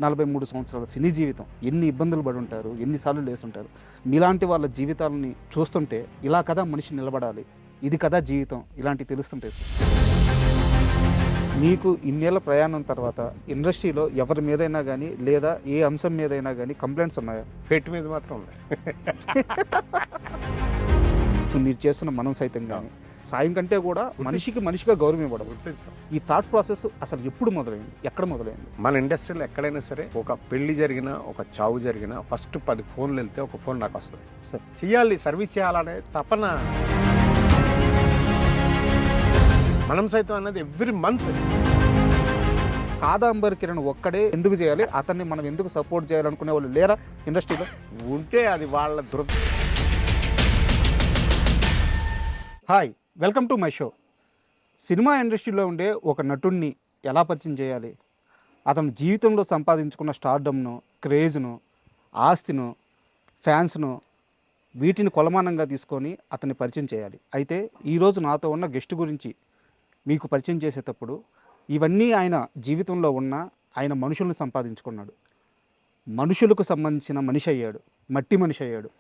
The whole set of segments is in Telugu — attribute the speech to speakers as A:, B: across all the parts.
A: 43 సంవత్సరాల సినీ జీవితం ఎన్ని ఇబ్బందులు పడి ఉంటారు, ఎన్నిసార్లు లేసుంటారు. మీలాంటి వాళ్ళ జీవితాలని చూస్తుంటే ఇలా కదా మనిషి నిలబడాలి, ఇది కదా జీవితం, ఇలాంటివి తెలుస్తుంటాయి. మీకు ఇన్నేళ్ల ప్రయాణం తర్వాత ఇండస్ట్రీలో ఎవరి మీదైనా కానీ లేదా ఏ అంశం మీదైనా కానీ కంప్లైంట్స్ ఉన్నాయా?
B: ఫేట్ మీద మాత్రం ఉంది.
A: మీరు చేస్తున్న మనం సైతం కానీ సాయం కంటే కూడా మనిషికి మనిషిగా గౌరవం ఇవ్వడం, ఈ థాట్ ప్రాసెస్ అసలు ఎప్పుడు మొదలైంది, ఎక్కడ మొదలైంది?
B: మన ఇండస్ట్రీలో ఎక్కడైనా సరే ఒక పెళ్లి జరిగినా ఒక చావు జరిగినా ఫస్ట్ 10 ఫోన్లు వెళ్తే ఒక ఫోన్ నాకు వస్తుంది.
A: సార్
B: చేయాలి, సర్వీస్ చేయాలనే తపన మనం సైతం అన్నది ఎవ్రీ మంత్.
A: కాదంబరి కిరణ్ ఒక్కడే ఎందుకు చేయాలి, అతన్ని మనం ఎందుకు సపోర్ట్ చేయాలనుకునే వాళ్ళు లేరా ఇండస్ట్రీలో?
B: ఉంటే అది వాళ్ళ
A: hi, welcome to my show. Cinema ఇండస్ట్రీలో ఉండే ఒక నటుడిని ఎలా పరిచయం చేయాలి, అతను జీవితంలో సంపాదించుకున్న స్టార్డమ్ను, క్రేజ్ను, ఆస్తిను, ఫ్యాన్స్ను వీటిని కొలమానంగా తీసుకొని అతన్ని పరిచయం చేయాలి. అయితే ఈరోజు నాతో ఉన్న గెస్ట్ గురించి మీకు పరిచయం చేసేటప్పుడు ఇవన్నీ ఆయన జీవితంలో ఉన్న ఆయన మనుషులను సంపాదించుకున్నాడు, మనుషులకు సంబంధించిన మనిషి అయ్యాడు, మట్టి మనిషి అయ్యాడు.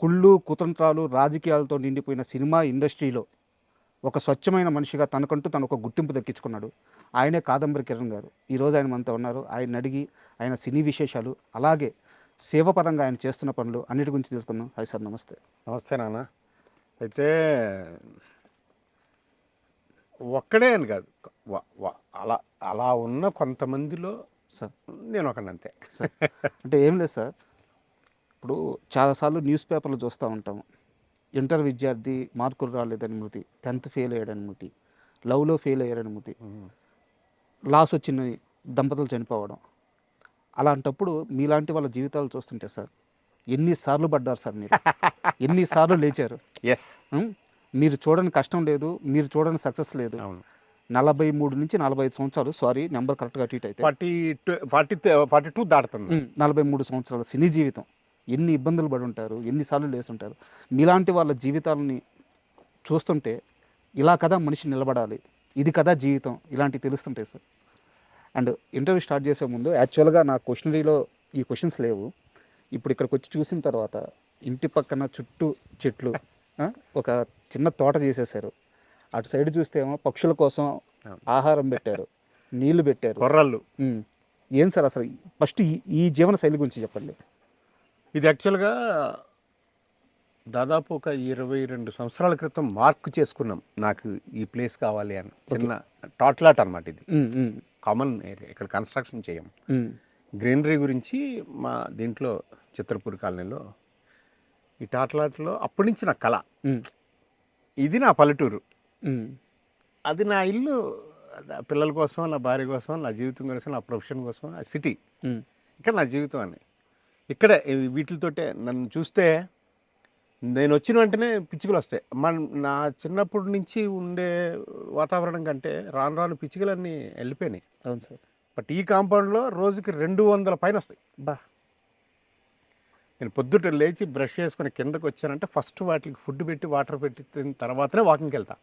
A: కుళ్ళు కుతంత్రాలు రాజకీయాలతో నిండిపోయిన సినిమా ఇండస్ట్రీలో ఒక స్వచ్ఛమైన మనిషిగా తనకంటూ తను ఒక గుర్తింపు దక్కించుకున్నాడు. ఆయనే కాదంబరి కిరణ్ గారు. ఈరోజు ఆయన మనతో ఉన్నారు. ఆయన అడిగి ఆయన సినీ విశేషాలు, అలాగే సేవపరంగా ఆయన చేస్తున్న పనులు అన్నిటి గురించి తెలుసుకుందాం. హాయ్ సార్, నమస్తే.
B: నమస్తే నాన్న. అయితే ఒక్కడే అని కాదు, అలా అలా ఉన్న కొంతమందిలో
A: సార్
B: నేను ఒకనంతే.
A: సార్ అంటే ఏం లేదు సార్, ఇప్పుడు చాలాసార్లు న్యూస్ పేపర్లు చూస్తూ ఉంటాము. ఇంటర్ విద్యార్థి మార్కులు రాలేదని మృతి, 10th ఫెయిల్ అయ్యాడని మృతి, లవ్లో ఫెయిల్ అయ్యాడని మృతి, లాస్ వచ్చిన దంపతులు చనిపోవడం. అలాంటప్పుడు మీలాంటి వాళ్ళ జీవితాలు చూస్తుంటే సార్ ఎన్నిసార్లు పడ్డారు సార్ మీరు, ఎన్నిసార్లు లేచారు.
B: ఎస్,
A: మీరు చూడని కష్టం లేదు, మీరు చూడని సక్సెస్ లేదు. 43 నుంచి 45 సంవత్సరాలు, సారీ నెంబర్ కరెక్ట్గా అటు ఇటు అయితే
B: 42 దాటుతుంది.
A: 43 సంవత్సరాల సినీ జీవితం ఎన్ని ఇబ్బందులు పడి ఉంటారు, ఎన్నిసార్లు లేసుంటారు. మీలాంటి వాళ్ళ జీవితాలని చూస్తుంటే ఇలా కదా మనిషి నిలబడాలి, ఇది కదా జీవితం, ఇలాంటివి తెలుస్తుంటాయి సార్. అండ్ ఇంటర్వ్యూ స్టార్ట్ చేసే ముందు యాక్చువల్గా నా క్వశ్చనరీలో ఈ క్వశ్చన్స్ లేవు. ఇప్పుడు ఇక్కడికి వచ్చి చూసిన తర్వాత ఇంటి పక్కన చుట్టూ చెట్లు, ఒక చిన్న తోట చేసేసారు. అటు సైడ్ చూస్తే ఏమో పక్షుల కోసం ఆహారం పెట్టారు, నీళ్లు పెట్టారు,
B: కొర్రళ్ళు.
A: ఏం సార్ అసలు ఫస్ట్ ఈ జీవన శైలి గురించి చెప్పండి.
B: ఇది యాక్చువల్గా దాదాపు ఒక 22 సంవత్సరాల క్రితం మార్క్ చేసుకున్నాం, నాకు ఈ ప్లేస్ కావాలి అని. చిన్న టాట్లాట్ అనమాట ఇది, కామన్ ఏరియా. ఇక్కడ కన్స్ట్రక్షన్ చేయం. గ్రీనరీ గురించి మా దీంట్లో చిత్రపూర్ కాలనీలో ఈ టాట్లాట్లో అప్పటి నుంచి నా కళ. ఇది నా పల్లెటూరు, అది నా ఇల్లు. పిల్లల కోసం, నా భార్య కోసం, నా జీవితం కోసం, నా ప్రొఫెషన్ కోసం, ఆ సిటీ ఇక్కడ నా జీవితం అని. ఇక్కడే వీటితోటే నన్ను చూస్తే నేను వచ్చిన వెంటనే పిచ్చుకలు వస్తాయి. నా చిన్నప్పటి నుంచి ఉండే వాతావరణం కంటే రాను రాను పిచ్చుకలన్నీ వెళ్ళిపోయినాయి.
A: అవును సార్.
B: బట్ ఈ కాంపౌండ్లో రోజుకి 200 పైన వస్తాయి.
A: బా,
B: నేను పొద్దుట లేచి బ్రష్ చేసుకుని కిందకు వచ్చానంటే ఫస్ట్ వాటికి ఫుడ్ పెట్టి వాటర్ పెట్టిన తర్వాతనే వాకింగ్కి వెళ్తా.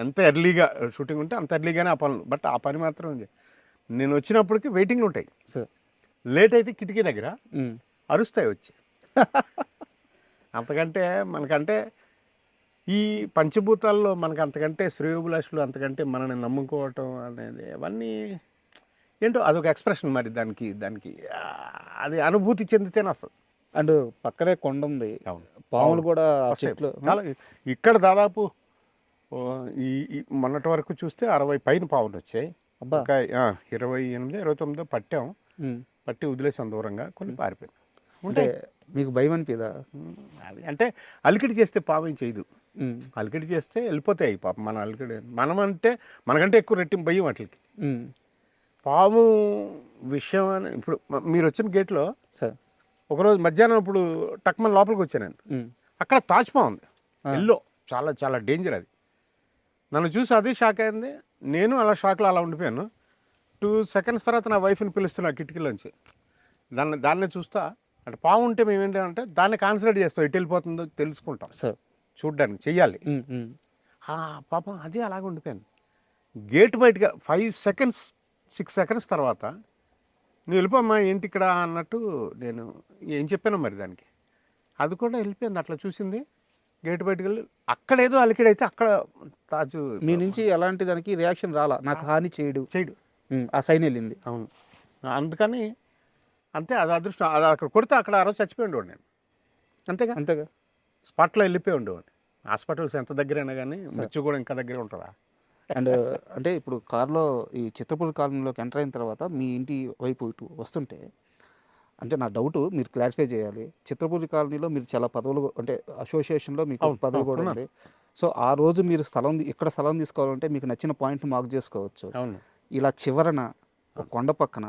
B: ఎంత ఎర్లీగా షూటింగ్ ఉంటే అంత ఎర్లీగానే ఆ పనులు. బట్ ఆ పని మాత్రం నేను వచ్చినప్పటికి వెయిటింగ్లు ఉంటాయి
A: సార్.
B: లేట్ అయితే కిటికీ దగ్గర అరుస్తాయి వచ్చి. అంతకంటే మనకంటే ఈ పంచభూతాల్లో మనకు అంతకంటే శ్రేయోభిలాషులు, అంతకంటే మనల్ని నమ్ముకోవటం అనేది అవన్నీ ఏంటో అదొక ఎక్స్ప్రెషన్. మరి దానికి అది అనుభూతి చెందితేనే వస్తుంది.
A: అండ్ పక్కనే కొండ ఉంది, పాములు కూడా చెట్లు.
B: ఇక్కడ దాదాపు ఈ మొన్నటి వరకు చూస్తే 60 పైన పాములు వచ్చాయి. ఇంకా 28, 29 పట్టాం. పట్టి వదిలేసాం దూరంగా, కొన్ని పారిపోయింది.
A: అంటే మీకు భయం అనిపిదా?
B: అది అంటే అలికిడి చేస్తే పాము ఏం చేయదు. అలికిడి చేస్తే వెళ్ళిపోతాయి పాపం. మన అలికిడి అంటే మనకంటే ఎక్కువ రెట్టింపు భయం వాటికి. పాము విషయం అని ఇప్పుడు మీరు వచ్చిన గేట్లో
A: సార్
B: ఒకరోజు మధ్యాహ్నం ఇప్పుడు టక్మన్ లోపలికి వచ్చాను. అక్కడ తాజ్పాము ఉంది, ఎల్లో, చాలా చాలా డేంజర్. అది నన్ను చూసి అది షాక్ అయింది. నేను అలా షాక్లో అలా ఉండిపోయాను. 2 seconds తర్వాత నా వైఫ్ని పిలుస్తున్నా కిటికీలోంచి. దాన్నే చూస్తా. అంటే పాము ఉంటే మేము ఏంటంటే దాన్ని కాన్సన్ట్రేట్ చేస్తాం, ఎటు వెళ్ళిపోతుందో తెలుసుకుంటాం సార్, చూడ్డానికి చెయ్యాలి. పాపం అది అలాగే ఉండిపోయాను. గేట్ బయటగా 5 seconds 6 seconds తర్వాత నువ్వు వెళ్ళిపోమ్మా ఏంటి ఇక్కడ అన్నట్టు నేను ఏం చెప్పాను మరి దానికి. అది కూడా వెళ్ళిపోయింది, అట్లా చూసింది. గేట్ బయటకు వెళ్ళి అక్కడేదో అలికిడైతే అక్కడ తాజు
A: మీ నుంచి ఎలాంటి దానికి రియాక్షన్ రాలా, నాకు హాని చేయడు.
B: చేయడు.
A: ఆ సైన్ వెళ్ళింది.
B: అవును, అందుకని అంతే, అది అదృష్టం. అది అక్కడ కొడితే అక్కడ ఆ రోజు చచ్చిపోయి ఉండేవాడు నేను. అంతేగా
A: అంతేగా.
B: స్పాట్లో వెళ్ళిపోయి ఉండేవాడిని. హాస్పిటల్స్ ఎంత దగ్గరైనా కానీ మృత్యు కూడా ఇంకా దగ్గర ఉంటుందా.
A: అండ్ అంటే ఇప్పుడు కారులో ఈ చిత్రపూర్ కాలనీలోకి ఎంటర్ అయిన తర్వాత మీ ఇంటి వైపు ఇటు వస్తుంటే, అంటే నా డౌట్ మీరు క్లారిఫై చేయాలి. చిత్రపూరి కాలనీలో మీరు చాలా పదవులు, అంటే అసోసియేషన్లో మీకు
B: అవును,
A: పదవి కూడా
B: అవును.
A: ఉంది. సో ఆ రోజు మీరు ఇక్కడ స్థలం తీసుకోవాలంటే మీకు నచ్చిన పాయింట్ మార్క్ చేసుకోవచ్చు.
B: అవును,
A: ఇలా చివరన ఒక కొండ పక్కన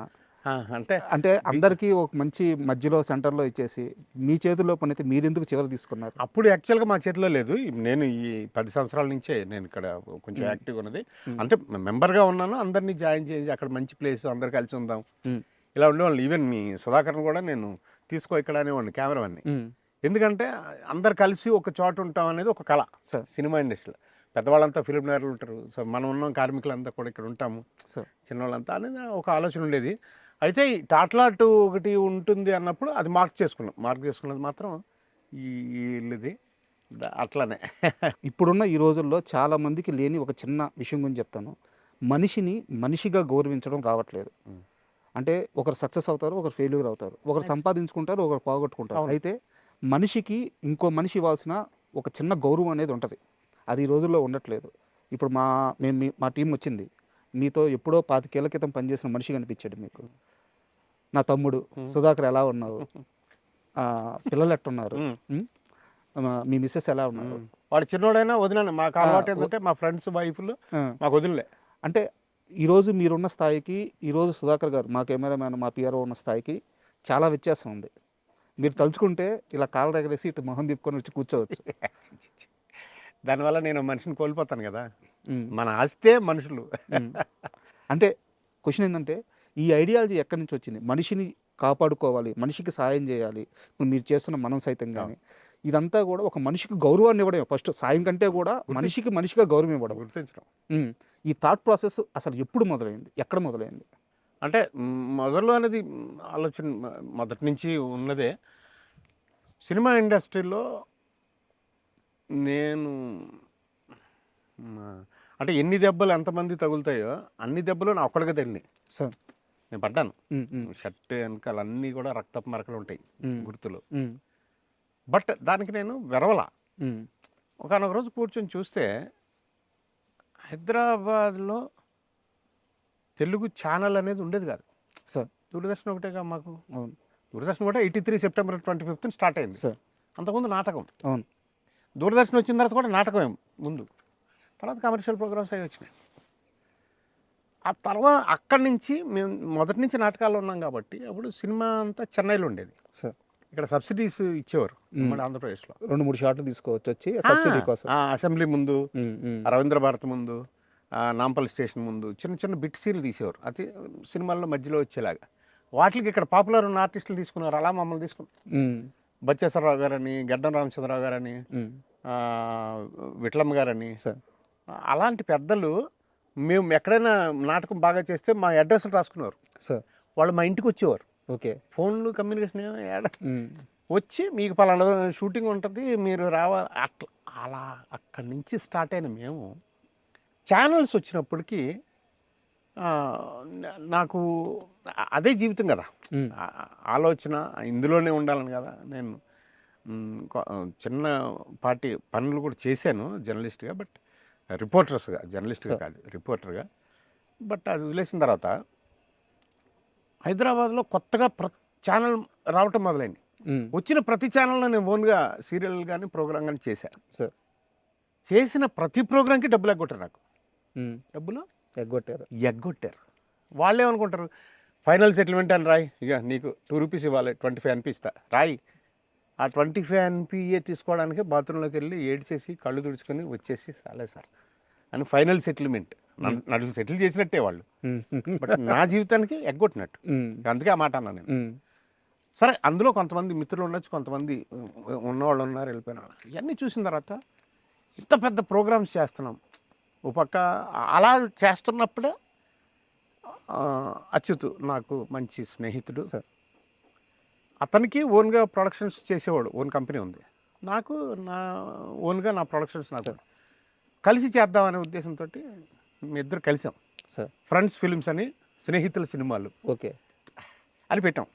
B: అంటే
A: అంటే అందరికీ ఒక మంచి మధ్యలో సెంటర్లో ఇచ్చేసి మీ చేతుల్లో పని అయితే మీరు ఎందుకు చివరి తీసుకున్నారు?
B: అప్పుడు యాక్చువల్గా మా చేతిలో లేదు. నేను ఈ 10 సంవత్సరాల నుంచే నేను ఇక్కడ కొంచెం యాక్టివ్ ఉన్నది. అంటే మెంబర్గా ఉన్నాను, అందరినీ జాయిన్ చేసి అక్కడ మంచి ప్లేస్, అందరు కలిసి ఉందాం ఇలా ఉండేవాళ్ళు. ఈవెన్ మీ సుధాకర్ని కూడా నేను తీసుకో ఇక్కడ అనేవాడిని, కెమెరామెన్ని. ఎందుకంటే అందరు కలిసి ఒక చోట ఉంటాం అనేది ఒక కళ సినిమా ఇండస్ట్రీలో. పెద్దవాళ్ళంతా ఫిలిం నగర్లు ఉంటారు, సో మనం ఉన్నాం కార్మికులంతా కూడా ఇక్కడ ఉంటాము, చిన్నవాళ్ళంతా అనేది ఒక ఆలోచన ఉండేది. అయితే ఈ టాట్లాట్ ఒకటి ఉంటుంది అన్నప్పుడు అది మార్క్ చేసుకున్నది మాత్రం ఈ ఇల్లుది అట్లానే.
A: ఇప్పుడున్న ఈ రోజుల్లో చాలా మందికి లేని ఒక చిన్న విషయం గురించి చెప్తాను. మనిషిని మనిషిగా గౌరవించడం రావట్లేదు. అంటే ఒకరు సక్సెస్ అవుతారు, ఒకరు ఫెయిల్యూర్ అవుతారు, ఒకరు సంపాదించుకుంటారు, ఒకరు పోగొట్టుకుంటారు. అయితే మనిషికి ఇంకో మనిషి ఇవ్వాల్సిన ఒక చిన్న గౌరవం అనేది ఉంటుంది. అది ఈ రోజుల్లో ఉండట్లేదు. ఇప్పుడు మా టీం వచ్చింది, మీతో ఎప్పుడో 25 ఏళ్ల క్రితం పనిచేసిన మనిషి కనిపించాడు మీకు. నా తమ్ముడు సుధాకర్ ఎలా ఉన్నావు, పిల్లలు ఎట్టున్నారు, మీ మిస్సెస్ ఎలా ఉన్నారు?
B: వాడు చిన్నోడైనా వదిలేను. మాకు అలవాటు ఏంటంటే మా ఫ్రెండ్స్ వైఫ్లు మాకు వదిలే.
A: అంటే ఈరోజు మీరున్న స్థాయికి ఈరోజు సుధాకర్ గారు మా కెమెరామ్యాన్ మా పిఆర్ఓ ఉన్న స్థాయికి చాలా వ్యత్యాసం ఉంది. మీరు తలుచుకుంటే ఇలా కాళ్ళ దగ్గరేసి ఇటు మొహం తిప్పుకొని వచ్చి కూర్చోవచ్చు.
B: దానివల్ల నేను మనిషిని కోల్పోతాను కదా. మన ఆస్తే మనుషులు.
A: అంటే క్వశ్చన్ ఏంటంటే ఈ ఐడియాలజీ ఎక్కడి నుంచి వచ్చింది? మనిషిని కాపాడుకోవాలి, మనిషికి సాయం చేయాలి. ఇప్పుడు మీరు చేస్తున్న మనం సైతం కానీ ఇదంతా కూడా ఒక మనిషికి గౌరవాన్ని ఇవ్వడం. ఫస్ట్ సాయం కంటే కూడా మనిషిగా గౌరవం ఇవ్వడం,
B: గుర్తించడం.
A: ఈ థాట్ ప్రాసెస్ అసలు ఎప్పుడు మొదలైంది, ఎక్కడ మొదలైంది?
B: అంటే మొదలు అనేది ఆలోచన మొదటి నుంచి ఉన్నదే. సినిమా ఇండస్ట్రీలో నేను అంటే ఎన్ని దెబ్బలు ఎంతమంది తగులుతాయో అన్ని దెబ్బలు నా ఒక్కడిగా తగిలినాయి
A: సార్.
B: నేను పడ్డాను. షర్ట్ వెనకాల అన్నీ కూడా రక్తపు మరకలు ఉంటాయి, గుర్తులు. బట్ దానికి నేను వెరవలా. ఒకనొక రోజు కూర్చొని చూస్తే హైదరాబాద్లో తెలుగు ఛానల్ అనేది ఉండేది కాదు
A: సార్.
B: దూరదర్శన్ ఒకటేగా మాకు. దూరదర్శన్ కూడా 83 సెప్టెంబర్ 25th స్టార్ట్ అయింది సార్. అంతకుముందు నాటకం.
A: అవును.
B: దూరదర్శన్ వచ్చిన తర్వాత కూడా నాటకమే ముందు, తర్వాత కమర్షియల్ ప్రోగ్రామ్స్ అవి వచ్చినాయి. ఆ తర్వాత అక్కడి నుంచి మేము మొదటి నుంచి నాటకాల్లో ఉన్నాం కాబట్టి అప్పుడు సినిమా అంతా చెన్నైలో ఉండేది సార్. ఇక్కడ సబ్సిడీస్ ఇచ్చేవారు మన ఆంధ్రప్రదేశ్లో.
A: 2-3 షాట్లు తీసుకోవచ్చు వచ్చి సబ్సిడీ కోసం.
B: అసెంబ్లీ ముందు, రవీంద్ర భారత్ ముందు, నాంపల్లి స్టేషన్ ముందు చిన్న చిన్న బిట్ సీన్లు తీసేవారు. అది సినిమాల్లో మధ్యలో వచ్చేలాగా. వాటికి ఇక్కడ పాపులర్ ఉన్న ఆర్టిస్టులు తీసుకున్నారు, అలా మమ్మల్ని తీసుకున్నారు. బచ్చేశ్వరరావు గారని, గడ్డం రామచంద్రరావు గారని, విట్లమ్మ గారని, అలాంటి పెద్దలు మేము ఎక్కడైనా నాటకం బాగా చేస్తే మా అడ్రస్లు రాసుకున్నారు సార్. వాళ్ళు మా ఇంటికి వచ్చేవారు. ఓకే, ఫోన్లు కమ్యూనికేషన్ ఏడ వచ్చి మీకు పలానా షూటింగ్ ఉంటుంది మీరు రావాలి అట్లా. అలా అక్కడి నుంచి స్టార్ట్ అయిన మేము ఛానల్స్ వచ్చినప్పటికీ నాకు అదే జీవితం కదా, ఆలోచన ఇందులోనే ఉండాలని కదా. నేను చిన్నపాటి పనులు కూడా చేశాను జర్నలిస్ట్గా, బట్ జర్నలిస్ట్గా కాదు, రిపోర్టర్గా. బట్ అది వదిలేసిన తర్వాత హైదరాబాద్లో కొత్తగా ఛానల్ రావటం మొదలైంది. వచ్చిన ప్రతి ఛానల్లో నేను ఓన్గా సీరియల్ కానీ ప్రోగ్రామ్ కానీ చేశాను సార్. చేసిన ప్రతి ప్రోగ్రామ్కి డబ్బులు ఎగ్గొట్టారు. నాకు డబ్బులు ఎగ్గొట్టారు. వాళ్ళు ఏమనుకుంటారు, ఫైనల్ సెటిల్మెంట్ అని రాయి, ఇక నీకు 2 రూపీస్ ఇవ్వాలి, 25 NP ఇస్తా రాయి. ఆ 25 NPA తీసుకోవడానికి బాత్రూంలోకి వెళ్ళి ఏడ్చేసి కళ్ళు తుడుచుకొని వచ్చేసి చాలే సార్ అని ఫైనల్ సెటిల్మెంట్. నన్ను సెటిల్ చేసినట్టే వాళ్ళు, బట్ నా జీవితానికి ఎగ్గొట్టినట్టు. అందుకే ఆ మాట అన్నా నేను. సరే, అందులో కొంతమంది మిత్రులు ఉండొచ్చు, కొంతమంది ఉన్నవాళ్ళు ఉన్నారు, వెళ్ళిపోయిన వాళ్ళు. ఇవన్నీ చూసిన తర్వాత ఇంత పెద్ద ప్రోగ్రామ్స్ చేస్తున్నాం ఓ పక్క. అలా చేస్తున్నప్పుడే అచ్యుత్ నాకు మంచి స్నేహితుడు.
A: సార్.
B: అతనికి ఓన్గా ప్రొడక్షన్స్ చేసేవాడు, ఓన్ కంపెనీ ఉంది. నాకు నా ఓన్గా నా ప్రొడక్షన్స్ నాకు కలిసి చేద్దామనే ఉద్దేశంతో మీ ఇద్దరు కలిసాం.
A: సార్.
B: ఫ్రెండ్స్ ఫిల్మ్స్ అని స్నేహితుల సినిమాలు
A: ఓకే.
B: అని పెట్టాం.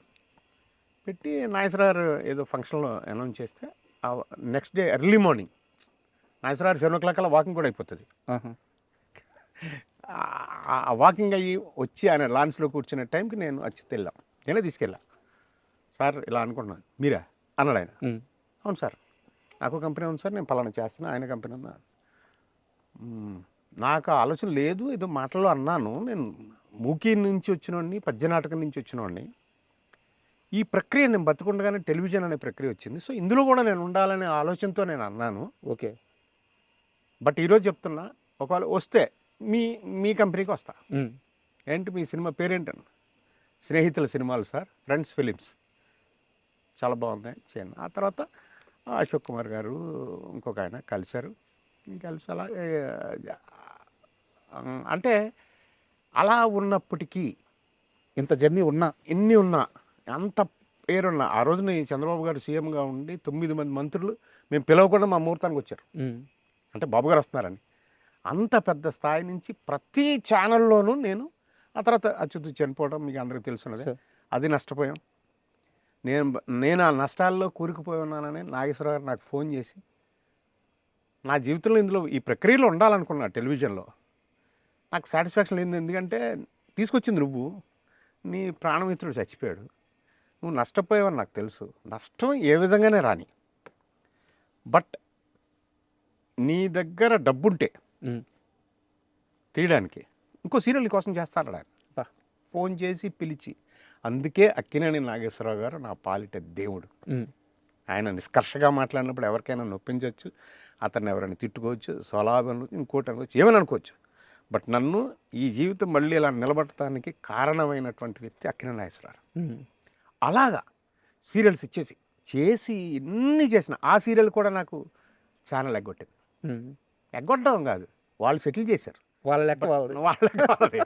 B: పెట్టి నాగేశ్వరరావు గారు ఏదో ఫంక్షన్లో అనౌన్స్ చేస్తే next day early morning Nageswara Rao garu 7 o'clock walking కూడా అయిపోతుంది.
A: ఆహా.
B: ఆ వాకింగ్ అయ్యి వచ్చి ఆయన లాంచ్లో కూర్చునే టైంకి నేను అచ్యుత్ వెళ్ళాం. నేనే తీసుకెళ్ళా. సార్ ఇలా అనుకుంటున్నాను, మీరా అన్నాడు ఆయన. అవును సార్, నాకు కంపెనీ ఉంది సార్, నేను పలానా చేస్తున్నా, ఆయన కంపెనీ ఉన్నా. నాకు ఆలోచన లేదు, ఏదో మాటల్లో అన్నాను. నేను మూకీ నుంచి వచ్చినోడిని, పద్యనాటకం నుంచి వచ్చినోడిని. ఈ ప్రక్రియ నేను బతుకుండగానే టెలివిజన్ అనే ప్రక్రియ వచ్చింది. సో ఇందులో కూడా నేను ఉండాలనే ఆలోచనతో నేను అన్నాను.
A: ఓకే.
B: బట్ ఈరోజు చెప్తున్నా, ఒకవేళ వస్తే మీ కంపెనీకి వస్తా. ఏంటి మీ సినిమా పేరేంటని? స్నేహితుల సినిమాలు సార్, ఫ్రెండ్స్ ఫిలిమ్స్. చాలా బాగున్నాయి చేయండి. ఆ తర్వాత అశోక్ కుమార్ గారు ఇంకొక ఆయన కలిశారు. కలిసి అలా అంటే అలా ఉన్నప్పటికీ
A: ఇంత జర్నీ ఉన్నా,
B: ఎన్ని ఉన్నా, అంత పేరున్నా, ఆ రోజున ఈ చంద్రబాబు గారు సీఎంగా ఉండి 9 మంది మంత్రులు మేము పిలవకుండా మా ముహూర్తానికి వచ్చారు. అంటే బాబు గారు వస్తున్నారని. అంత పెద్ద స్థాయి నుంచి ప్రతి ఛానల్లోనూ నేను, ఆ తర్వాత అచ్యుత్ చనిపోవడం మీకు అందరికీ తెలుసున్నదే, అది నష్టపోయాం. నేను ఆ నష్టాల్లో కూరుకుపోయి ఉన్నానని నాగేశ్వరరావు గారు నాకు ఫోన్ చేసి, నా జీవితంలో ఇందులో ఈ ప్రక్రియలో ఉండాలనుకున్నా టెలివిజన్లో, నాకు సాటిస్ఫాక్షన్ లేదు. ఎందుకంటే తీసుకొచ్చింది నువ్వు, నీ ప్రాణమిత్రుడు చచ్చిపోయాడు, నువ్వు నష్టపోయావని నాకు తెలుసు. నష్టం ఏ విధంగానే రాని, బట్ నీ దగ్గర డబ్బుంటే తీయడానికి ఇంకో సీరియల్ నీ కోసం చేస్తాడు ఆయన. ఫోన్ చేసి పిలిచి. అందుకే అక్కినేని నాగేశ్వరరావు గారు నా పాలిట దేవుడు. ఆయన నిష్కర్షగా మాట్లాడినప్పుడు ఎవరికైనా నొప్పించవచ్చు, అతన్ని ఎవరైనా తిట్టుకోవచ్చు, స్వలాభం ఇంకోటి అనుకోవచ్చు, ఏమైనా అనుకోవచ్చు. బట్ నన్ను ఈ జీవితం మళ్ళీ ఇలా నిలబడటానికి కారణమైనటువంటి వ్యక్తి అక్కినేని నాగేశ్వరరావు. అలాగా సీరియల్స్ చేసి ఎన్ని చేసిన ఆ సీరియల్ కూడా నాకు ఛానల్ ఎగ్గొట్టింది. ఎగ్గొట్టడం కాదు, వాళ్ళు సెటిల్ చేశారు.
A: వాళ్ళ లెక్క
B: వాళ్ళే.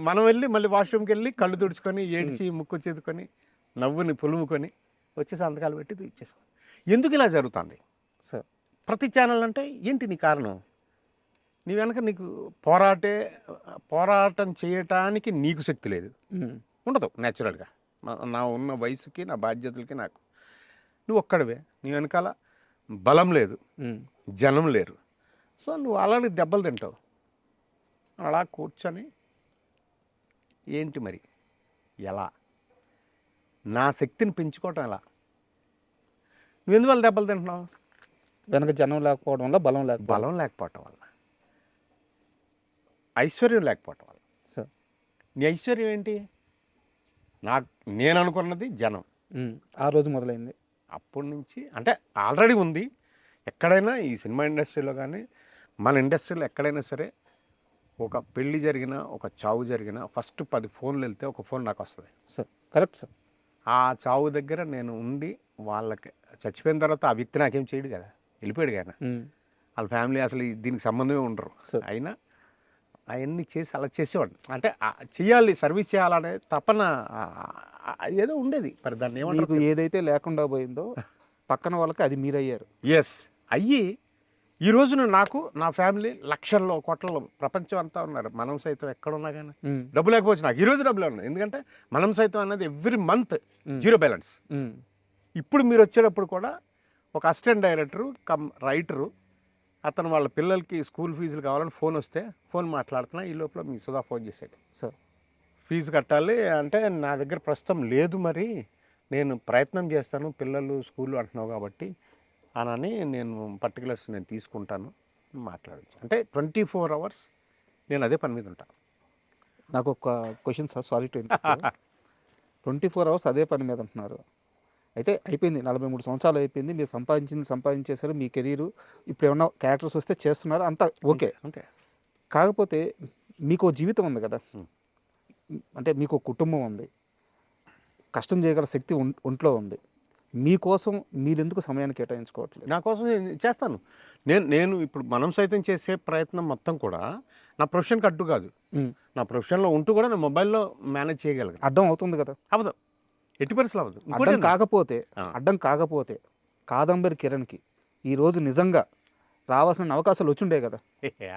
B: మనం వెళ్ళి మళ్ళీ వాష్రూమ్కి వెళ్ళి కళ్ళు తుడుచుకొని ఏడ్చి ముక్కు చేతుకొని నవ్వుని పులుముకొని వచ్చి సంతకాలు పెట్టి ఇచ్చేసాం. ఎందుకు ఇలా జరుగుతుంది
A: సార్?
B: ప్రతి ఛానల్ అంటే ఏంటి నీ కారణం? నీ వెనక నీకు పోరాటం చేయటానికి నీకు శక్తి లేదు, ఉండదు న్యాచురల్గా. నా ఉన్న వయసుకి, నా బాధ్యతలకి నాకు నువ్వు ఒక్కడివే. నీ వెనకాల బలం లేదు, జనం లేరు. సో నువ్వు అలాగే దెబ్బలు తింటావు. అలా కూర్చొని ఏంటి మరి ఎలా నా శక్తిని పెంచుకోవటం ఎలా? నువ్వు ఎందువల్ల దెబ్బలు తింటున్నావు?
A: వెనక జనం లేకపోవడం వల్ల,
B: బలం లేకపోవటం వల్ల, ఐశ్వర్యం లేకపోవటం వల్ల.
A: సార్,
B: నీ ఐశ్వర్యం ఏంటి? నేను అనుకున్నది జనం.
A: ఆ రోజు మొదలైంది.
B: అప్పటి నుంచి అంటే ఆల్రెడీ ఉంది. ఎక్కడైనా ఈ సినిమా ఇండస్ట్రీలో కానీ మన ఇండస్ట్రీలో ఎక్కడైనా సరే ఒక పెళ్ళి జరిగినా, ఒక చావు జరిగినా ఫస్ట్ 10 ఫోన్లు వెళ్తే ఒక ఫోన్ నాకు వస్తుంది.
A: Sir, correct sir.
B: ఆ చావు దగ్గర నేను ఉండి వాళ్ళకి చచ్చిపోయిన తర్వాత ఆ వ్యక్తి నాకేం చేయడు కదా, వెళ్ళిపోయాడు కదా. వాళ్ళ ఫ్యామిలీ అసలు దీనికి సంబంధమే ఉండరు. అయినా అవన్నీ చేసి అలా చేసేవాడు. అంటే చెయ్యాలి, సర్వీస్ చేయాలనే తపన ఏదో ఉండేది. మరి దాన్ని ఏమంటారు?
A: ఏదైతే లేకుండా పోయిందో పక్కన వాళ్ళకి అది మీరయ్యారు.
B: ఎస్ అయ్యి ఈ రోజున నాకు నా ఫ్యామిలీ లక్షల్లో కోట్లలో ప్రపంచం అంతా ఉన్నారు. మనం సైతం ఎక్కడున్నా కానీ డబ్బు లేకపోవచ్చు, నాకు ఈరోజు డబ్బులు ఉన్నాయి. ఎందుకంటే మనం సైతం అన్నది ఎవ్రీ మంత్ 0 బ్యాలెన్స్. ఇప్పుడు మీరు వచ్చేటప్పుడు కూడా ఒక అసిస్టెంట్ డైరెక్టరు రైటరు అతను వాళ్ళ పిల్లలకి స్కూల్ ఫీజులు కావాలని ఫోన్ వస్తే ఫోన్ మాట్లాడుతున్నా, ఈ లోపల మీ సుధా ఫోన్ చేశాడు. సార్ ఫీజు కట్టాలి అంటే నా దగ్గర ప్రస్తుతం లేదు, మరి నేను ప్రయత్నం చేస్తాను, పిల్లలు స్కూల్ అంటున్నావు కాబట్టి అని నేను పర్టికులర్స్ నేను తీసుకుంటాను మాట్లాడచ్చు. అంటే 24 hours నేను అదే పని మీద ఉంటాను.
A: నాకు ఒక question sir, sorry to 24 hours అదే పని మీద ఉంటున్నారు. అయితే అయిపోయింది, 43 సంవత్సరాలు అయిపోయింది, మీరు సంపాదించేశారు, మీ కెరీరు ఇప్పుడు ఏమన్నా క్యారెక్టర్స్ వస్తే చేస్తున్నారు, అంతా ఓకే.
B: అంతే.
A: కాకపోతే మీకు జీవితం ఉంది కదా, అంటే మీకు కుటుంబం ఉంది, కష్టం చేయగల శక్తి ఒంట్లో ఉంది. మీకోసం మీరెందుకు సమయాన్ని కేటాయించుకోవట్లేదు?
B: నా కోసం నేను చేస్తాను. నేను ఇప్పుడు మనం సైతం చేసే ప్రయత్నం మొత్తం కూడా నా ప్రొఫెషన్కి అడ్డు కాదు.
A: ఉమ్.
B: నా ప్రొఫెషన్లో ఉంటూ కూడా నేను మొబైల్లో మేనేజ్ చేయగలను.
A: అడ్డం అవుతుంది కదా.
B: అవ్వదు, ఎట్టి పరిస్థితులు అవ్వదు.
A: అడ్డం కాకపోతే
B: ఆ.
A: అడ్డం కాకపోతే కాదంబరి కిరణ్కి ఈరోజు నిజంగా రావాల్సిన అవకాశాలు వచ్చిండే కదా.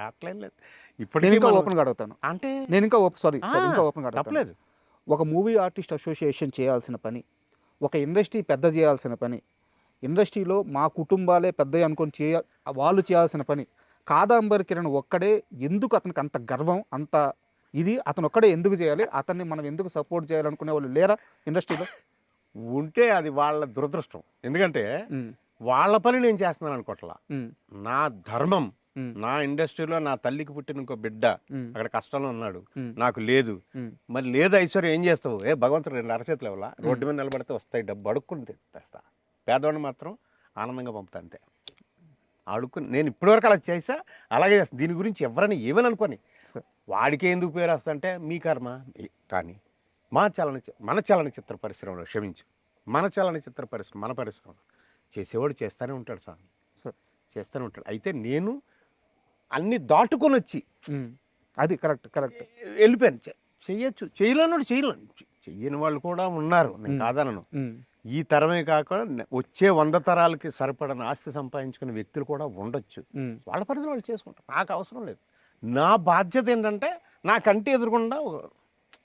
B: అట్లేం లేదు.
A: నేను
B: ఇప్పటికీ
A: ఇంకా
B: మనం-
A: ఓపెన్గా అడుగుతాను.
B: అంటే
A: నేను ఇంకా సారీ
B: ఆ,
A: ఇంకా ఓపెన్గా అడుగుతాను.
B: తప్పలేదు.
A: ఒక మూవీ ఆర్టిస్ట్ అసోసియేషన్ చేయాల్సిన పని, ఒక ఇండస్ట్రీ పెద్ద చేయాల్సిన పని, ఇండస్ట్రీలో మా కుటుంబాలే పెద్ద అనుకొని వాళ్ళు చేయాల్సిన పని, కాదంబరి కిరణ్ ఒక్కడే ఎందుకు అతనికి అంత గర్వం, అంత ఇది అతను ఒక్కడే ఎందుకు చేయాలి, అతన్ని మనం ఎందుకు సపోర్ట్ చేయాలనుకునే వాళ్ళు లేరా ఇండస్ట్రీలో?
B: ఉంటే అది వాళ్ళ దురదృష్టం. ఎందుకంటే వాళ్ళ పని నేను చేస్తున్నాను అనుకోవట్లా. నా ధర్మం, నా ఇండస్ట్రీలో నా తల్లికి పుట్టిన ఇంకో బిడ్డ అక్కడ కష్టంలో ఉన్నాడు, నాకు లేదు. మరి లేదు ఐశ్వర్యం ఏం చేస్తావు? భగవంతుడు 2 అరచేతులు ఇవ్వాలా? రోడ్డు మీద నిలబడితే వస్తాయి, డబ్బు అడుక్కుని తెస్తా. పేదవాడిని మాత్రం ఆనందంగా పంపుతా అంతే. అడుక్కుని నేను ఇప్పటివరకు అలా చేసా, అలాగే చేస్తాను. దీని గురించి ఎవరైనా ఏమని అనుకోని వాడికే ఎందుకు పేరు వస్తా అంటే మీ కర్మ. కానీ మన చలనచిత్ర పరిశ్రమలో క్షమించు, మన చలనచిత్ర పరిశ్రమ, మన పరిశ్రమ చేసేవాడు చేస్తూనే ఉంటాడు స్వామి, చేస్తూనే ఉంటాడు. అయితే నేను అన్ని దాటుకొని వచ్చి
A: అది కరెక్ట్
B: వెళ్ళిపోయాను. చెయ్యొచ్చు, చేయలేను, చెయ్యని వాళ్ళు కూడా ఉన్నారు, నేను కాదనను. ఈ తరమే కాకుండా వచ్చే 100 తరాలకి సరిపడని ఆస్తి సంపాదించుకునే వ్యక్తులు కూడా ఉండొచ్చు. వాళ్ళ పరిధిలో వాళ్ళు చేసుకుంటారు, నాకు అవసరం లేదు. నా బాధ్యత ఏంటంటే నా కంటి ఎదురుకుండా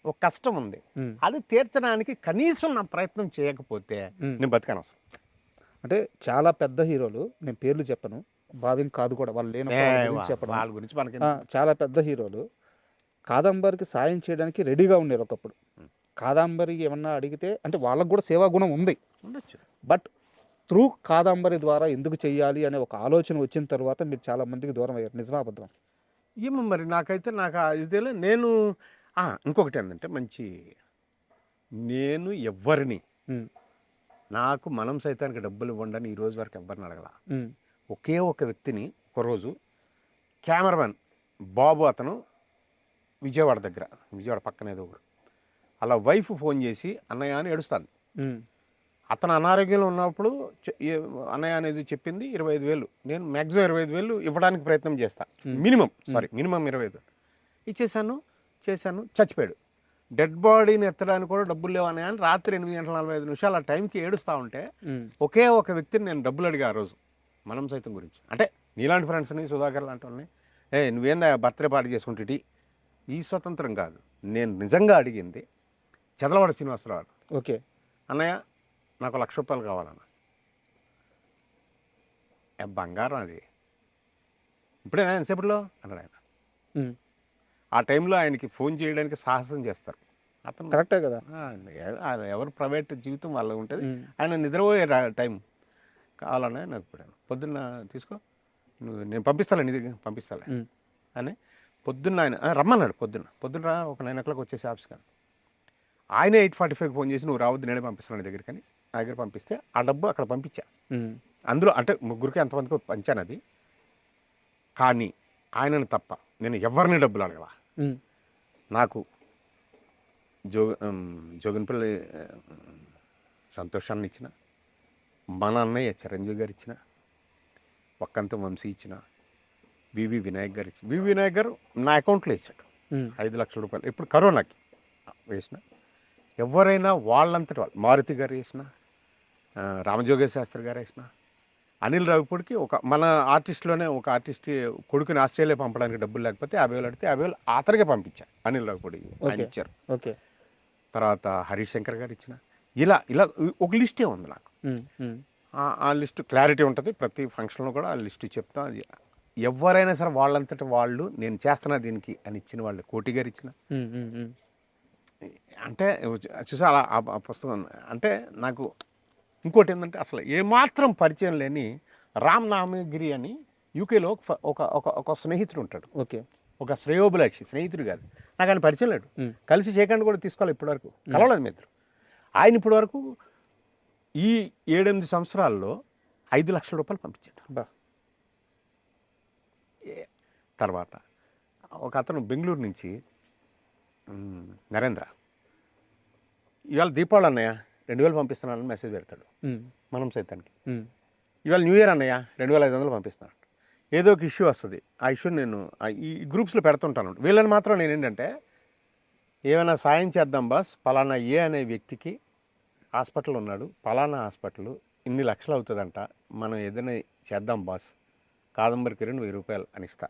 B: ఒక కష్టం ఉంది, అది తీర్చడానికి కనీసం నా ప్రయత్నం చేయకపోతే నేను బతికాను అవసరం.
A: అంటే చాలా పెద్ద హీరోలు, నేను పేర్లు చెప్పను, భావ్యం కాదు కూడా, వాళ్ళు లేని చెప్పడం,
B: వాళ్ళ గురించి మనకి
A: చాలా పెద్ద హీరోలు కాదంబరికి సాయం చేయడానికి రెడీగా ఉన్నారు ఒకప్పుడు. కాదంబరి ఏమన్నా అడిగితే అంటే వాళ్ళకు కూడా సేవా గుణం ఉంది,
B: ఉండొచ్చు.
A: బట్ త్రూ కాదంబరి ద్వారా ఎందుకు చెయ్యాలి అనే ఒక ఆలోచన వచ్చిన తర్వాత మీరు చాలా మందికి దూరం అయ్యారు. నిజమా అబద్ధం?
B: ఏమో మరి నాకైతే ఇది నేను ఇంకొకటి ఏంటంటే నేను ఎవరిని నాకు మనం సైతానికి డబ్బులు ఇవ్వండి ఈ రోజు వరకు ఎవరిని అడగల. ఒకే ఒక వ్యక్తిని ఒకరోజు కెమెరామెన్ బాబు, అతను విజయవాడ పక్కన ఏదో ఊరు, అలా వైఫ్ ఫోన్ చేసి అన్నయ్య అని ఏడుస్తాను. అతను అనారోగ్యంలో ఉన్నప్పుడు అన్నయ్య అనేది చెప్పింది 25,000, నేను మ్యాక్సిమం 25,000 ఇవ్వడానికి ప్రయత్నం చేస్తాను. మినిమం 25,000 ఇచ్చేసాను, చేశాను. చచ్చిపోయాడు. డెడ్ బాడీని ఎత్తడానికి కూడా డబ్బులు లేవని అని రాత్రి 8:45 ఆ టైంకి ఏడుస్తూ ఉంటే ఒకే ఒక వ్యక్తిని నేను డబ్బులు అడిగా ఆ రోజు, మనం సైతం గురించి. అంటే నీలాంటి ఫ్రెండ్స్ని, సుధాకర్ లాంటి వాళ్ళని, నువ్వేందా బర్త్డే పార్టీ చేసుకుంటే ఈ స్వతంత్రం కాదు, నేను నిజంగా అడిగింది చదలవాడ శ్రీనివాసరావు.
A: ఓకే
B: అన్నయ్య నాకు ₹1,00,000 కావాలన్న. బంగారం అది, ఇప్పుడేనా ఎంతసేపట్లో అన్నాడు ఆయన. ఆ టైంలో ఆయనకి ఫోన్ చేయడానికి సాహసం చేస్తారు. అతను
A: కరెక్టే కదా,
B: ఎవరు ప్రైవేట్ జీవితం వాళ్ళ ఉంటుంది. ఆయన నిద్రపోయే టైం కావాలన్నా నాకు ఇప్పుడు పొద్దున్న తీసుకో, నేను పంపిస్తాను, నీ దగ్గర పంపిస్తాలే అని పొద్దున్న ఆయన రమ్మన్నాడు. పొద్దున్న ఒక 9 o'clock వచ్చేసి ఆఫీస్. కానీ ఆయనే 8:45 ఫోన్ చేసి నువ్వు రావద్దు, నేనే పంపిస్తాను నీ దగ్గరికి అని నా దగ్గర పంపిస్తే ఆ డబ్బు అక్కడ పంపించా. అందులో అంటే ముగ్గురికి ఎంతమందికి పంచాను అది. కానీ ఆయనను తప్ప నేను ఎవరిని డబ్బులు అడగల. నాకు జోగినపల్లి సంతోషాన్ని ఇచ్చిన, మన అన్నయ్య చిరంజీవి గారు ఇచ్చిన, ఒక్కంతం వంశీ ఇచ్చిన, వివి వినాయక్ గారు ఇచ్చిన. వివి వినాయక్ గారు నా అకౌంట్లో వేసాడు ₹5,00,000. ఇప్పుడు కరోనాకి వేసిన. ఎవరైనా వాళ్ళంతటి వాళ్ళు, మారుతి గారు వేసిన, రామజోగేశ్ శాస్త్రి గారు వేసిన, అనిల్ రావిపూడికి మన ఆర్టిస్ట్లోనే ఒక ఆర్టిస్ట్ కొడుకుని ఆస్ట్రేలియా పంపడానికి డబ్బులు లేకపోతే 50,000 అడిగితే 50,000 అతనికే పంపించా. అనిల్ రావిపూడి ఆయన ఇచ్చారు.
A: ఓకే,
B: తర్వాత హరీష్ శంకర్ గారు ఇచ్చిన. ఇలా ఒక లిస్టే ఉంది నాకు. ఆ లిస్టు క్లారిటీ ఉంటుంది. ప్రతి ఫంక్షన్లో కూడా ఆ లిస్టు చెప్తా. అది ఎవరైనా సరే వాళ్ళంతటి వాళ్ళు నేను చేస్తున్నా దీనికి అని ఇచ్చిన వాళ్ళు. కోటి గారు ఇచ్చిన. అంటే చూసా అలా ఆ పుస్తకం. అంటే నాకు ఇంకోటి ఏంటంటే అసలు ఏమాత్రం పరిచయం లేని రామ్ నామగిరి అని యూకేలో ఒక స్నేహితుడు ఉంటాడు.
A: ఓకే,
B: ఒక శ్రేయోభిలాషి, స్నేహితుడు కాదు, నాకు ఆయన పరిచయం లేడు. కలిసి చేయకుండా కూడా తీసుకోవాలి, ఇప్పటివరకు కలవలేదు మీ ఇద్దరు. ఆయన ఇప్పటివరకు ఈ 7-8 సంవత్సరాల్లో ₹5,00,000 పంపించాడు. తర్వాత ఒక అతను బెంగళూరు నుంచి నరేంద్ర, ఇవాళ దీపావళి అన్నయ్య, 2000 పంపిస్తున్నానని మెసేజ్ పెడతాడు
A: ఉమ్,
B: మనం సైతానికి.
A: ఉమ్,
B: ఇవాళ న్యూ ఇయర్ అన్నయ్య 2500 పంపిస్తున్నాను. ఏదో ఒక ఇష్యూ వస్తుంది, ఆ ఇష్యూ నేను ఈ గ్రూప్స్లో పెడుతుంటాను. వీళ్ళని మాత్రం నేను ఏంటంటే ఏమైనా సాయం చేద్దాం బాస్, పలానా ఏ అనే వ్యక్తికి హాస్పిటల్ ఉన్నాడు, పలానా హాస్పిటల్ ఇన్ని లక్షలు అవుతుందంట, మనం ఏదైనా చేద్దాం బాస్, కాదంబరి కిరణ్ 1000 రూపాయలు అని ఇస్తా.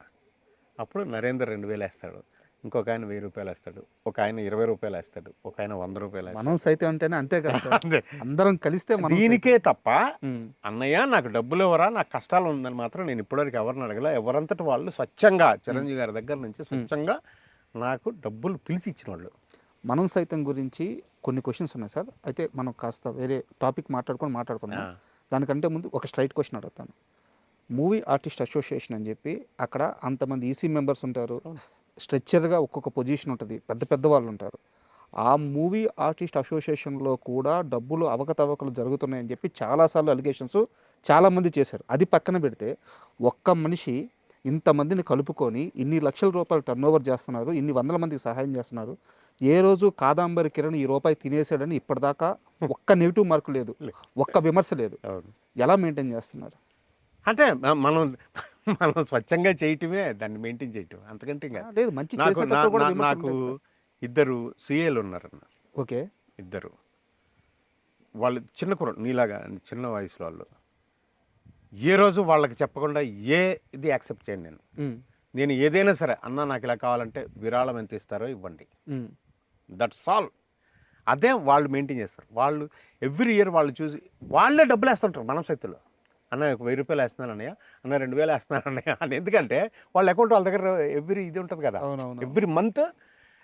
B: అప్పుడు నరేందర్ 2000 వేస్తాడు, ఇంకొక ఆయన 1000 రూపాయలు వేస్తాడు, ఒక ఆయన 20 రూపాయలు వేస్తాడు, ఒక ఆయన 100 రూపాయలు వేస్తాడు.
A: మనం సైతం అంటేనే అంతే కదా సార్.
B: అంతే.
A: అందరం కలిస్తే మనం
B: దీనికే తప్ప
A: ఉమ్,
B: అన్నయ్య నాకు డబ్బులు ఎవరా, నాకు కష్టాలు ఉందని మాత్రం నేను ఇప్పటివరకు ఎవరిని అడగల. ఎవరంతటి వాళ్ళు స్వచ్ఛంగా చిరంజీవి గారి దగ్గర నుంచి స్వచ్ఛంగా నాకు డబ్బులు పిలిచి ఇచ్చిన వాళ్ళు.
A: మనం సైతం గురించి కొన్ని క్వశ్చన్స్ ఉన్నాయి సార్. అయితే మనం కాస్త వేరే టాపిక్ మాట్లాడుకుందాం. దానికంటే ముందు ఒక స్ట్రైట్ క్వశ్చన్ అడుగుతాను. మూవీ ఆర్టిస్ట్ అసోసియేషన్ అని చెప్పి అక్కడ అంతమంది ఈసీ మెంబర్స్ ఉంటారు, స్ట్రెచ్చర్గా ఒక్కొక్క పొజిషన్ ఉంటుంది, పెద్ద పెద్ద వాళ్ళు ఉంటారు. ఆ మూవీ ఆర్టిస్ట్ అసోసియేషన్లో కూడా డబ్బులు అవకతవకలు జరుగుతున్నాయని చెప్పి చాలాసార్లు అలిగేషన్స్ చాలామంది చేశారు. అది పక్కన పెడితే ఒక్క మనిషి ఇంతమందిని కలుపుకొని ఇన్ని లక్షల రూపాయలు టర్న్ ఓవర్ చేస్తున్నారు, ఇన్ని వందల మందికి సహాయం చేస్తున్నారు. ఏ రోజు కాదంబరి కిరణ్ ఈ రూపాయి తినేసాడని ఇప్పటిదాకా ఒక్క నెగిటివ్ మార్కు లేదు, ఒక్క విమర్శ లేదు. ఎలా మెయింటైన్ చేస్తున్నారు?
B: అంటే మనం మనం స్వచ్ఛంగా చేయటమే దాన్ని మెయింటైన్ చేయటం, అంతకంటే ఇంకా
A: లేదు. మంచి
B: నాకు
A: చేసేటప్పుడు కూడా విమర్శలు
B: నాకు
A: ఉంటాయి కదా.
B: ఇద్దరు సీఏలు ఉన్నారన్న.
A: ఓకే.
B: ఇద్దరు వాళ్ళు చిన్న కుర్ర నీలాగా చిన్న వయసులో వాళ్ళు. ఏ రోజు వాళ్ళకి చెప్పకుండా ఇది యాక్సెప్ట్ చేయను నేను. నేను ఏదైనా సరే అన్న నాకు ఇలా కావాలంటే విరాళం ఎంత ఇస్తారో ఇవ్వండి, దట్స్ ఆల్. అదే వాళ్ళు మెయింటైన్ చేస్తారు. వాళ్ళు ఎవ్రీ ఇయర్ వాళ్ళు చూసి వాళ్ళే డబ్బులు వేస్తుంటారు మనం సైతుల్లో. అన్న ఒక 1000 రూపాయలు వేస్తున్నాను అన్నయ్య, అన్న 2000 వేస్తున్నాను అన్నయ్య అని. ఎందుకంటే వాళ్ళ అకౌంట్ వాళ్ళ దగ్గర ఎవ్రీ ఇది ఉంటుంది కదా, ఎవ్రీ మంత్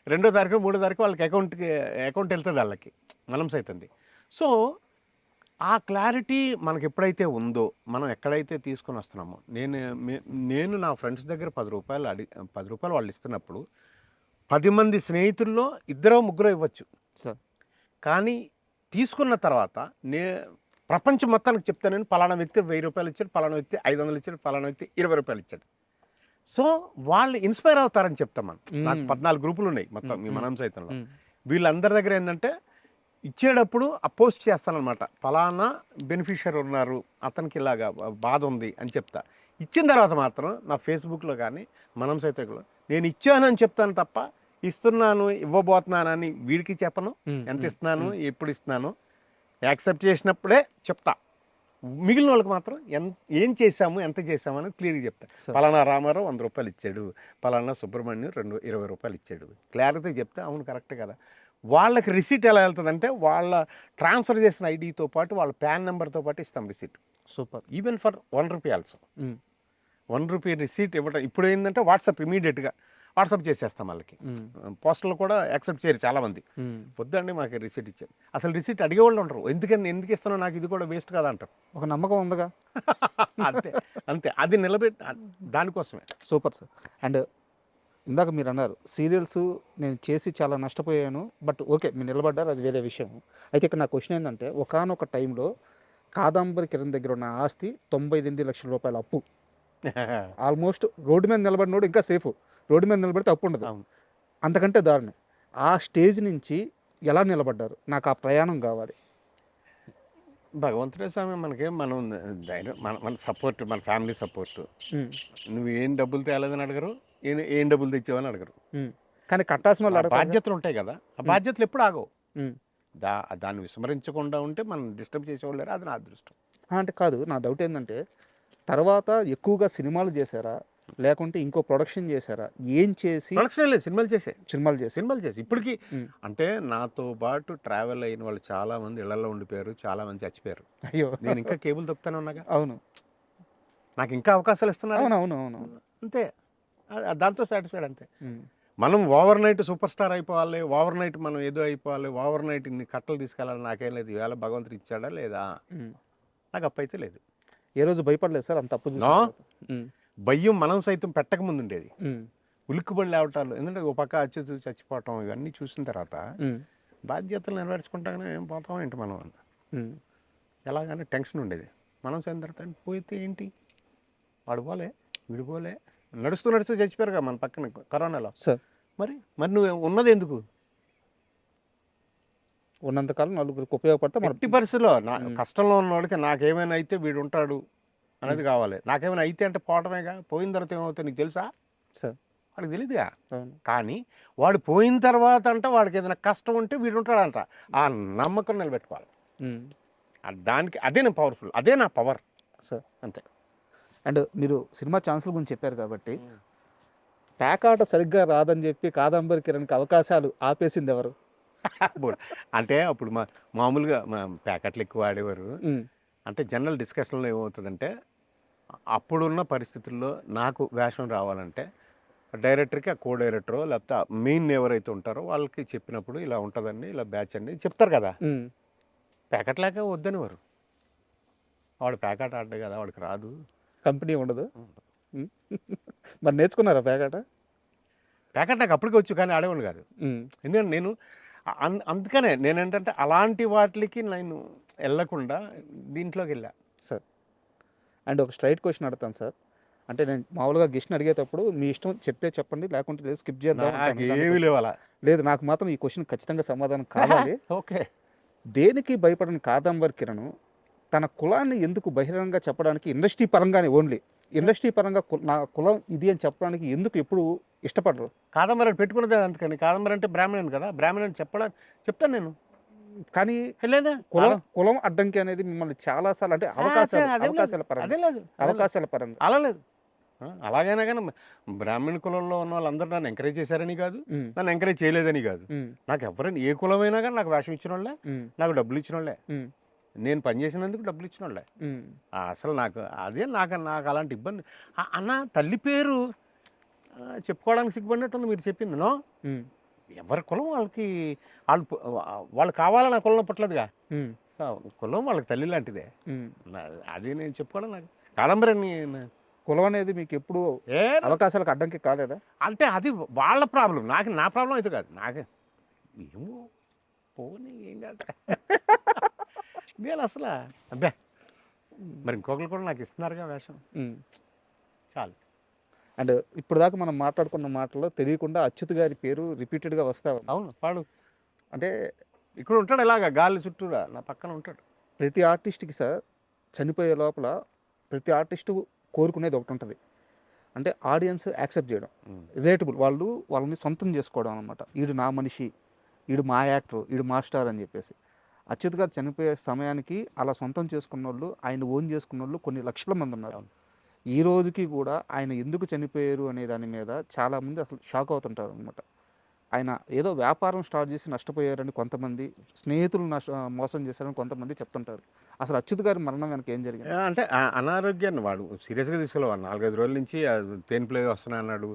B: 2వ తారీఖు 3వ తారీఖు వాళ్ళకి అకౌంట్ వెళ్తుంది వాళ్ళకి, మనం సైతంది. సో ఆ క్లారిటీ మనకి ఎప్పుడైతే ఉందో, మనం ఎక్కడైతే తీసుకొని వస్తున్నామో, నేను నా ఫ్రెండ్స్ దగ్గర 10 రూపాయలు వాళ్ళు ఇస్తున్నప్పుడు 10 మంది స్నేహితుల్లో 2-3 ఇవ్వచ్చు
A: సార్.
B: కానీ తీసుకున్న తర్వాత ప్రపంచం మొత్తానికి చెప్తాను, నేను పలానా వ్యక్తి 1000 రూపాయలు ఇచ్చాడు, పలానా వ్యక్తి 500 ఇచ్చాడు, పలానా వ్యక్తి 20 రూపాయలు ఇచ్చాడు. సో వాళ్ళు ఇన్స్పైర్ అవుతారని చెప్తాం మనం. నాకు 14 గ్రూపులు ఉన్నాయి మొత్తం మీ మనం సైతంలో. వీళ్ళందరి దగ్గర ఏంటంటే ఇచ్చేటప్పుడు పోస్ట్ చేస్తానన్నమాట, ఫలానా బెనిఫిషియర్ ఉన్నారు, అతనికి ఇలాగా బాధ ఉంది అని చెప్తా. ఇచ్చిన తర్వాత మాత్రం నా ఫేస్బుక్లో కానీ మనం సైతంలో నేను ఇచ్చానని చెప్తాను తప్ప ఇస్తున్నాను ఇవ్వబోతున్నానని వీడికి చెప్పను. ఎంత ఇస్తున్నాను, ఎప్పుడు ఇస్తున్నాను, యాక్సెప్ట్ చేసినప్పుడే చెప్తా. మిగిలిన వాళ్ళకి మాత్రం ఏం చేశాము, ఎంత చేశాము అని క్లియర్గా చెప్తా. పలానా రామారావు 100 రూపాయలు ఇచ్చాడు, పలానా సుబ్రహ్మణ్యం 20 రూపాయలు ఇచ్చాడు, క్లారిటీ చెప్తే అవును కరెక్ట్ కదా. వాళ్ళకి రిసీట్ ఎలా వెళ్తుందంటే వాళ్ళ ట్రాన్స్ఫర్ చేసిన ఐడితో పాటు వాళ్ళ ప్యాన్ నెంబర్తో పాటు ఇస్తాం receipt.
A: Super.
B: Even for 1 rupee also. 1 rupee receipt ఇవ్వటం ఇప్పుడు ఏంటంటే వాట్సాప్ ఇమీడియట్గా వాట్సాప్ చేసేస్తాం వాళ్ళకి. పోస్టర్లు కూడా యాక్సెప్ట్ చేయరు చాలామంది. వద్దండి మాకు రిసీట్ ఇచ్చారు, అసలు రిసీట్ అడిగేవాళ్ళు ఉంటారు. ఎందుకు ఇస్తున్నావు, నాకు ఇది కూడా వేస్ట్ కదా అంటారు.
A: ఒక నమ్మకం ఉందిగా.
B: అంతే అది దానికోసమే.
A: Super sir. అండ్ ఇందాక మీరు అన్నారు సీరియల్స్ నేను చేసి చాలా నష్టపోయాను, బట్ ఓకే మీరు నిలబడ్డారు, అది వేరే విషయం. అయితే ఇక్కడ నా క్వశ్చన్ ఏంటంటే, ఒకానొక టైంలో కాదంబరి కిరణ్ దగ్గర ఉన్న ఆస్తి 98 లక్షల రూపాయల అప్పు. ఆల్మోస్ట్ రోడ్డు మీద నిలబడినోడు ఇంకా సేఫ్, రోడ్డు మీద నిలబడితే అప్పు ఉండదు, అంతకంటే దారుణం. ఆ స్టేజ్ నుంచి ఎలా నిలబడ్డారు? నాకు ఆ ప్రయాణం కావాలి.
B: భగవంతుడే స్వామి మనకి మనం ధైర్యం, మన సపోర్ట్, మన ఫ్యామిలీ సపోర్ట్. నువ్వు ఏం డబ్బులు తేలేదని అడగరు, ఏం డబ్బులు తెచ్చావని అడగరు.
A: కానీ కట్టాల్సిన వాళ్ళు
B: బాధ్యతలు ఉంటాయి కదా, ఆ బాధ్యతలు ఎప్పుడు ఆగవు. దాన్ని విస్మరించకుండా ఉంటే మనం డిస్టర్బ్ చేసేవాళ్ళు లేరు, అది నా అదృష్టం.
A: అంటే కాదు, నా డౌట్ ఏంటంటే తర్వాత ఎక్కువగా సినిమాలు చేశారా లేకుంటే ఇంకో ప్రొడక్షన్ చేశారా? ఏం చేసి?
B: ప్రొడక్షన్ లేదు, సినిమాలు చేసి ఇప్పటికీ. అంటే నాతో పాటు ట్రావెల్ అయిన వాళ్ళు చాలా మంది ఇళ్లలో ఉండిపోయారు, చాలా మంది చచ్చిపోయారు.
A: అయ్యో,
B: నేను ఇంకా కేబుల్ తొక్కుతానే ఉన్నాగా.
A: అవును,
B: నాకు ఇంకా అవకాశాలు ఇస్తున్నారు.
A: అవును,
B: అంతే, దాంతో సాటిస్ఫైడ్ అంతే. మనం ఓవర్ నైట్ సూపర్ స్టార్ అయిపోవాలి, ఓవర్ నైట్ మనం ఏదో అయిపోవాలి, ఓవర్ నైట్ ఇన్ని కట్టలు తీసుకెళ్ళాలి నాకేం లేదు. ఈవేళ భగవంతుడు ఇచ్చాడా లేదా, నాకు అప్పు అయితే లేదు.
A: ఏ రోజు భయపడలేదు సార్ అంత అప్పు?
B: భయం మనం సైతం పెట్టక ముందు ఉండేది, ఉలిక్కుబడి లేవటాలు. ఎందుకంటే ఒక పక్క అచ్చు చచ్చిపోవటం ఇవన్నీ చూసిన తర్వాత బాధ్యతలు నెరవేర్చుకుంటాగానే ఏం పోతాం ఏంటి మనం ఎలాగనే టెన్షన్ ఉండేది. మనం సైతం తర్వాత పోతే ఏంటి, వాడు పోలే వీడు పోలే, నడుస్తూ చచ్చిపోయారుగా మన పక్కన కరోనాలో.
A: సార్
B: మరి నువ్వు ఉన్నది ఎందుకు?
A: ఉన్నంతకాలం నలుగురికి ఉపయోగపడితే మన
B: ఎట్టి పరిస్థితుల్లో నా కష్టంలో ఉన్నవాడికి నాకేమైనా అయితే వీడు ఉంటాడు అనేది కావాలి. నాకేమైనా అయితే అంటే పోవటమేగా, పోయిన తర్వాత ఏమవుతుంది నీకు తెలుసా?
A: సార్
B: వాడికి తెలియదుగా.
A: అవును.
B: కానీ వాడు పోయిన తర్వాత అంటే వాడికి ఏదైనా కష్టం ఉంటే వీడు ఉంటాడంట. ఆ నమ్మకం నిలబెట్టుకోవాలి. దానికి అదే నా పవర్ఫుల్, అదే నా పవర్
A: సార్.
B: అంతే.
A: అండ్ మీరు సినిమా ఛాన్సుల గురించి చెప్పారు కాబట్టి పేకాట సరిగ్గా రాదని చెప్పి కాదంబరి కిరణ్కి అవకాశాలు ఆపేసింది ఎవరు?
B: అంటే అప్పుడు మామూలుగా ప్యాకెట్లు ఎక్కువ ఆడేవారు. అంటే జనరల్ డిస్కషన్లో ఏమవుతుందంటే అప్పుడున్న పరిస్థితుల్లో నాకు వేషం రావాలంటే డైరెక్టర్కి ఆ కో డైరెక్టరో లేకపోతే మెయిన్ ఎవరైతే ఉంటారో వాళ్ళకి చెప్పినప్పుడు ఇలా ఉంటుందండి, ఇలా బ్యాచ్ అండి చెప్తారు కదా. ప్యాకెట్ లేక వద్దనివారు. వాడు ప్యాకెట్ ఆడ్డే కదా, వాడికి రాదు,
A: కంపెనీ ఉండదు. మరి నేర్చుకున్నారా పేకాట?
B: ప్యాకెట్ నాకు అప్పటికి వచ్చు కానీ ఆడేవాడు కాదు. ఎందుకంటే నేను అందుకనే నేనేంటంటే అలాంటి వాటికి నేను వెళ్ళకుండా దీంట్లోకి వెళ్ళా
A: సార్. అండ్ ఒక స్ట్రైట్ క్వశ్చన్ అడుగుతాను సార్. అంటే నేను మామూలుగా గెస్ట్ని అడిగేటప్పుడు మీ ఇష్టం చెప్తే చెప్పండి, లేకుంటే లేదు స్కిప్ చేద్దాం.
B: ఏమీ లేవాలా?
A: లేదు, నాకు మాత్రం ఈ క్వశ్చన్ ఖచ్చితంగా సమాధానం కావాలి.
B: ఓకే.
A: దేనికి భయపడని కాదంబరి కిరణ్ తన కులాన్ని ఎందుకు బహిరంగంగా చెప్పడానికి, ఇండస్ట్రీ పరంగానే ఓన్లీ ఇండస్ట్రీ పరంగా నా కులం ఇది అని చెప్పడానికి ఎందుకు ఎప్పుడు ఇష్టపడరు?
B: కాదంబరి పెట్టుకున్నదే అందుకని. కాదంబరి అంటే బ్రాహ్మణుని కదా, బ్రాహ్మణుని చెప్తాను నేను.
A: కానీ కులం అడ్డంకి అనేది మిమ్మల్ని చాలా సార్లు అంటే అవకాశాల పరంగా
B: అలా లేదు. అలాగైనా కానీ బ్రాహ్మణ కులంలో ఉన్న వాళ్ళందరూ నన్ను ఎంకరేజ్ చేశారని కాదు, నన్ను ఎంకరేజ్ చేయలేదని కాదు. నాకు ఎవరైనా ఏ కులమైనా కానీ నాకు వేషం ఇచ్చిన వాళ్ళే, నాకు డబ్బులు ఇచ్చిన వాళ్ళే, నేను పనిచేసినందుకు డబ్బులు ఇచ్చిన వాళ్ళే. అసలు నాకు నాకు అలాంటి ఇబ్బంది. అన్న తల్లి పేరు చెప్పుకోవడానికి సిగ్గుపడినట్టుంది మీరు చెప్పింది. నో, ఎవరి కులం వాళ్ళకి వాళ్ళు కావాలని ఆ కులం పట్టలేదుగా. కులం వాళ్ళకి తల్లి లాంటిదే. అది నేను చెప్పుకోవడం నాకు కాదంబరి.
A: కులం అనేది మీకు ఎప్పుడు అవకాశాలకు అడ్డంకి కాలేదా? అంటే
B: అది వాళ్ళ ప్రాబ్లం, నా ప్రాబ్లం అయితే కాదు. నాకే ఏమో పోనీ ఏం కాదు నేను అసలు అబ్బే. మరి ఇంకొకరు కూడా నాకు ఇస్తున్నారుగా వేషం, చాలు.
A: అండ్ ఇప్పుడు దాకా మనం మాట్లాడుకున్న మాటల్లో తెలియకుండా అచ్యుత్ గారి పేరు రిపీటెడ్గా వస్తా.
B: అవును, వాడు
A: అంటే
B: ఇక్కడ ఉంటాడు, ఇలాగా గాలి చుట్టూరా నా పక్కన ఉంటాడు.
A: ప్రతి ఆర్టిస్ట్కి సార్ చనిపోయే లోపల ప్రతి ఆర్టిస్టు కోరుకునేది ఒకటి ఉంటుంది, అంటే ఆడియన్స్ యాక్సెప్ట్ చేయడం, రిలేటబుల్, వాళ్ళని సొంతం చేసుకోవడం అనమాట. వీడు నా మనిషి, వీడు మా యాక్టర్, వీడు మా స్టార్ అని చెప్పేసి. అచ్యుత్ గారు చనిపోయే సమయానికి అలా సొంతం చేసుకున్న వాళ్ళు, ఆయన ఓన్ చేసుకున్న వాళ్ళు కొన్ని లక్షల మంది ఉన్నారు. ఈ రోజుకి కూడా ఆయన ఎందుకు చనిపోయారు అనే దాని మీద చాలామంది అసలు షాక్ అవుతుంటారు అనమాట. ఆయన ఏదో వ్యాపారం స్టార్ట్ చేసి నష్టపోయారని కొంతమంది, స్నేహితులు మోసం చేశారని కొంతమంది చెప్తుంటారు. అసలు అచ్యుత్ గారి మరణం వెనక ఏం జరిగింది?
B: అంటే అనారోగ్యాన్ని వాడు సీరియస్గా తీసుకోవాలి. 4-5 రోజుల నుంచి తేనె ప్లే వస్తున్నా అన్నాడు.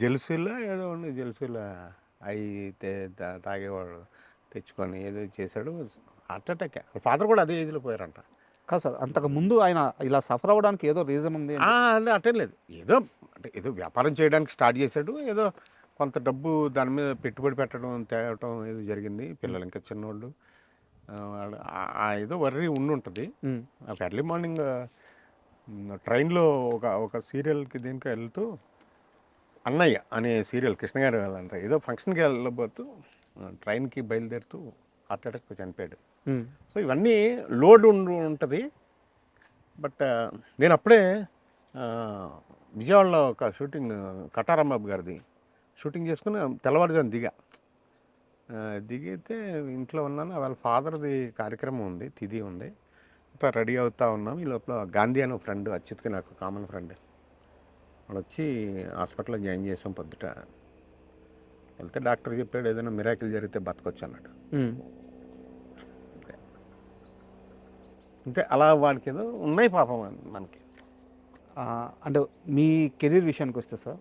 B: జెల్సులో ఏదో ఉంది, జెల్సులో అవి తాగేవాడు, తెచ్చుకొని ఏదో చేశాడు. Heart attack. ఫాదర్ కూడా అదే ఏజ్లో పోయారంట.
A: కాదు సార్, అంతకు ముందు ఆయన ఇలా సఫర్ అవ్వడానికి ఏదో రీజన్ ఉంది?
B: అట్టేం లేదు, ఏదో వ్యాపారం చేయడానికి స్టార్ట్ చేశాడు, ఏదో కొంత డబ్బు దాని మీద పెట్టుబడి పెట్టడం తేవటం ఏదో జరిగింది. పిల్లలు ఇంకా చిన్నోళ్ళు, ఏదో వర్రీ ఉంటుంది. ఎర్లీ మార్నింగ్ ట్రైన్లో ఒక సీరియల్కి దీనికి వెళ్తూ, అన్నయ్య అనే సీరియల్ కృష్ణ గారు వాళ్ళంతా ఏదో ఫంక్షన్కి వెళ్ళబోతూ ట్రైన్కి బయలుదేరుతూ హార్ట్ అటాక్ చనిపోయాడు. సో ఇవన్నీ లోడ్ ఉంటుంది. బట్ నేను అప్పుడే విజయవాడలో ఒక షూటింగ్, కటారాంబాబు గారిది షూటింగ్ చేసుకుని తెల్లవారుజాము దిగితే ఇంట్లో ఉన్నాను. వాళ్ళ ఫాదర్ది కార్యక్రమం ఉంది, తిథి ఉంది, రెడీ అవుతూ ఉన్నాం. ఈ లోపల గాంధీ అనే ఫ్రెండ్, అచ్యుత్కి నాకు కామన్ ఫ్రెండ్, వాడు వచ్చి హాస్పిటల్లో జాయిన్ చేసాం. పొద్దుట వెళ్తే డాక్టర్ చెప్పాడు ఏదైనా మిరాకిల్ జరిగితే బతకొచ్చు అన్నాడు. అంతే, అలా వాడికి ఏదో ఉన్నాయి పాపం మనకి.
A: అంటే మీ కెరీర్ విషయానికి వస్తే సార్,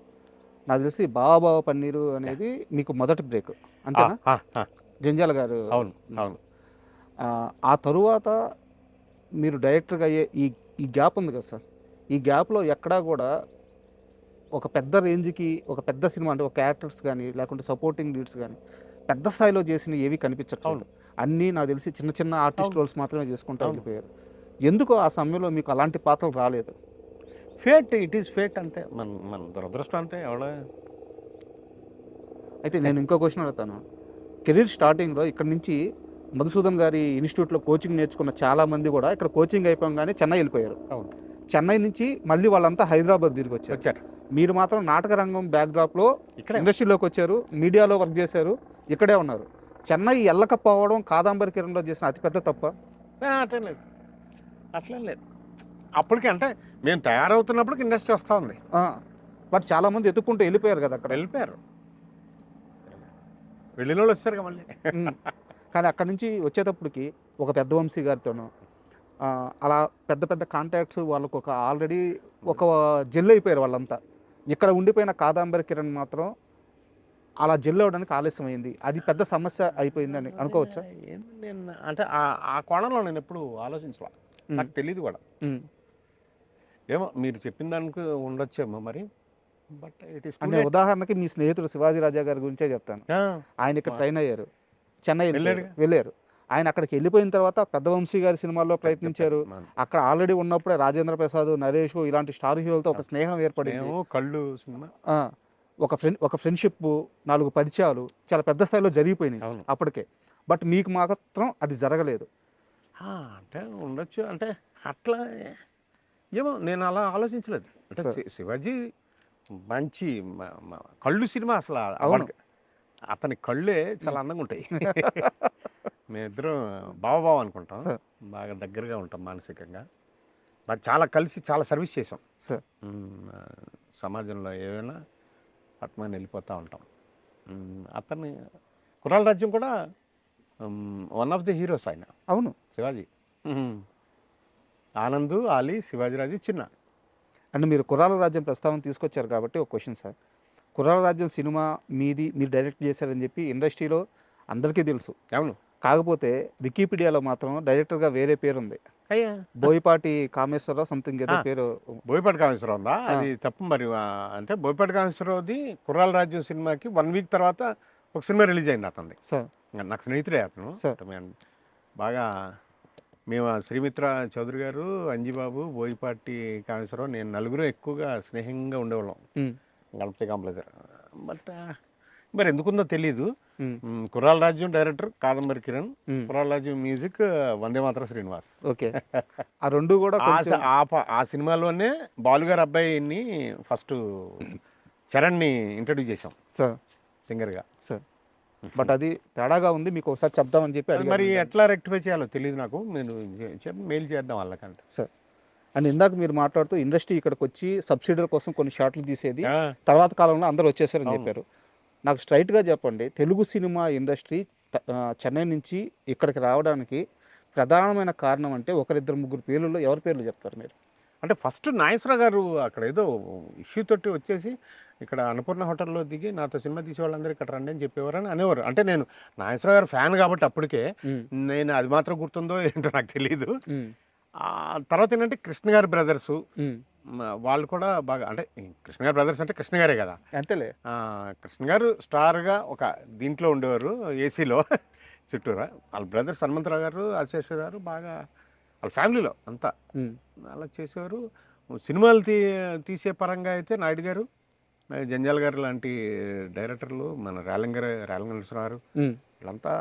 A: నాకు తెలిసి బాబా పన్నీరు అనేది మీకు మొదటి బ్రేక్ అంతేనా? జంజాల గారు.
B: అవును అవును.
A: ఆ తరువాత మీరు డైరెక్టర్గా అయ్యే ఈ గ్యాప్ ఉంది కదా సార్, ఈ గ్యాప్లో ఎక్కడా కూడా ఒక పెద్ద రేంజ్కి ఒక పెద్ద సినిమా అంటే ఒక క్యారెక్టర్స్ కానీ లేకుంటే సపోర్టింగ్ లీడ్స్ కానీ పెద్ద స్థాయిలో చేసిన ఏవి కనిపించట్లేదు. అన్నీ నాకు తెలిసి చిన్న చిన్న ఆర్టిస్ట్ రోల్స్ మాత్రమే చేసుకుంటూ వెళ్ళిపోయారు. ఎందుకు ఆ సమయంలో మీకు అలాంటి పాత్రలు రాలేదు?
B: ఫేట్, ఇట్ ఈస్ ఫేట్ అంతే, మన దురదృష్టం అంతే.
A: అయితే నేను ఇంకో క్వశ్చన్ అడుగుతాను. కెరీర్ స్టార్టింగ్లో ఇక్కడ నుంచి మధుసూదన్ గారి ఇన్స్టిట్యూట్లో కోచింగ్ నేర్చుకున్న చాలామంది కూడా ఇక్కడ కోచింగ్ అయిపోగానే చెన్నై వెళ్ళిపోయారు.
B: అవును,
A: చెన్నై నుంచి మళ్ళీ వాళ్ళంతా హైదరాబాద్ తిరిగి వచ్చారు. మీరు మాత్రం నాటక రంగం బ్యాక్డ్రాప్లో
B: ఇక్కడ
A: ఇండస్ట్రీలోకి వచ్చారు, మీడియాలో వర్క్ చేశారు, ఇక్కడే ఉన్నారు. చెన్నై వెళ్ళకపోవడం కాదంబరి కిరణ్లో చేసిన అతిపెద్ద తప్ప?
B: అట్లేం లేదు, అట్లేం లేదు. అప్పటికి అంటే మేము తయారవుతున్నప్పటికి ఇండస్ట్రీ వస్తూ ఉంది.
A: బట్ చాలామంది ఎత్తుక్కుంటూ వెళ్ళిపోయారు కదా అక్కడ.
B: వెళ్ళిపోయారు, వెళ్ళిన వాళ్ళు వస్తారు మళ్ళీ.
A: కానీ అక్కడ నుంచి వచ్చేటప్పటికి ఒక పెద్ద వంశీ గారితోనూ అలా పెద్ద పెద్ద కాంటాక్ట్స్ వాళ్ళకు ఒక ఆల్రెడీ ఒక జెల్ అయిపోయారు వాళ్ళంతా. ఇక్కడ ఉండిపోయిన కాదంబరి కిరణ్ మాత్రం అలా జెల్ అవ్వడానికి ఆలస్యమైంది. అది పెద్ద సమస్య అయిపోయిందని అనుకోవచ్చా?
B: నేను అంటే ఆ కోణంలో నేను ఎప్పుడు ఆలోచించాల, నాకు తెలియదు కూడా. ఏమో మీరు చెప్పిన దానికి ఉండొచ్చేమో మరి. బట్ ఇట్ ఈస్
A: అంటే ఉదాహరణకి మీ స్నేహితుడు శివాజీ రాజా గారి గురించే చెప్తాను. ఆయన ఇక్కడ ట్రైన్ అయ్యారు, చెన్నై వెళ్ళారు. ఆయన అక్కడికి వెళ్ళిపోయిన తర్వాత పెద్ద వంశీ గారి సినిమాల్లో ప్రయత్నించారు. అక్కడ ఆల్రెడీ ఉన్నప్పుడే రాజేంద్ర ప్రసాద్, నరేష్ ఇలాంటి స్టార్ హీరోలతో ఒక స్నేహం ఏర్పడింది.
B: కళ్ళు సినిమా
A: ఒక ఫ్రెండ్షిప్, 4 పరిచయాలు చాలా పెద్ద స్థాయిలో జరిగిపోయినాయి అప్పటికే. బట్ మీకు మాత్రం అది జరగలేదు.
B: అంటే ఉండొచ్చు, అంటే అట్లా ఏమో నేను అలా ఆలోచించలేదు. అంటే శివాజీ మంచి కళ్ళు సినిమా అసలు అతని కళ్ళే చాలా అందంగా ఉంటాయి. మేమిద్దరం బావ అనుకుంటాం, బాగా దగ్గరగా ఉంటాం మానసికంగా. మరి చాలా కలిసి చాలా సర్వీస్ చేసాం సమాజంలో. ఏమైనా పట్మని వెళ్ళిపోతూ ఉంటాం. అతన్ని కుర్రాల రాజ్యం కూడా వన్ ఆఫ్ ది హీరోస్ ఆయన.
A: అవును,
B: శివాజీ, ఆనంద్, ఆలీ, శివాజీరాజు, చిన్న.
A: అంటే మీరు కుర్రాల రాజ్యం ప్రస్తావన తీసుకొచ్చారు కాబట్టి ఒక క్వశ్చన్ సార్. కుర్రాల రాజ్యం సినిమా మీరు డైరెక్ట్ చేశారని చెప్పి ఇండస్ట్రీలో అందరికీ తెలుసు.
B: అవును,
A: కాకపోతే వికీపీడియాలో మాత్రం డైరెక్టర్గా వేరే పేరు ఉంది.
B: అయ్యా,
A: బోయపాటి కామేశ్వరరావు సంథింగ్ ఏదో పేరు.
B: బోయపాటి కామేశ్వరరావు ఉందా? అది తప్పు మరి. అంటే బోయపాటి కామేశ్వరరావుది కుర్రాల రాజ్యం సినిమాకి 1 వీక్ తర్వాత ఒక సినిమా రిలీజ్ అయింది అతనిది.
A: సార్
B: నాకు స్నేహితుడే అతను. బాగా మేము శ్రీమిత్ర చౌదరి గారు, అంజిబాబు, బోయపాటి కామేశ్వరరావు, నేను నలుగురు ఎక్కువగా స్నేహంగా ఉండేవాళ్ళం గణపతి కాంప్లెక్స్. బట్ మరి ఎందుకుందో తెలీదు. కుర్రాల రాజ్యం డైరెక్టర్ కాదంబరి కిరణ్, కుర్రాల రాజ్యం మ్యూజిక్ వందే మాత్రం శ్రీనివాస్.
A: ఓకే, ఆ రెండు కూడా
B: ఆ సినిమాలోనే బాలుగారు అబ్బాయిని ఫస్ట్ చరణ్ని ఇంట్రడ్యూస్ చేసాం సార్ సింగర్గా.
A: సార్ బట్ అది తేడాగా ఉంది, మీకు ఒకసారి చెప్దామని చెప్పి.
B: మరి ఎట్లా రెక్టిఫై చేయాలో తెలియదు నాకు. నేను మెయిల్ చేద్దాం వాళ్ళకంటే.
A: సార్ అండ్ ఇందాక మీరు మాట్లాడుతూ ఇండస్ట్రీ ఇక్కడికి వచ్చి సబ్సిడీల కోసం కొన్ని షాట్లు తీసేది, తర్వాత కాలంలో అందరూ వచ్చేసారని చెప్పారు. నాకు స్ట్రైట్గా చెప్పండి, తెలుగు సినిమా ఇండస్ట్రీ చెన్నై నుంచి ఇక్కడికి రావడానికి ప్రధానమైన కారణం అంటే 1-2-3 పేర్లలో ఎవరి పేర్లు చెప్తారు మీరు?
B: అంటే ఫస్ట్ నాగేశ్వరరావు గారు అక్కడ ఏదో ఇష్యూ తోటి వచ్చేసి ఇక్కడ అన్నపూర్ణ హోటల్లో దిగి నాతో సినిమా తీసే వాళ్ళందరూ ఇక్కడ రండి అని చెప్పేవారని అనేవారు. అంటే నేను నాగేశ్వరరావు గారు ఫ్యాన్ కాబట్టి అప్పటికే నేను అది మాత్రం గుర్తుందో ఏంటో నాకు తెలియదు. తర్వాత ఏంటంటే కృష్ణ గారి బ్రదర్సు వాళ్ళు కూడా బాగా, అంటే కృష్ణ గారి బ్రదర్స్ అంటే కృష్ణ గారే కదా,
A: అంతేలే.
B: కృష్ణ గారు స్టార్గా ఒక దీంట్లో ఉండేవారు ఏసీలో చుట్టూరా. వాళ్ళ బ్రదర్స్ హనుమంతరావు గారు, అశేష్ గారు బాగా వాళ్ళ ఫ్యామిలీలో అంతా అలా చేసేవారు. సినిమాలు తీసే పరంగా అయితే నాయుడు గారు, జంజాల్ గారు లాంటి డైరెక్టర్లు, మన రేలంగ నరసింహారు వీళ్ళంతా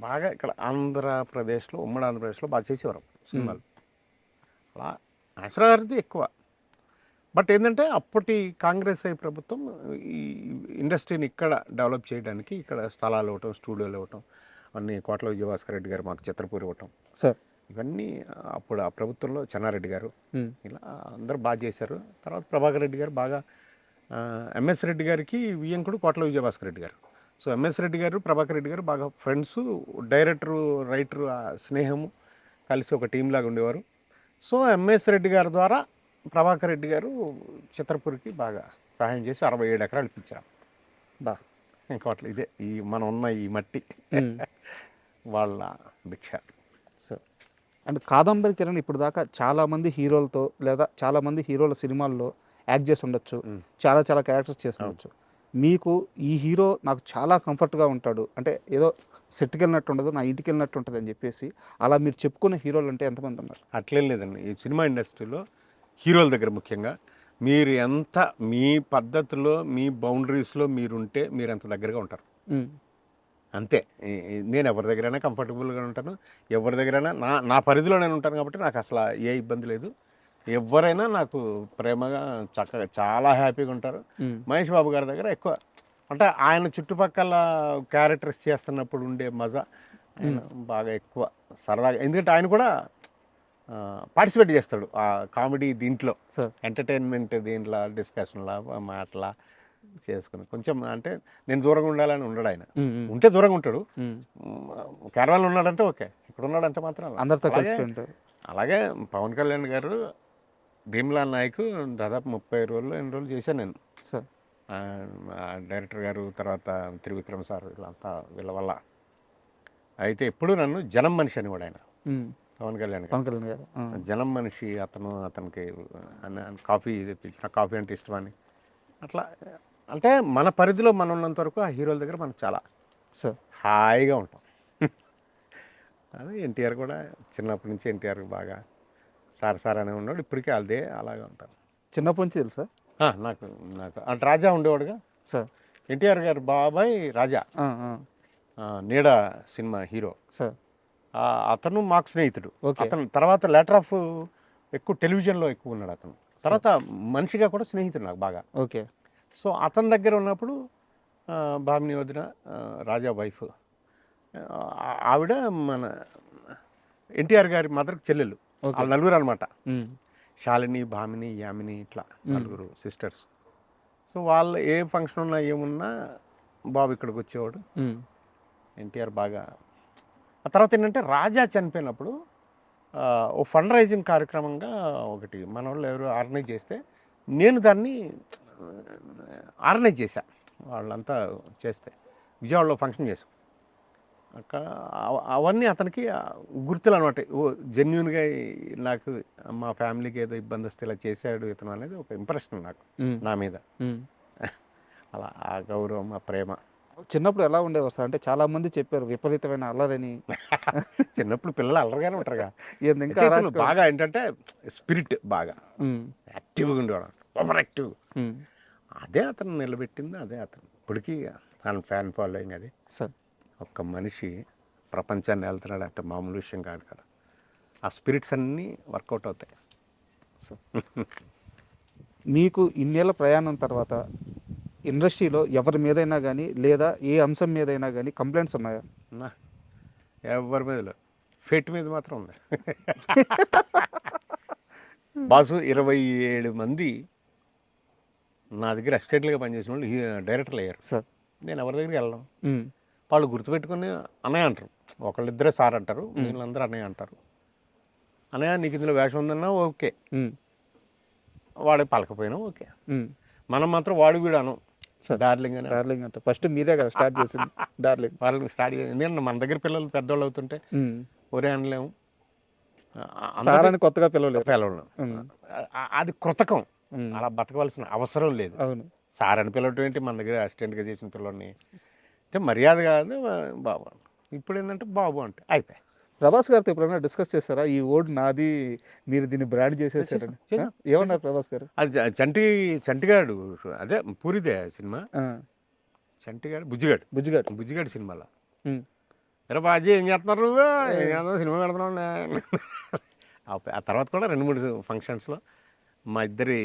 B: బాగా ఇక్కడ ఆంధ్రప్రదేశ్లో, ఉమ్మడి ఆంధ్రప్రదేశ్లో బాగా చేసేవారు సినిమాలు. అలా నాగేశ్వరరావు గారిది ఎక్కువ. బట్ ఏంటంటే అప్పటి కాంగ్రెస్ ప్రభుత్వం ఈ ఇండస్ట్రీని ఇక్కడ డెవలప్ చేయడానికి ఇక్కడ స్థలాలు ఇవ్వటం, స్టూడియోలు ఇవ్వటం, అన్ని కోట్ల విజయభాస్కర్ రెడ్డి గారు మాకు చిత్రపూరి ఇవ్వటం
A: సార్,
B: ఇవన్నీ అప్పుడు ఆ ప్రభుత్వంలో చెన్నారెడ్డి గారు ఇలా అందరూ బాగా చేశారు. తర్వాత ప్రభాకర్ రెడ్డి గారు బాగా, ఎంఎస్ రెడ్డి గారికి వియ్యంకుడు కోట్ల విజయభాస్కర్ రెడ్డి గారు. సో ఎంఎస్ రెడ్డి గారు, ప్రభాకర్ రెడ్డి గారు బాగా ఫ్రెండ్స్, డైరెక్టరు రైటరు స్నేహము కలిసి ఒక టీం లాగా ఉండేవారు. సో ఎంఎస్ రెడ్డి గారి ద్వారా ప్రభాకర్ రెడ్డి గారు చిత్రపూరికి బాగా సహాయం చేసి 67 ఎకరాలు ఇప్పించారు. ఇంకోట్లు ఇదే ఈ మనం ఉన్న ఈ మట్టి వాళ్ళ భిక్ష.
A: సార్ అండ్ కాదంబరి కిరణ్ ఇప్పుడు దాకా చాలామంది హీరోలతో లేదా చాలామంది హీరోల సినిమాల్లో యాక్ట్ చేసి ఉండొచ్చు, చాలా చాలా క్యారెక్టర్స్ చేసి ఉండొచ్చు. మీకు ఈ హీరో నాకు చాలా కంఫర్ట్గా ఉంటాడు, అంటే ఏదో సెట్కి వెళ్ళినట్టు ఉండదు, నా ఇంటికి వెళ్ళినట్టు ఉంటుంది అని చెప్పేసి అలా మీరు చెప్పుకునే హీరోలు అంటే ఎంతమంది ఉన్నారు?
B: అట్లేం లేదండి. ఈ సినిమా ఇండస్ట్రీలో హీరోల దగ్గర ముఖ్యంగా మీరు ఎంత మీ పద్ధతిలో, మీ బౌండరీస్లో మీరుంటే మీరు ఎంత దగ్గరగా ఉంటారు. అంతే. నేను ఎవరి దగ్గరైనా కంఫర్టబుల్గా ఉంటాను, ఎవరి దగ్గరైనా నా పరిధిలో నేను ఉంటాను కాబట్టి నాకు అసలు ఏ ఇబ్బంది లేదు. ఎవరైనా నాకు ప్రేమగా చక్కగా చాలా హ్యాపీగా ఉంటారు. మహేష్ బాబు గారి దగ్గర ఎక్కువ అంటే ఆయన చుట్టుపక్కల క్యారెక్టర్స్ చేస్తున్నప్పుడు ఉండే మజా ఆయన బాగా ఎక్కువ సరదాగా, ఎందుకంటే ఆయన కూడా పార్టిసిపేట్ చేస్తాడు ఆ కామెడీ దీంట్లో, ఎంటర్టైన్మెంట్ దీంట్లో, డిస్కషన్లా మాటలా చేసుకుని కొంచెం అంటే నేను దూరంగా ఉండాలని ఉండడు ఆయన. ఉంటే దూరంగా ఉంటాడు. కేరళలో ఉన్నాడంటే ఓకే, ఇక్కడ ఉన్నాడంటే మాత్రం
A: అందరితో
B: అలాగే.
A: కలిసి
B: అలాగే పవన్ కళ్యాణ్ గారు భీమ్లా నాయక్ దాదాపు 30 రోజులు ఎన్ని రోజులు చేశాను నేను.
A: సార్
B: డైరెక్టర్ గారు, తర్వాత త్రివిక్రమ్ సార్, వీళ్ళంతా వీళ్ళ వల్ల. అయితే ఎప్పుడు నన్ను జనం మనిషి అని కూడా ఆయన పవన్ కళ్యాణ్ గారు జనం మనిషి, అతనికి కాఫీ తెప్పించిన, కాఫీ అంటే ఇష్టమని అట్లా. అంటే మన పరిధిలో మనం ఉన్నంత వరకు ఆ హీరోల దగ్గర మనం చాలా హాయిగా ఉంటాం. అది ఎన్టీఆర్ కూడా చిన్నప్పటి నుంచి ఎన్టీఆర్ బాగా సార్ అనే ఉన్నాడు, ఇప్పటికీ అదే అలాగే ఉంటారు.
A: చిన్నప్పటి నుంచి తెలుసా
B: నాకు అంటే రాజా ఉండేవాడుగా
A: సార్,
B: ఎన్టీఆర్ గారు బాబాయ్ రాజా, నీడ సినిమా హీరో
A: సార్.
B: అతను మాకు స్నేహితుడు. అతను తర్వాత లెటర్ ఆఫ్ ఎక్కువ టెలివిజన్లో ఎక్కువ ఉన్నాడు అతను. తర్వాత మనిషిగా కూడా స్నేహితుడు నాకు బాగా.
A: ఓకే.
B: సో అతని దగ్గర ఉన్నప్పుడు భామిని వదిన రాజా వైఫ్, ఆవిడ మన ఎన్టీఆర్ గారి మదర్కి చెల్లెలు, వాళ్ళ నలుగురు అనమాట. శాలిని, భామిని, యామిని, ఇట్లా నలుగురు సిస్టర్స్. సో వాళ్ళు ఏ ఫంక్షన్ ఉన్నా ఏమున్నా బాబు ఇక్కడికి వచ్చేవాడు. ఎన్టీఆర్ బాగా. ఆ తర్వాత ఏంటంటే రాజా చనిపోయినప్పుడు ఓ ఫండ్ రైజింగ్ కార్యక్రమంగా ఒకటి మన వాళ్ళు ఎవరు ఆర్గనైజ్ చేస్తే నేను దాన్ని ఆర్గనైజ్ చేశా. వాళ్ళంతా చేస్తే విజయవాడలో ఫంక్షన్ చేసాం. అక్కడ అవన్నీ అతనికి గుర్తులు అనమాట. ఓ జెన్యున్గా నాకు మా ఫ్యామిలీకి ఏదో ఇబ్బంది వస్తే ఇలా చేశాడు ఇతను అనేది ఒక ఇంప్రెషన్ నాకు నా మీద. అలా ఆ గౌరవం, ఆ ప్రేమ.
A: చిన్నప్పుడు ఎలా ఉండేవారు సార్? అంటే చాలా మంది చెప్పారు విపరీతమైన అల్లరని.
B: చిన్నప్పుడు పిల్లలు అల్లరిగానే ఉంటారుగా.
A: ఇంకా
B: బాగా ఏంటంటే స్పిరిట్ బాగా యాక్టివ్గా ఉండేవాడు, ఓవర్ యాక్టివ్. అదే అతను నిలబెట్టింది, అదే అతను ఇప్పటికీ ఫ్యాన్ ఫాలోయింగ్. అది
A: సార్
B: ఒక్క మనిషి ప్రపంచాన్ని వెళ్తున్నాడు అంటే మామూలు విషయం కాదు కదా. ఆ స్పిరిట్స్ అన్నీ వర్కౌట్ అవుతాయి.
A: మీకు ఇన్నేళ్ళ ప్రయాణం తర్వాత ఇండస్ట్రీలో ఎవరి మీదైనా కానీ లేదా ఏ అంశం మీదైనా కానీ కంప్లైంట్స్ ఉన్నాయా?
B: ఎవరి మీద ఫేట్ మీద మాత్రం ఉంది. బాసు 27 మంది నా దగ్గర అసిస్టెంట్లుగా పనిచేసిన వాళ్ళు డైరెక్టర్లు అయ్యారు
A: సార్.
B: నేను ఎవరి దగ్గరికి వెళ్ళను. వాళ్ళు గుర్తుపెట్టుకుని అన్నయ్య అంటారు. ఒకళ్ళిద్దరే సార్ అంటారు, వీళ్ళందరూ అన్నయ్య అంటారు. అన్నయ్య నీకు ఇందులో వేషం ఉందన్నా ఓకే, వాడే పలకపోయినా ఓకే. మనం మాత్రం వాడు వీడు అనం. డార్లింగ్
A: అంటే ఫస్ట్ మీరే కదా స్టార్ట్ చేసింది డార్లింగ్.
B: వాళ్ళని స్టార్ట్ చేసి నేను మన దగ్గర పిల్లలు పెద్దవాళ్ళు అవుతుంటే ఒరే అనలేము,
A: కొత్తగా పిల్లలు.
B: అది కృతకం, అలా బతకవలసిన అవసరం లేదు.
A: అవును.
B: సార్ అని పిల్లవటం ఏంటి, మన దగ్గర అసిస్టెంట్గా చేసిన పిల్లల్ని అంటే మర్యాద కాదు బాబు. ఇప్పుడు ఏంటంటే బాబు అంటే అయిపోయి.
A: ప్రభాస్ గారితో ఎప్పుడైనా డిస్కస్ చేస్తారా ఈ ఓడ్ నాది, మీరు దీన్ని బ్రాండ్ చేసేసారని? ఏమన్నారు ప్రభాస్ గారు?
B: అది చంటిగాడు, అదే పూరిదే సినిమా, చంటిగాడు బుజ్జిగాడు సినిమాలో ఎరా బాజీ ఏం చేస్తున్నారు నువ్వు, ఏం చేస్తున్నావు, సినిమా పెడుతున్నావు. ఆ తర్వాత కూడా 2-3 ఫంక్షన్స్లో మా ఇద్దరి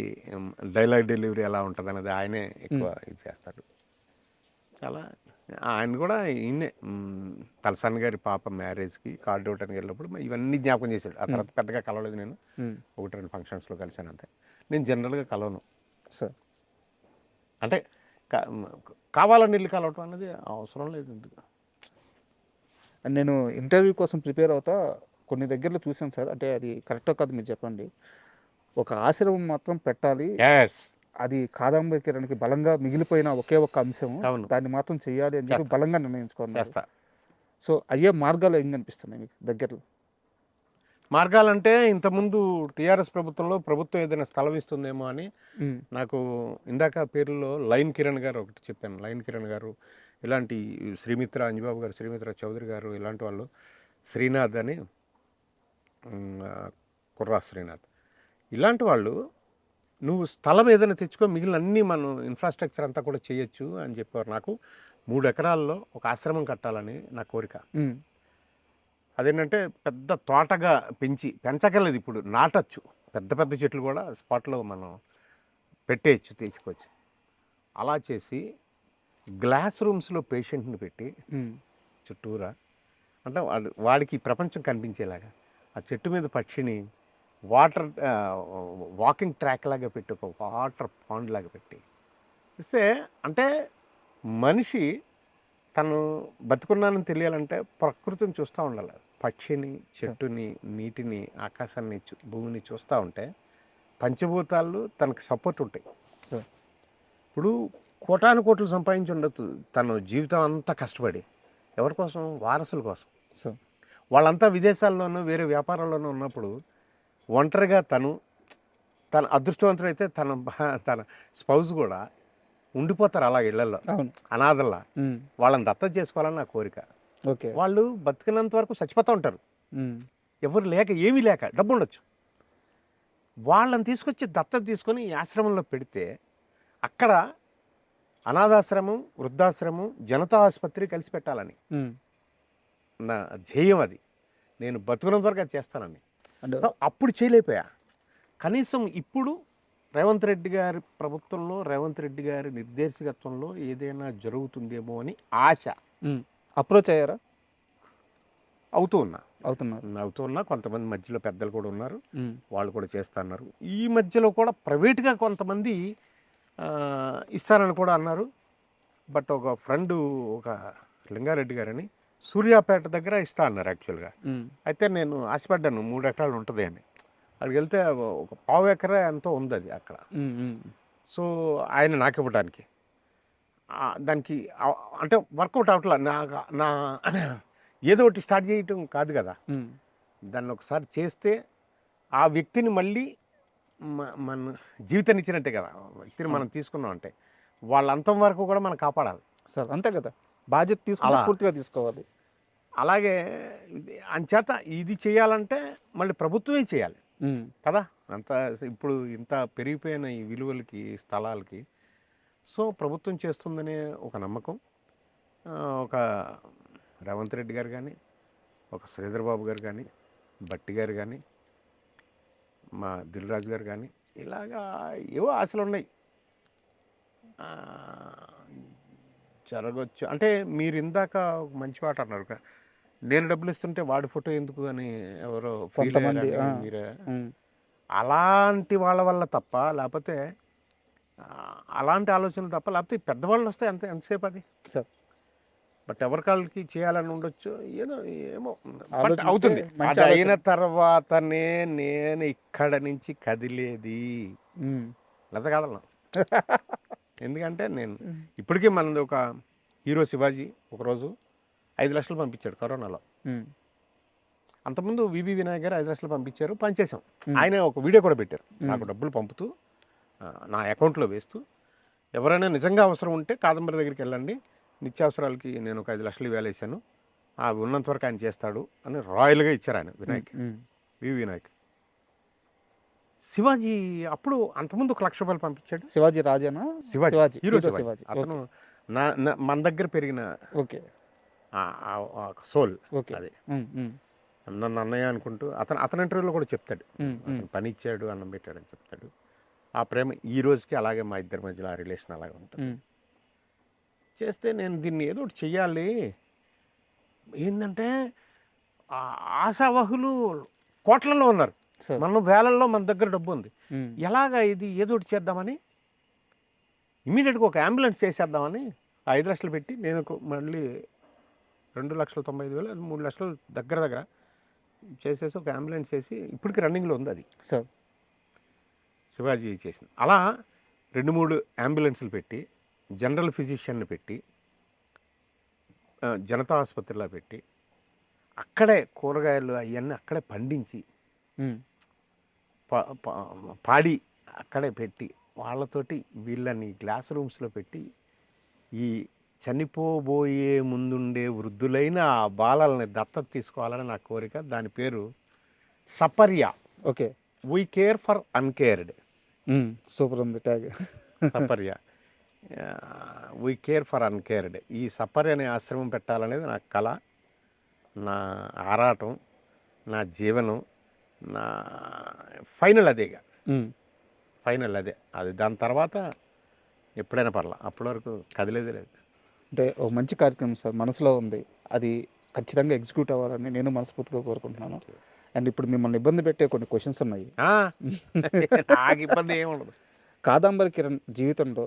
B: డైలాగ్ డెలివరీ ఎలా ఉంటుంది అనేది ఆయనే ఎక్కువ ఇది చేస్తాడు. చాలా ఆయన కూడా ఈయనే తలసాని గారి పాప మ్యారేజ్కి కార్డు ఇవ్వడానికి వెళ్ళినప్పుడు ఇవన్నీ జ్ఞాపకం చేశాడు. ఆ తర్వాత పెద్దగా కలవలేదు, నేను 1-2 ఫంక్షన్స్లో కలిసాను అంతే. నేను జనరల్గా కలవను
A: సార్.
B: అంటే కావాలని వెళ్ళి కలవటం అనేది అవసరం లేదు.
A: నేను ఇంటర్వ్యూ కోసం ప్రిపేర్ అవుతా కొన్ని దగ్గరలో చూసాను సార్, అంటే అది కరెక్టో కాదు మీరు చెప్పండి. ఒక ఆశ్రమం మాత్రం పెట్టాలి, అది కాదంబరి కిరణ్కి బలంగా మిగిలిపోయిన ఒకే ఒక్క అంశం, దాన్ని మాత్రం చెయ్యాలి అని చెప్పి బలంగా నిర్ణయించుకోండి. సో అయ్యే మార్గాలు ఏం కనిపిస్తున్నాయి మీకు దగ్గరలో?
B: మార్గాలంటే ఇంతకుముందు టీఆర్ఎస్ ప్రభుత్వంలో ప్రభుత్వం ఏదైనా స్థలం ఇస్తుందేమో అని నాకు ఇందాక పేర్లలో లైన్ కిరణ్ గారు ఒకటి చెప్పాను. లైన్ కిరణ్ గారు, ఇలాంటి శ్రీమిత్ర అంజబాబు గారు, శ్రీమిత్ర చౌదరి గారు, ఇలాంటి వాళ్ళు, శ్రీనాథ్ అని కుర్రా శ్రీనాథ్, ఇలాంటి వాళ్ళు నువ్వు స్థలం ఏదైనా తెచ్చుకో, మిగిలిన అన్నీ మనం ఇన్ఫ్రాస్ట్రక్చర్ అంతా కూడా చేయొచ్చు అని చెప్పారు. నాకు 3 ఎకరాల్లో ఒక ఆశ్రమం కట్టాలని నా కోరిక. అదేంటంటే పెద్ద తోటగా పెంచగలదు, ఇప్పుడు నాటచ్చు. పెద్ద పెద్ద చెట్లు కూడా స్పాట్లో మనం పెట్టేయచ్చు, తీసుకొచ్చి. అలా చేసి గ్లాస్ రూమ్స్లో పేషెంట్ని పెట్టి చుట్టూరా, అంటే వాడికి ప్రపంచం కనిపించేలాగా ఆ చెట్టు మీద పక్షిని వాటర్ వాకింగ్ ట్రాక్ లాగా పెట్టి, ఒక వాటర్ పాండ్ లాగా పెట్టి ఇస్తే, అంటే మనిషి తను బతుకున్నానని తెలియాలంటే ప్రకృతిని చూస్తూ ఉండాలి. పక్షిని, చెట్టుని, నీటిని, ఆకాశాన్ని, భూమిని చూస్తూ ఉంటే పంచభూతాలు తనకు సపోర్ట్ ఉంటాయి. ఇప్పుడు కోటాను కోట్లు సంపాదించి ఉండొచ్చు తను జీవితం అంతా కష్టపడి, ఎవరి కోసం? వారసుల కోసం. వాళ్ళంతా విదేశాల్లోనూ వేరే వ్యాపారాల్లోనూ ఉన్నప్పుడు ఒంటరిగా తన అదృష్టవంతుడైతే తన స్పౌజ్ కూడా ఉండిపోతారు అలా ఇళ్లలో అనాథల్లా. వాళ్ళని దత్తత చేసుకోవాలని నా కోరిక. వాళ్ళు బతికినంత వరకు చచ్చిపోతూ ఉంటారు, ఎవరు లేక, ఏమీ లేక, డబ్బు ఉండొచ్చు. వాళ్ళని తీసుకొచ్చి దత్తత తీసుకొని ఈ ఆశ్రమంలో పెడితే అక్కడ అనాథాశ్రమం, వృద్ధాశ్రమం, జనతా ఆసుపత్రి కలిసి పెట్టాలని నా ధ్యేయం. అది నేను బతుకున్నంత వరకు అది చేస్తానని. సో అప్పుడు చేయలేకపోయా. కనీసం ఇప్పుడు రేవంత్ రెడ్డి గారి ప్రభుత్వంలో, రేవంత్ రెడ్డి గారి నిర్దేశకత్వంలో ఏదైనా జరుగుతుందేమో అని ఆశ.
A: అప్రోచ్ అయ్యారా?
B: అవుతూ ఉన్నా. కొంతమంది మధ్యలో పెద్దలు కూడా ఉన్నారు, వాళ్ళు కూడా చేస్తా అన్నారు. ఈ మధ్యలో కూడా ప్రైవేట్గా కొంతమంది ఇస్తానని కూడా అన్నారు. బట్ ఒక ఫ్రెండ్, ఒక లింగారెడ్డి గారని సూర్యాపేట దగ్గర ఇస్తా అన్నారు యాక్చువల్గా. అయితే నేను ఆశపడ్డాను 3 ఎకరాలు ఉంటుంది అని. అక్కడికి వెళ్తే ఒక 1/2 ఎకరా ఎంతో ఉంది అది అక్కడ. సో ఆయన నాకు ఇవ్వడానికి దానికి అంటే వర్కౌట్ అవట్లా. నా ఏదో ఒకటి స్టార్ట్ చేయటం కాదు కదా, దాన్ని ఒకసారి చేస్తే ఆ వ్యక్తిని మళ్ళీ మన జీవితాన్ని ఇచ్చినట్టే కదా. వ్యక్తిని మనం తీసుకున్నాం అంటే వాళ్ళ అంతం వరకు కూడా మనం కాపాడాలి
A: సార్. అంతే కదా, బాధ్యత తీసుకుని పూర్తిగా తీసుకోవాలి.
B: అలాగే అంచేత ఇది చేయాలంటే మళ్ళీ ప్రభుత్వమే చేయాలి కదా. అంత ఇప్పుడు ఇంత పెరిగిపోయిన ఈ విలువలకి, స్థలాలకి, సో ప్రభుత్వం చేస్తుందనే ఒక నమ్మకం. ఒక రేవంత్ రెడ్డి గారు కానీ, ఒక శ్రీధర్ బాబు గారు కానీ, భట్టి గారు కానీ, మా దిల్ రాజు గారు కానీ, ఇలాగా ఏవో ఆశలు ఉన్నాయి, జరగచ్చు. అంటే మీరు ఇందాక మంచి మాట అన్నారు, నేను డబ్బులు ఇస్తుంటే వాడి ఫోటో ఎందుకు అని ఎవరో
A: కొంతమంది
B: మీరే అలాంటి వాళ్ళ వల్ల తప్ప, లేకపోతే అలాంటి ఆలోచనలు తప్ప, లేకపోతే పెద్దవాళ్ళు వస్తే ఎంతసేపు అది
A: సార్.
B: బట్ ఎవరికాళ్ళకి చేయాలని ఉండొచ్చు, ఏమో అవుతుంది. అది అయిన తర్వాతనే నేను ఇక్కడ నుంచి కదిలేది, లేదా కాదన్నా. ఎందుకంటే నేను ఇప్పటికీ మనది ఒక హీరో శివాజీ ఒకరోజు 5 లక్షలు పంపించాడు కరోనాలో. అంతకుముందు వివి వినాయక్ గారు 5 లక్షలు పంపించారు, పనిచేసాం. ఆయన ఒక వీడియో కూడా పెట్టారు, నాకు డబ్బులు పంపుతూ నా అకౌంట్లో వేస్తూ, ఎవరైనా నిజంగా అవసరం ఉంటే కాదంబరి దగ్గరికి వెళ్ళండి, నిత్యావసరాలకి నేను ఒక 5 లక్షలు వేలేసాను, అవి ఉన్నంత వరకు ఆయన చేస్తాడు అని రాయల్గా ఇచ్చారు ఆయన వినాయక్, వివి వినాయక్. శివాజీ అప్పుడు అంతకుముందు 1 లక్ష రూపాయలు పంపించాడు.
A: శివాజీ రాజేనా?
B: శివాజీ, హీరో శివాజీ. అతను మన దగ్గర పెరిగిన సోల్. అది నన్ను అన్నయ్య అనుకుంటూ అతని ఇంటర్వ్యూలో కూడా చెప్తాడు, పని ఇచ్చాడు, అన్నం పెట్టాడు అని చెప్తాడు. ఆ ప్రేమ ఈ రోజుకి అలాగే మా ఇద్దరి మధ్యలో ఆ రిలేషన్ అలాగే ఉంటుంది. చేస్తే నేను దీన్ని ఏదో ఒకటి చెయ్యాలి. ఏంటంటే ఆశావహులు కోట్లలో ఉన్నారు, మనం వేలల్లో మన దగ్గర డబ్బు ఉంది. ఎలాగా ఇది ఏదో ఒకటి చేద్దామని ఇమీడియట్గా ఒక అంబులెన్స్ చేసేద్దామని 5 లక్షలు పెట్టి, నేను మళ్ళీ 2,95,000 3 లక్షలు దగ్గర చేసేసి ఒక అంబులెన్స్ చేసి ఇప్పటికి రన్నింగ్లో ఉంది అది
A: సార్.
B: శివాజీ చేసింది. అలా 2-3 అంబులెన్సులు పెట్టి, జనరల్ ఫిజిషియన్ని పెట్టి, జనతా ఆసుపత్రిలో పెట్టి, అక్కడే కూరగాయలు అవన్నీ అక్కడే పండించి, పాడి అక్కడే పెట్టి, వాళ్ళతోటి వీళ్ళని గ్లాస్ రూమ్స్లో పెట్టి, ఈ చనిపోబోయే ముందుండే వృద్ధులైన ఆ బాలల్ని దత్తత తీసుకోవాలని నా కోరిక. దాని పేరు Saparya.
A: Okay,
B: we care for uncared.
A: Super ఉంది tag.
B: Saparya. We care for uncared. ఈ సపర్య అనే ఆశ్రమం పెట్టాలనేది నా కళ, నా ఆరాటం, నా జీవనం, నా ఫైనల్ అదేగా. ఫైనల్ అదే. అది దాని తర్వాత ఎప్పుడైనా పర్లా, అప్పటి వరకు కదిలేదే లేదు.
A: అంటే ఒక మంచి కార్యక్రమం సార్, మనసులో ఉంది, అది ఖచ్చితంగా ఎగ్జిక్యూట్ అవ్వాలని నేను మనస్ఫూర్తిగా కోరుకుంటున్నాను. అండ్ ఇప్పుడు మిమ్మల్ని ఇబ్బంది పెట్టే కొన్ని క్వశ్చన్స్ ఉన్నాయి.
B: నాకు ఇబ్బంది ఏమి ఉండదు.
A: కాదంబరి కిరణ్ జీవితంలో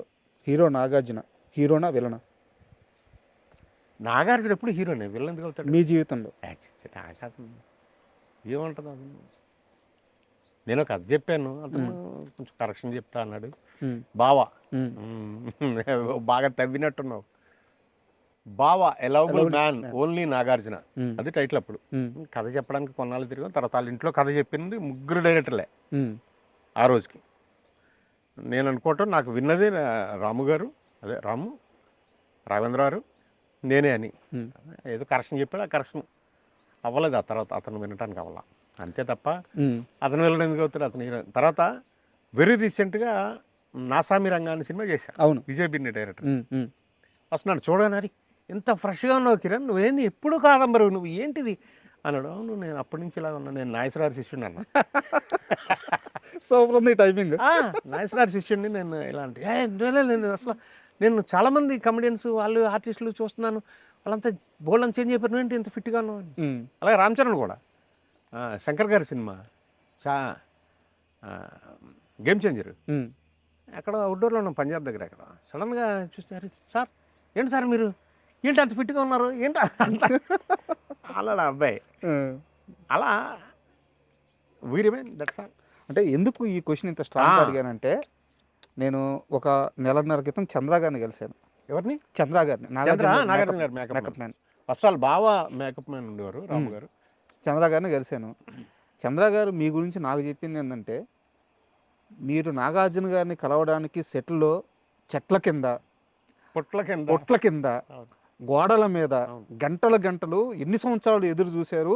A: హీరో నాగార్జున హీరోనా విలనా
B: నాగార్జున ఎప్పుడు హీరోనే, విలన్ ఎందుకు అవుతాడు
A: మీ జీవితంలో?
B: నాగార్జున ఏముంటుంది అది. నేను కథ చెప్పాను, అతను కొంచెం కరెక్షన్ చెప్తా అన్నాడు. బావా బాగా తవ్వినట్టున్నావు. బావా ఎ లవబుల్ మ్యాన్ ఓన్లీ నాగార్జున, అది టైటిల్. అప్పుడు కథ చెప్పడానికి కొన్నాళ్ళు తిరిగాం. తర్వాత వాళ్ళ ఇంట్లో కథ చెప్పింది 3 డైరెక్టర్లే ఆ రోజుకి. నేను అనుకోవటం నాకు విన్నది రాము గారు, అదే రాము రాఘవేంద్ర గారు, నేనే అని. ఏదో కరెక్షన్ చెప్పాడు, ఆ కరెక్షన్ అవ్వలేదు. ఆ తర్వాత అతను వినటానికి అవ్వాల, అంతే తప్ప అతను వెళ్ళడం ఎందుకు అవుతాడు. అతను హీరో. తర్వాత వెరీ రీసెంట్గా నాసామి రంగా అనే సినిమా చేశాను.
A: అవును,
B: విజయ్ బిన్ని డైరెక్టర్. వస్తున్నాడు, చూడగానే ఎంత ఫ్రెష్గా ఉన్నావు కిరణ్, నువ్వేంది ఎప్పుడు కాదంబరు, నువ్వు ఏంటిది అన్నాడు. అవును, నేను అప్పటి నుంచి ఇలా ఉన్నా, నేను నాగేశ్వరరావు శిష్యుడు అన్న.
A: సూపర్ ఉంది టైమింగ్.
B: నాగేశ్వరరావు శిష్యుడిని నేను. ఇలాంటి నేను అసలు నేను చాలామంది కమెడియన్స్ వాళ్ళు ఆర్టిస్టులు చూస్తున్నాను, వాళ్ళంతా బోల్డ్ చేంజ్ అయిపోయారు, నువ్వేంటి ఇంత ఫిట్గా ఉన్నావు. అలాగే రామ్ చరణ్ కూడా శంకర్ గారి సినిమా గేమ్ చేంజర్, ఎక్కడ అవుట్డోర్లో ఉన్నాం పంజాబ్ దగ్గర. అక్కడ సడన్గా చూస్తారు, సార్ ఏంటి సార్ మీరు ఏంటి అంత ఫిట్గా ఉన్నారు ఏంటి అంత అలా అబ్బాయి. అలా వీ రిమైన్, దట్స్ ఆల్.
A: అంటే ఎందుకు ఈ క్వశ్చన్ ఇంత స్ట్రాంగ్ అడిగానంటే, నేను ఒక నెలన్నర క్రితం చంద్ర గారిని కలిశాను.
B: ఎవరిని?
A: చంద్ర గారిని.
B: నాగార్జున గారు మేకప్ మ్యాన్. ఫస్ట్ ఆల్ బాగా మేకప్ మ్యాన్ ఉండేవారు రాము గారు.
A: చంద్ర గారిని కలిశాను. చంద్ర గారు మీ గురించి నాకు చెప్పింది ఏంటంటే, మీరు నాగార్జున గారిని కలవడానికి సెట్లో చెట్ల కింద, పొట్ల కింద, గోడల మీద గంటలు ఎన్ని సంవత్సరాలు ఎదురు చూశారు,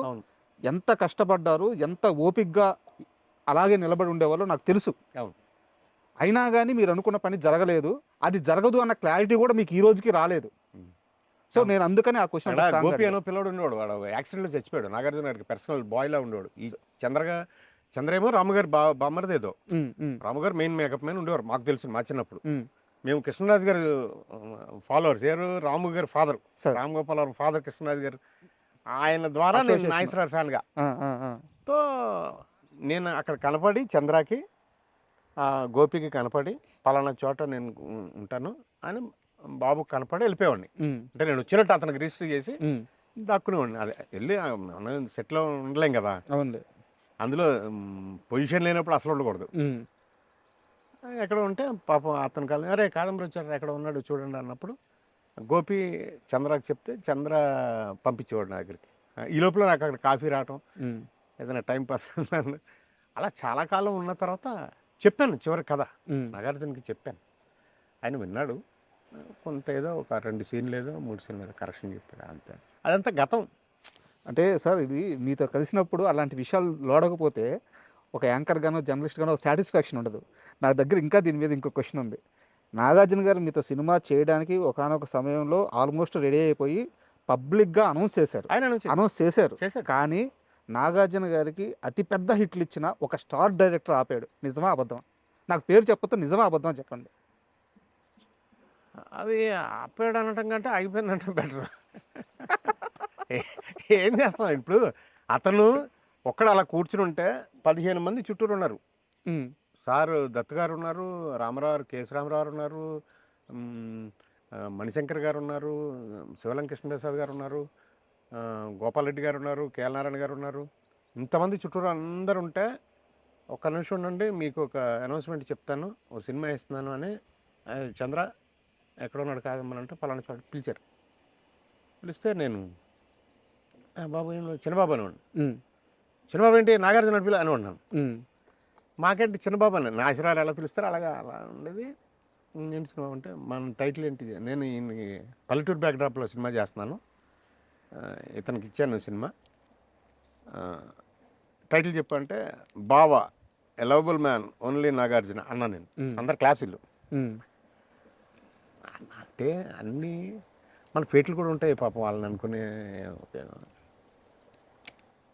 A: ఎంత కష్టపడ్డారు, ఎంత ఓపిక్గా అలాగే నిలబడి ఉండేవాళ్ళు నాకు తెలుసు. అయినా కానీ మీరు అనుకున్న పని జరగలేదు, అది జరగదు అన్న క్లారిటీ కూడా మీకు ఈ రోజుకి రాలేదు. సో నేను అందుకని ఆ క్వశ్చన్.
B: గోపి అనో పిల్లడు ఉండేవాడు, వాడు యాక్సిడెంట్లో చచ్చిపోయాడు. నాగార్జున గారికి పర్సనల్ బాయ్లా ఉండేవాడు. ఈ చంద్ర ఏమో రాముగారు బామ్మరిదేదో. రాముగారు మెయిన్ మేకప్ మ్యాన్ ఉండేవారు, మాకు తెలుసు మా చిన్నప్పుడు. మేము కృష్ణరాజు గారు ఫాలోవర్స్. ఎవరు? రాము గారు ఫాదర్, రామ్ గోపాల్ గారు ఫాదర్ కృష్ణరాజు గారు. ఆయన ద్వారా నేను నాగేశ్వరరావు ఫ్యాన్గా. తో నేను అక్కడ కనపడి చంద్రకి గోపికి కనపడి పలానా చోట నేను ఉంటాను అని బాబుకి కనపడి వెళ్ళిపోయేవాడిని. అంటే నేను వచ్చినట్టు అతనికి రిజిస్టర్ చేసి దక్కునేవాడిని. అదే వెళ్ళి సెట్లో ఉండలేం కదా, అందులో పొజిషన్ లేనప్పుడు అసలు ఉండకూడదు. ఎక్కడ ఉంటే పాపం అతను కాదు, అరే కాదంబరి వచ్చాడు ఎక్కడ ఉన్నాడు చూడండి అన్నప్పుడు గోపి చంద్రకి చెప్తే చంద్ర పంపించేవాడు నా దగ్గరికి. ఈ లోపల నాకు అక్కడ కాఫీ రావటం, ఏదైనా టైం పాస్ అన్నాను. అలా చాలా కాలం ఉన్న తర్వాత చెప్పాను చివరి కథ నాగార్జునకి చెప్పాను. ఆయన విన్నాడు. కొంత ఏదో ఒక 2 సీన్లు ఏదో 3 సీన్లు ఏదో కరెక్షన్ చెప్పాడు, అంతే. అదంతా గతం.
A: అంటే సార్ ఇది మీతో కలిసినప్పుడు అలాంటి విషయాలు లోడకపోతే ఒక యాంకర్ గానో జర్నలిస్ట్ గానో సాటిస్ఫాక్షన్ ఉండదు. నా దగ్గర ఇంకా దీని మీద ఇంకో క్వశ్చన్ ఉంది. నాగార్జున గారు మీతో సినిమా చేయడానికి ఒకానొక సమయంలో ఆల్మోస్ట్ రెడీ అయిపోయి పబ్లిక్గా అనౌన్స్ చేశారు. కానీ నాగార్జున గారికి అతిపెద్ద హిట్లు ఇచ్చిన ఒక స్టార్ డైరెక్టర్ ఆపాడు. నిజమా అబద్ధమా? నాకు పేరు చెప్పొద్దు, నిజమా అబద్ధమా చెప్పండి.
B: అది ఆపాడు అనటం కంటే ఆగిపోయిందంటే బెటర్. ఏం చేస్తాం ఇప్పుడు? అతను ఒక్కడ అలా కూర్చుని ఉంటే 15 మంది చుట్టూరు ఉన్నారు. సార్ దత్ గారు ఉన్నారు, రామారావు గారు, కేఎస్ రామారావు ఉన్నారు, మణిశంకర్ గారు ఉన్నారు, శివలం కృష్ణప్రసాద్ గారు ఉన్నారు, గోపాల్ రెడ్డి గారు ఉన్నారు, కేఎల్ నారాయణ గారు ఉన్నారు. ఇంతమంది చుట్టూరు అందరు ఉంటే ఒక్క నిమిషం ఉండండి మీకు ఒక అనౌన్స్మెంట్ చెప్తాను, ఓ సినిమా ఇస్తున్నాను అని చంద్ర ఎక్కడ ఉన్నాడు కాదమ్మనంటే పలానా చోట పిలిచారు. పిలిస్తే నేను బాబు చిన్నబాబు అనేవాడు. చిన్నబాబు ఏంటి నాగార్జున పిల్ల అని ఉన్నాను. మాకేంటి చిన్నబాబు అని నాశరాలు ఎలా పిలుస్తారు అలా ఉండేది. ఏంటి సినిమా అంటే మన టైటిల్ ఏంటి, నేను ఈయనకి పల్లెటూరు బ్యాక్డ్రాప్లో సినిమా చేస్తున్నాను, ఇతనికి ఇచ్చాను సినిమా, టైటిల్ చెప్పంటే బావా లవబుల్ మ్యాన్ ఓన్లీ నాగార్జున అన్నా నేను.
A: మ్మ్.
B: అందరు క్లాసులు
A: మ్మ్.
B: అంటే అన్నీ మన ఫేట్లు కూడా ఉంటాయి పాపం వాళ్ళని అనుకునే ఉపయోగం.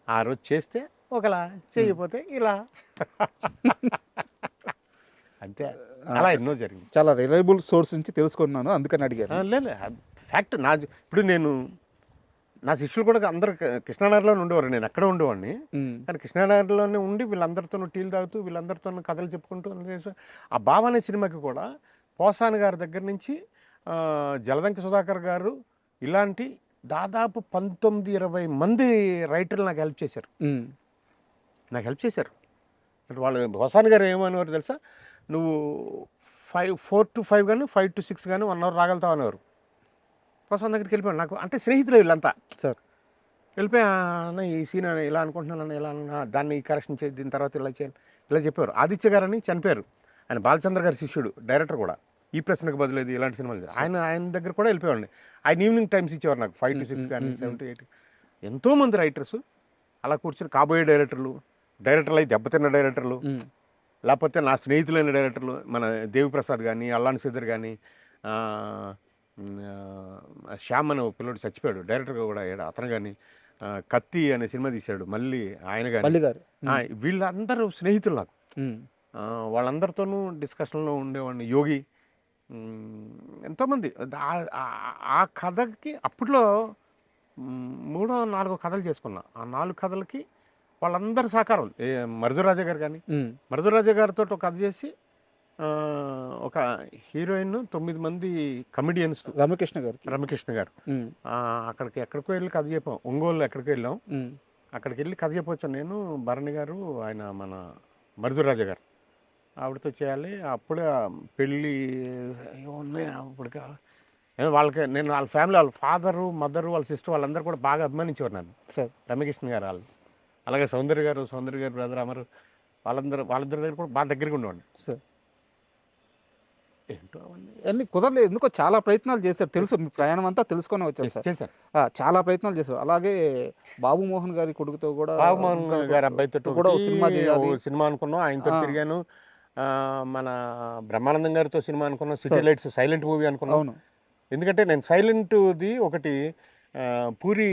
B: ఆ రోజు చేస్తే ఒకలా, చేయకపోతే ఇలా. అంతే. అలా ఎన్నో జరిగింది.
A: చాలా రిలయబుల్ సోర్స్ నుంచి తెలుసుకున్నాను, అందుకని అడిగాను.
B: లేదు ఫ్యాక్ట్. ఇప్పుడు నేను నా శిష్యులు కూడా అందరు కృష్ణానగర్లోనే ఉండేవారు, నేను అక్కడ ఉండేవాడిని.
A: మ్మ్.
B: కానీ కృష్ణానగర్లోనే ఉండి వీళ్ళందరితో టీలు తాగుతూ వీళ్ళందరితో కథలు చెప్పుకుంటూ ఆ బావ అనే సినిమాకి కూడా పోసాని గారి దగ్గర నుంచి జలదంకి సుధాకర్ గారు ఇలాంటి దాదాపు 19-20 మంది రైటర్లు నాకు హెల్ప్ చేశారు.
A: మ్మ్.
B: నాకు హెల్ప్ చేశారు. అంటే వాళ్ళు పోసాని గారు ఏమనేవారు తెలుసా, నువ్వు 4 to 5 కానీ 5 to 6 కానీ 1 hour రాగలుగుతావు అనేవారు. పోసాని దగ్గరికి వెళ్ళిపోయాను. నాకు అంటే స్నేహితులు వీళ్ళంతా.
A: సార్
B: వెళ్ళిపోయి అన్న ఈ సీన్ ఇలా అనుకుంటున్నాను, ఇలా దాన్ని కరెక్షన్ చేసి దీని తర్వాత ఇలా చేయాలి, ఇలా చెప్పారు. ఆదిత్య గారు అని చనిపోయారు, ఆయన బాలచంద్ర గారి శిష్యుడు, డైరెక్టర్ కూడా. ఈ ప్రశ్నకు బదులేదు ఇలాంటి సినిమాలు ఆయన దగ్గర కూడా వెళ్ళిపోయాడు. ఆయన ఈవినింగ్ టైమ్స్ ఇచ్చేవారు నాకు, 5 to 6 కానీ 7 to 8. ఎంతోమంది రైటర్స్ అలా కూర్చొని కాబోయే డైరెక్టర్లు అయి దెబ్బతిన్న డైరెక్టర్లు, లేకపోతే నా స్నేహితులైన డైరెక్టర్లు, మన దేవిప్రసాద్ కానీ, అల్లాని శ్రీధర్ కానీ, శ్యామ్ అనే పిల్లడు చచ్చిపోయాడు డైరెక్టర్గా కూడా, అతను కానీ, కత్తి అనే సినిమా తీశాడు మళ్ళీ ఆయన కానీ, వీళ్ళందరూ స్నేహితులు నాకు. వాళ్ళందరితోనూ డిస్కషన్లో ఉండేవాడిని. యోగి, ఎంతోమంది. ఆ కథకి అప్పట్లో 3-4 కథలు చేసుకున్నా. ఆ 4 కథలకి వాళ్ళందరి సహకారం. మరుదురాజా గారు కానీ, మరుదురాజా గారితో ఒక కథ చేసి ఒక హీరోయిన్, 9 మంది కమెడియన్స్, రమకృష్ణ గారు అక్కడికి ఎక్కడికో వెళ్ళి కథ చెప్పాం. ఒంగోలు ఎక్కడికి వెళ్ళాం, అక్కడికి వెళ్ళి కథ చెప్పొచ్చాను నేను, భరణి గారు, ఆయన మన మరుదురాజా గారు, ఆవిడతో చేయాలి. అప్పుడే పెళ్ళి ఉన్నాయి. అప్పుడు వాళ్ళకి నేను వాళ్ళ ఫ్యామిలీ, వాళ్ళ ఫాదరు, మదరు, వాళ్ళ సిస్టర్ వాళ్ళందరూ కూడా బాగా అభిమానించేవారు నన్ను, సార్ రమకృష్ణ గారు వాళ్ళు. అలాగే సౌందర్య గారు బ్రదర్ అమరు, వాళ్ళిద్దరి దగ్గర కూడా బాగా దగ్గరగా ఉండేవాడిని సార్. ఏంటో
A: అవన్నీ కుదరలేదు, ఎందుకో చాలా ప్రయత్నాలు చేశారు. తెలుసు మీ ప్రయాణం అంతా తెలుసుకొని వచ్చారు సార్.
B: చేశారు,
A: చాలా ప్రయత్నాలు చేశారు. అలాగే బాబు మోహన్ గారి కొడుకుతో కూడా,
B: బాబుమోహన్ గారి అబ్బాయితో కూడా సినిమా అనుకున్నాం, ఆయనతో తిరిగాను. మన బ్రహ్మానందం గారితో సినిమా అనుకున్నాం, సిటీ లైట్స్ సైలెంట్ మూవీ అనుకున్నాం. ఎందుకంటే నేను సైలెంట్ది ఒకటి పూరి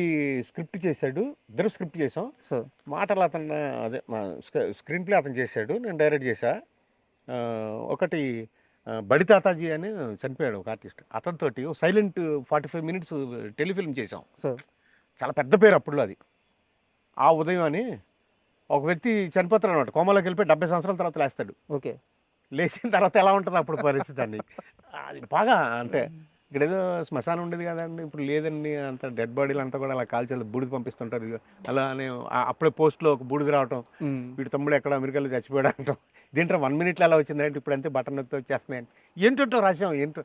B: స్క్రిప్ట్ చేశాడు, ఇద్దరు స్క్రిప్ట్ చేసాం. మాటలు అతను అదే స్క్రీన్ ప్లే అతను చేశాడు, నేను డైరెక్ట్ చేశా. ఒకటి బడి తాతాజీ అని చనిపోయాడు ఒక ఆర్టిస్ట్, అతనితోటి సైలెంట్ 45 minutes టెలిఫిల్మ్ చేసాం. చాలా పెద్ద పేరు అప్పుడు అది. ఆ ఉదయం అని ఒక వ్యక్తి చనిపోతాడు అనమాట, కోమాలోకి వెళ్ళిపోయి 70 సంవత్సరాల తర్వాత లేస్తాడు.
A: ఓకే,
B: లేచిన తర్వాత ఎలా ఉంటుంది అప్పుడు పరిస్థితి అండి. అది బాగా అంటే ఇక్కడ ఏదో శ్మశానం ఉండేది కదండి, ఇప్పుడు లేదండి, అంత డెడ్ బాడీలు అంతా కూడా అలా కాల్చేది, బూడిద పంపిస్తుంటారు. అలా అని అప్పుడే పోస్ట్లో ఒక బూడిద రావటం, వీడి తమ్ముడు ఎక్కడ అమెరికాలో చచ్చిపోయాడు అంటాం. దీంట్లో 1 minute అలా వచ్చిందంటే ఇప్పుడు అంతే బటన్ నొక్కితే వచ్చేస్తున్నాయని. ఏంటంటో రాసాం, ఏంటో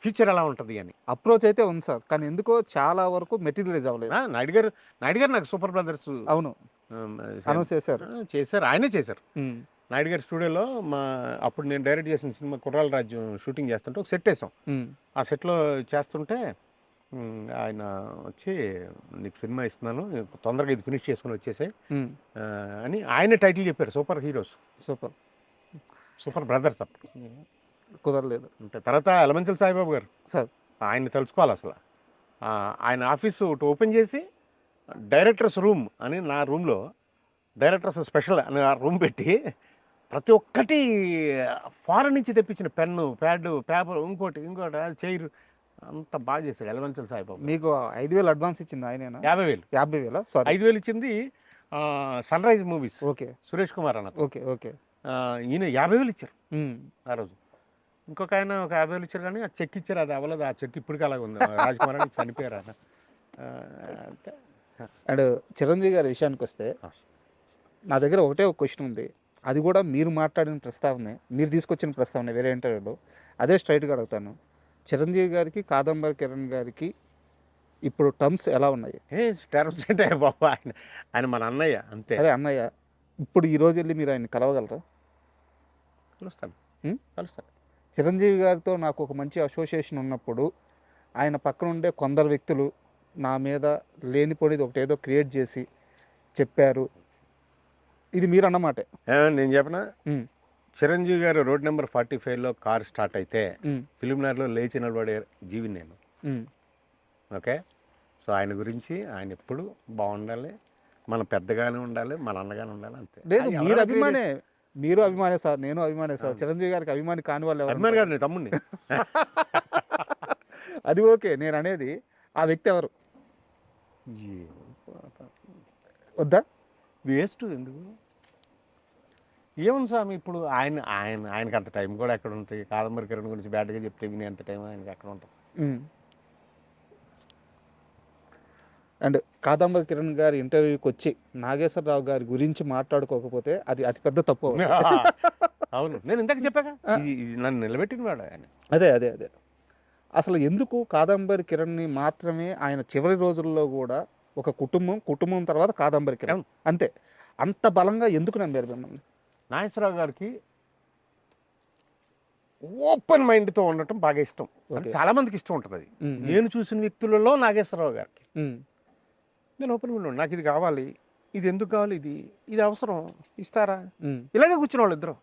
B: ఫ్యూచర్ ఎలా ఉంటుంది అని
A: అప్రోచ్ అయితే ఉంది సార్. కానీ ఎందుకో చాలా వరకు మెటీరియలైజ్ అవ్వలేదు.
B: నాయుడు గారు నాకు సూపర్ బ్రదర్స్
A: అవును అనౌన్స్ చేశారు,
B: ఆయనే చేశారు. నాయుడు గారి స్టూడియోలో అప్పుడు నేను డైరెక్ట్ చేసిన సినిమా కుర్రాల రాజ్యం షూటింగ్ చేస్తుంటే ఒక సెట్ వేసాం. ఆ సెట్లో చేస్తుంటే ఆయన వచ్చి, నీకు సినిమా ఇస్తున్నాను, తొందరగా ఇది ఫినిష్ చేసుకుని వచ్చేసాయి అని ఆయన టైటిల్ చెప్పారు, సూపర్ హీరోస్, సూపర్ బ్రదర్స్. అప్పుడు
A: కుదరలేదు.
B: అంటే తర్వాత ఎలమంచల సాయిబాబు గారు సార్, ఆయన తెలుసుకోవాలి అసలు. ఆయన ఆఫీసు ఒకటి ఓపెన్ చేసి డైరెక్టర్స్ రూమ్ అని, నా రూమ్లో డైరెక్టర్స్ స్పెషల్ అని ఆ రూమ్ పెట్టి ప్రతి ఒక్కటి ఫారెన్ నుంచి తెప్పించిన పెన్ను, ప్యాడ్, పేపర్, ఇంకోటి చైర్ అంత బాగా చేశాడు ఎలమంచల సాయిబాబు.
A: మీకు 5,000 అడ్వాన్స్ ఇచ్చింది ఆయన?
B: 50,000 5,000 ఇచ్చింది Sunrise Movies.
A: Okay,
B: Suresh Kumar అన్న.
A: ఓకే,
B: ఈయన 50,000 ఇచ్చారు ఆ రోజు. ఇంకొక ఆయన ఒక 50,000 ఇచ్చారు, కానీ ఆ చెక్ ఇచ్చారు, అది అవ్వలేదు. ఆ చెక్ ఇప్పటికీ అలాగ ఉంది. రాజ్కుమార్ అని చనిపోయారు ఆయన. అంతే.
A: అండ్ చిరంజీవి గారి విషయానికి వస్తే, నా దగ్గర ఒకటే ఒక క్వశ్చన్ ఉంది. అది కూడా మీరు మాట్లాడిన ప్రస్తావనే, మీరు తీసుకొచ్చిన ప్రస్తావనే వేరే ఇంటర్వ్యూలో. అదే స్ట్రైట్గా అడుగుతాను. చిరంజీవి గారికి, కాదంబరి కిరణ్ గారికి ఇప్పుడు టర్మ్స్ ఎలా ఉన్నాయి?
B: టర్మ్స్ అంటే బాబు, ఆయన మన అన్నయ్య అంతే.
A: సరే అన్నయ్య, ఇప్పుడు ఈ రోజు వెళ్ళి మీరు ఆయన కలవగలరా?
B: కలుస్తాను.
A: చిరంజీవి గారితో నాకు ఒక మంచి అసోసియేషన్ ఉన్నప్పుడు, ఆయన పక్కన ఉండే కొందరు వ్యక్తులు నా మీద లేనిపోనిది ఒకటి ఏదో క్రియేట్ చేసి చెప్పారు, ఇది మీరు అన్నమాటే.
B: నేను చెప్పనా,
A: ఉమ్,
B: చిరంజీవి గారు రోడ్ నెంబర్ 45లో కార్ స్టార్ట్ అయితే
A: ఉమ్,
B: ఫిలింనగర్లో లేచి నిలబడే జీవిని నేను.
A: ఉమ్.
B: ఓకే, సో ఆయన గురించి ఆయన ఎప్పుడు బాగుండాలి, మన పెద్దగానే ఉండాలి, మన అన్నగానే ఉండాలి, అంతే.
A: లేదు,
B: అది
A: మీరు
B: ఎవరైనా
A: అభిమానే, మీరు అభిమానే సార్, నేను అభిమానే సార్. చిరంజీవి గారికి అభిమాని కాని వాళ్ళు ఎవరు?
B: అభిమాని కాదు, నేను తమ్ముడిని.
A: అది ఓకే, నేను అనేది ఆ వ్యక్తి ఎవరు వద్దా?
B: వేస్ట్ ఎందుకు? ఏముంది స్వామి, ఇప్పుడు ఆయనకి అంత టైం కూడా ఎక్కడ ఉంటుంది? కాదంబరి కిరణ్ గురించి బ్యాడ్గా చెప్తే వినే అంత టైం ఆయనకి ఎక్కడ ఉంటుంది?
A: అండ్ కాదంబరి కిరణ్ గారి ఇంటర్వ్యూకి వచ్చి నాగేశ్వరరావు గారి గురించి మాట్లాడుకోకపోతే అది అతిపెద్ద తప్పు.
B: అవును, నేను ఇందాక చెప్పాక ఇది నన్ను నిలబెట్టిన వాడు ఆయన.
A: అదే అదే అదే అసలు ఎందుకు కాదంబరి కిరణ్ని మాత్రమే ఆయన చివరి రోజుల్లో కూడా ఒక కుటుంబం తర్వాత కాదంబరి కిరణ్ అంతే, అంత బలంగా ఎందుకు నమ్మారు మిమ్మల్ని?
B: నాగేశ్వరరావు గారికి ఓపెన్ మైండ్తో ఉండటం బాగా ఇష్టం. చాలా మందికి ఇష్టం ఉంటుంది అది. నేను చూసిన వ్యక్తులలో నాగేశ్వరరావు గారికి నేను ఓపెన్ మైండ్, నాకు ఇది కావాలి, ఇది ఎందుకు కావాలి, ఇది అవసరం, ఇస్తారా, ఇలాగే కూర్చున్న వాళ్ళు ఇద్దరు.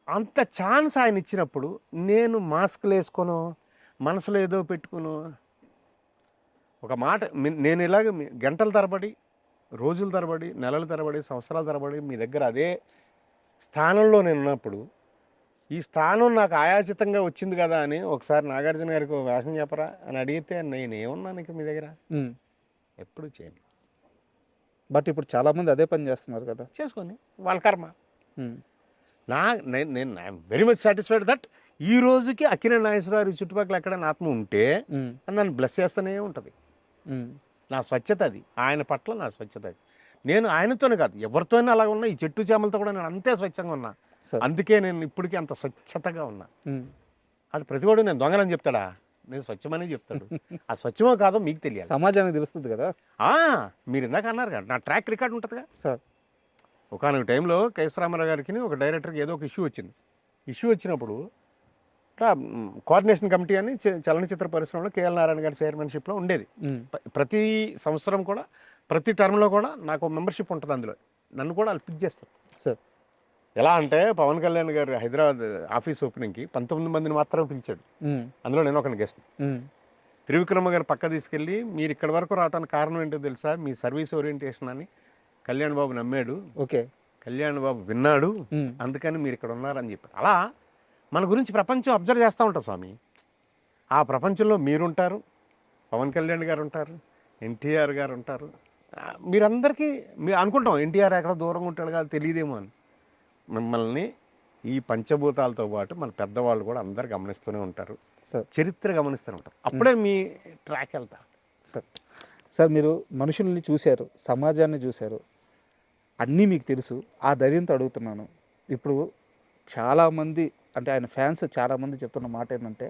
B: అంత ఛాన్స్ ఆయన ఇచ్చినప్పుడు నేను మాస్క్లు వేసుకోను, మనసులో ఏదో పెట్టుకును ఒక మాట, నేను ఇలాగ గంటల తరబడి, రోజుల తరబడి, నెలల తరబడి, సంవత్సరాల తరబడి మీ దగ్గర అదే స్థానంలో నేను ఉన్నప్పుడు, ఈ స్థానం నాకు ఆయాచితంగా వచ్చింది కదా అని ఒకసారి నాగార్జున గారికి ఒక వేషం చెప్పరా అని అడిగితే నేను ఏమన్నా నీకు మీ దగ్గర ఎప్పుడు చేయను.
A: బట్ ఇప్పుడు చాలామంది అదే పని చేస్తున్నారు కదా.
B: చేసుకొని వాళ్ళ కర్మ. నేను I'm very much satisfied that ఈ రోజుకి అక్కినేని నాగేశ్వరరావు చుట్టుపక్కల ఎక్కడైనా ఆత్మ ఉంటే నన్ను బ్లెస్ చేస్తూనే ఉంటుంది. నా స్వచ్ఛత అది, ఆయన పట్ల నా స్వచ్ఛత అది. నేను ఆయనతోనే కాదు, ఎవరితోనే అలా ఉన్నా, ఈ చెట్టు చేమలతో కూడా నేను అంతే స్వచ్ఛంగా ఉన్నా. అందుకే నేను ఇప్పటికీ అంత స్వచ్ఛతగా ఉన్నా. అది ప్రతివాడు నేను దొంగలని చెప్తాడా? నేను స్వచ్ఛమనే చెప్తాడు. ఆ స్వచ్ఛమో కాదో మీకు తెలియాలి,
A: సమాజానికి తెలుస్తుంది కదా.
B: మీరు ఇందాక అన్నారు కదా, నా ట్రాక్ రికార్డ్ ఉంటుందిగా
A: సార్.
B: ఒకనొక టైంలో కేశవరామారావు గారికి ఒక డైరెక్టర్కి ఏదో ఒక ఇష్యూ వచ్చింది. ఇష్యూ వచ్చినప్పుడు కోఆర్డినేషన్ కమిటీ అని చలనచిత్ర పరిశ్రమలో కేఎల్ నారాయణ గారి చైర్మన్షిప్లో ఉండేది. ప్రతి సంవత్సరం కూడా, ప్రతి టర్మ్లో కూడా నాకు మెంబర్షిప్ ఉంటుంది. అందులో నన్ను కూడా వాళ్ళు పిక్ చేస్తారు
A: సార్.
B: ఎలా అంటే పవన్ కళ్యాణ్ గారు హైదరాబాద్ ఆఫీస్ ఓపెనింగ్కి 19 మందిని మాత్రం పిలిచాడు. అందులో నేను ఒక గెస్ట్. త్రివిక్రమ గారు పక్క తీసుకెళ్ళి, మీరు ఇక్కడ వరకు రావడానికి కారణం ఏంటో తెలుసా, మీ సర్వీస్ ఓరియంటేషన్ అని కళ్యాణ్ బాబు నమ్మాడు. ఓకే, కళ్యాణ్ బాబు విన్నాడు, అందుకని మీరు ఇక్కడ ఉన్నారని చెప్పారు. అలా మన గురించి ప్రపంచం అబ్జర్వ్ చేస్తూ ఉంటుంది స్వామి. ఆ ప్రపంచంలో మీరుంటారు, పవన్ కళ్యాణ్ గారు ఉంటారు, ఎన్టీఆర్ గారు ఉంటారు. మీరందరికీ మీరు అనుకుంటాం ఎన్టీఆర్ ఎక్కడ దూరంగా ఉంటాడు కాదు, తెలియదేమో అని. మిమ్మల్ని ఈ పంచభూతాలతో పాటు మన పెద్దవాళ్ళు కూడా అందరు గమనిస్తూనే ఉంటారు, చరిత్ర గమనిస్తూనే ఉంటారు. అప్పుడే మీ ట్రాక్ వెళ్తారు.
A: సార్ మీరు మనుషుల్ని చూశారు, సమాజాన్ని చూశారు, అన్నీ మీకు తెలుసు. ఆ ధైర్యంతో అడుగుతున్నాను. ఇప్పుడు చాలామంది అంటే ఆయన ఫ్యాన్స్ చాలామంది చెప్తున్న మాట ఏంటంటే,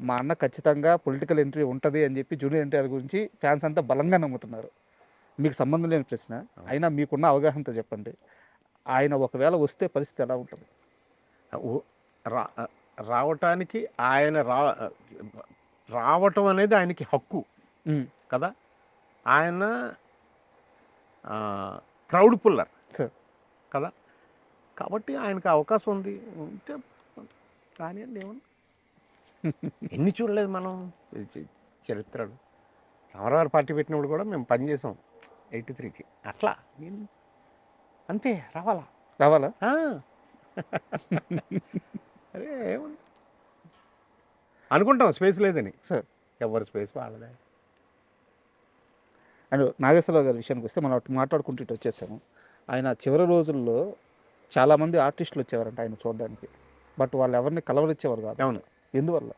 A: మా అన్న ఖచ్చితంగా పొలిటికల్ ఎంట్రీ ఉంటుంది అని చెప్పి జూనియర్ ఎన్టీఆర్ గురించి ఫ్యాన్స్ అంతా బలంగా నమ్ముతున్నారు. మీకు సంబంధం లేని ప్రశ్న, అయినా మీకున్న అవగాహనతో చెప్పండి, ఆయన ఒకవేళ వస్తే పరిస్థితి ఎలా ఉంటుంది?
B: రావటానికి ఆయన రావటం అనేది ఆయనకి హక్కు కదా. ఆయన క్రౌడ్ పుల్లర్ కదా, కాబట్టి ఆయనకు అవకాశం ఉంది. ఉంటే కానీ ఏమన్నా ఎన్ని చూడలేదు మనం చరిత్రలు. రామారావు పార్టీ పెట్టినప్పుడు కూడా మేము పనిచేసాం 83కి. అట్లా అంతే, రావాలా అరే ఏముంది అనుకుంటాం, స్పేస్ లేదని. ఎవరి స్పేస్ వాళ్ళదే.
A: అండ్ నాగేశ్వరరావు గారి విషయానికి వస్తే మనం మాట్లాడుకుంటూ ఇటు వచ్చేసాము. ఆయన చివరి రోజుల్లో చాలామంది ఆర్టిస్టులు వచ్చేవారంట ఆయన చూడడానికి, బట్ వాళ్ళు ఎవరిని కలవరిచ్చేవారు కాదు.
B: అవును,
A: ఎందువల్ల?